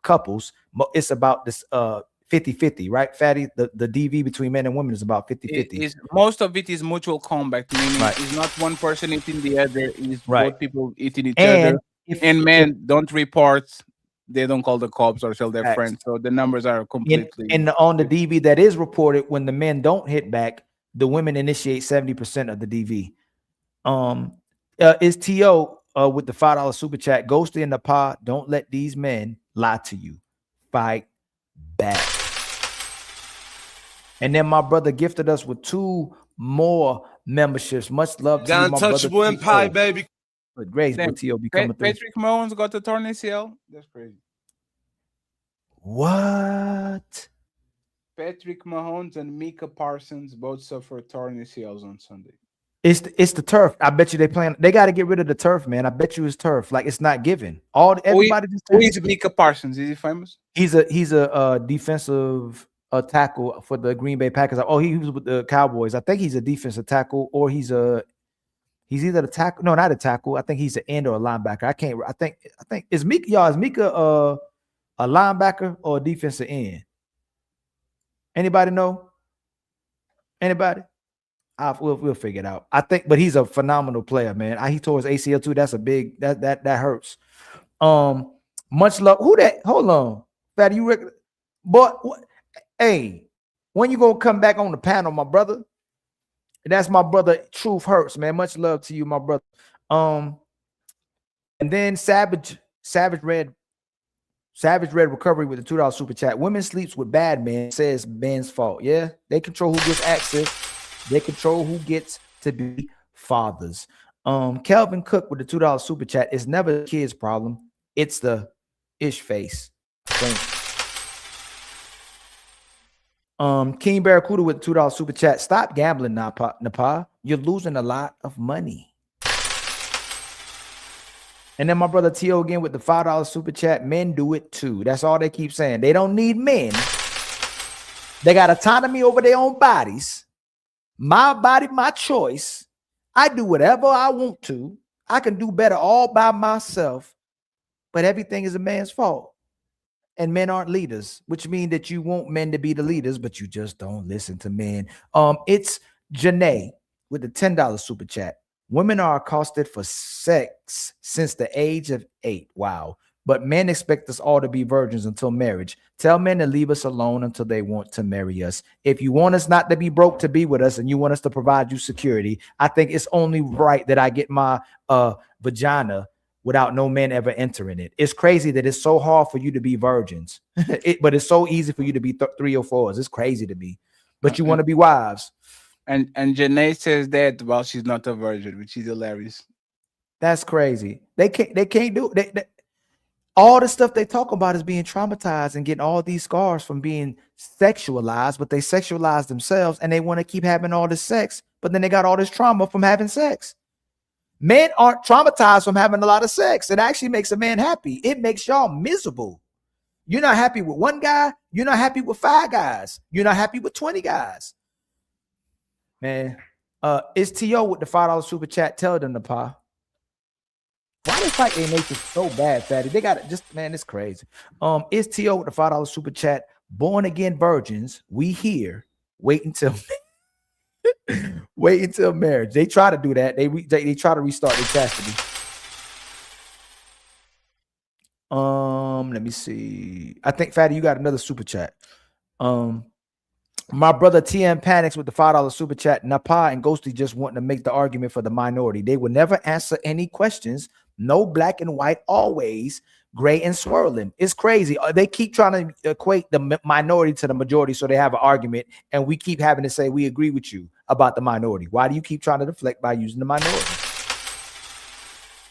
couples, it's about this 50-50, right, Fatty? The DV between men and women is about 50-50. Most of it is mutual combat, meaning it's not one person eating the other, it's both people eating each other. And men don't report, they don't call the cops or tell their friends. So the numbers are completely. And on the DV that is reported, when the men don't hit back, the women initiate 70% of the DV. Is T.O. with the $5 super chat. Ghosty in the pod. Don't let these men lie to you. Fight back. And then my brother gifted us with 2 more memberships. Much love to The you, my brother. untouchable empire, baby. With grace, Damn, T.O. be coming through. Patrick Mahomes got a torn ACL. That's crazy. What? Patrick Mahomes and Micah Parsons both suffered torn ACLs on Sunday. It's the turf. I bet you they got to get rid of the turf, man. I bet you it's turf. Like it's not given. Everybody just who is Micah Parsons? Is he famous? He's a defensive tackle for the Green Bay Packers. Oh, he was with the Cowboys. I think he's a defensive tackle, or he's either a tackle. No, not a tackle. I think he's an end or a linebacker. I think is Micah a linebacker or a defensive end? Anybody know? Anybody? We'll figure it out. I think, but he's a phenomenal player, man. He tore his ACL too. That's a big that hurts. Much love. Who that? Hold on, Fatty. You reckon? But hey, when you gonna come back on the panel, my brother? That's my brother. Truth hurts, man. Much love to you, my brother. And then Savage Red Recovery with the $2 super chat. Women sleeps with bad men, says men's fault. Yeah, they control who gets access. They control who gets to be fathers. Kelvin Cook with the $2 super chat. It's never the kid's problem. It's the ish face. King Barracuda with the $2 super chat. Stop gambling, Napa. You're losing a lot of money. And then my brother T.O. again with the $5 super chat. Men do it too. That's all they keep saying. They don't need men. They got autonomy over their own bodies. My body, my choice. I do whatever I want to. I can do better all by myself. But everything is a man's fault. And men aren't leaders, which means that you want men to be the leaders, but you just don't listen to men. It's Janae with the $10 super chat. Women are accosted for sex since the age of 8. Wow. But men expect us all to be virgins until marriage. Tell men to leave us alone until they want to marry us. If you want us not to be broke to be with us and you want us to provide you security, I think it's only right that I get my vagina without no men ever entering it. It's crazy that it's so hard for you to be virgins, but it's so easy for you to be 3 or 4s. It's crazy to be, but you want to be wives. And Janae says that while she's not a virgin, which is hilarious. That's crazy. They can't do it. All the stuff they talk about is being traumatized and getting all these scars from being sexualized, but they sexualize themselves and they want to keep having all this sex, but then they got all this trauma from having sex. Men aren't traumatized from having a lot of sex. It actually makes a man happy. It makes y'all miserable. You're not happy with one guy. You're not happy with 5 guys. You're not happy with 20 guys. Man, it's T.O. with the $5 super chat. Tell them to pa. Why they fight their nature so bad, Fatty? They got it. Just, man, it's crazy. It's T.O. with the $5 super chat. Born again virgins, we here. Wait until marriage. They try to do that. They try to restart their chastity. Let me see. I think Fatty, you got another super chat. My brother TM Panics with the $5 super chat. Napa and Ghosty just wanting to make the argument for the minority. They will never answer any questions. No black and white, always gray and swirling. It's crazy. They keep trying to equate the minority to the majority, so they have an argument, and we keep having to say we agree with you about the minority. Why do you keep trying to deflect by using the minority?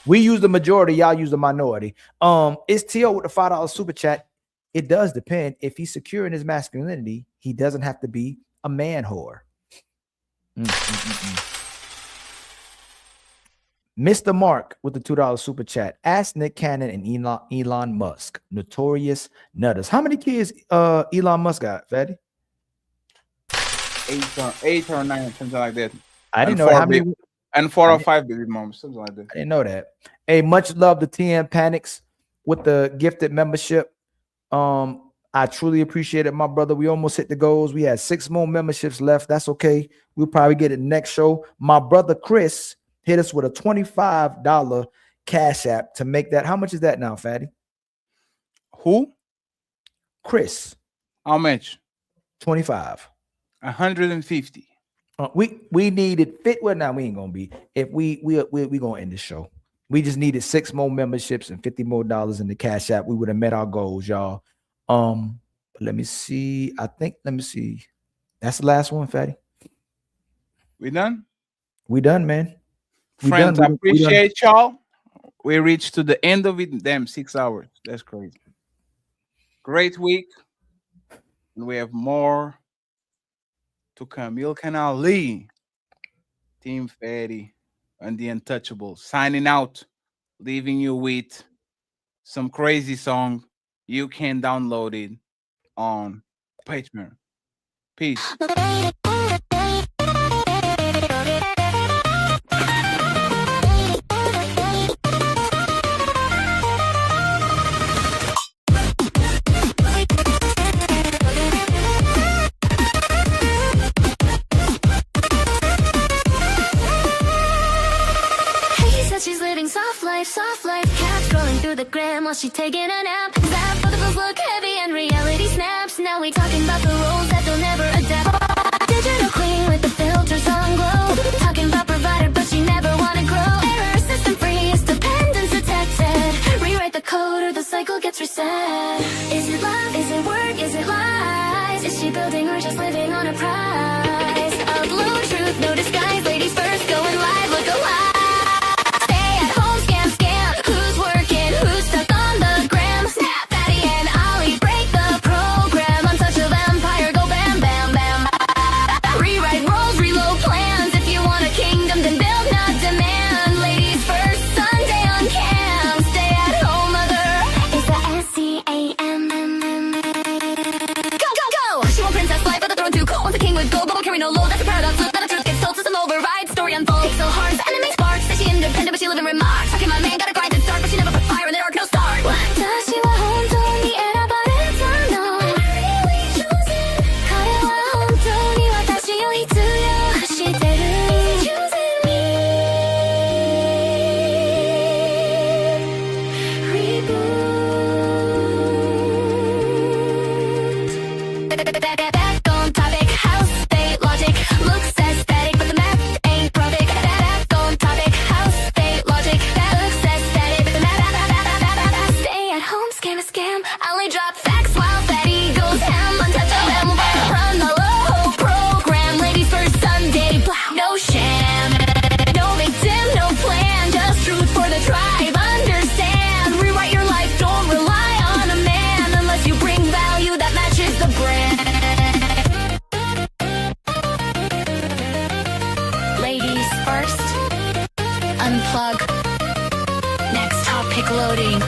We use the majority, y'all use the minority. It's T.O. with the $5 super chat. It does depend. If he's secure in his masculinity, he doesn't have to be a man whore. Mr. Mark with the $2 super chat. Ask Nick Cannon and Elon Musk, notorious nutters. How many kids Elon Musk got, Fatty? 8 or 9, something like that. I didn't know how many. And 4 or 5 baby moms, something like that. I didn't know that. Hey, much love to TM Panics with the gifted membership. I truly appreciate it, my brother. We almost hit the goals. We had 6 more memberships left. That's okay. We'll probably get it next show. My brother Chris hit us with a $25 Cash App to make that. How much is that now, Fatty? Who? Chris. How much? 25. 150. We needed fit. Well, now we ain't gonna be. If we gonna end the show. We just needed 6 more memberships and $50 more in the Cash App. We would have met our goals, y'all. Let me see. Let me see. That's the last one, Fatty. We done? We done, man. Friends, I appreciate y'all. We reached to the end of it. Damn, 6 hours. That's crazy. Great week. And we have more to come. Ilkan Ali, Team Fatty, and the Untouchables signing out, leaving you with some crazy song. You can download it on Patreon. Peace. She's living soft life, cat scrolling through the gram while she taking a nap. That photos look heavy and reality snaps. Now we talking about the roles that they'll never adapt. Digital queen with the filters on glow, talking about provider but she never wanna grow. Error system freeze, dependence detected. Rewrite the code or the cycle gets reset. Is it love? Is it work? Is it lies? Is she building or just living on a prize? Upload truth, no disguise. Ladies first, going live, look alive. No low, that's a paradox. Look, that a truth gets told to some override. Story unfolds. So hard, the enemy sparks. Says she independent, but she live in remarks. Talking my man, got a grind and start, but she never put fire in the dark, no start. What does she want home to me? And about it, I know. Really choosing. Caught it while home to me. What does she owe to you? She didn't. Choosing me. Reboot. Back on topic. House. Looks aesthetic, but the math ain't perfect. Back on topic, house, state, logic. That looks aesthetic, but the math. Stay at home, scam. I only drop facts while Fatty goes ham. Untouchable, run the low program. Ladies first Sunday, no sham. No victim, no plan, just truth for the tribe. Understand, rewrite your life, don't rely on a man unless you bring value that matches the brand. Ladies first, unplug. Next topic loading.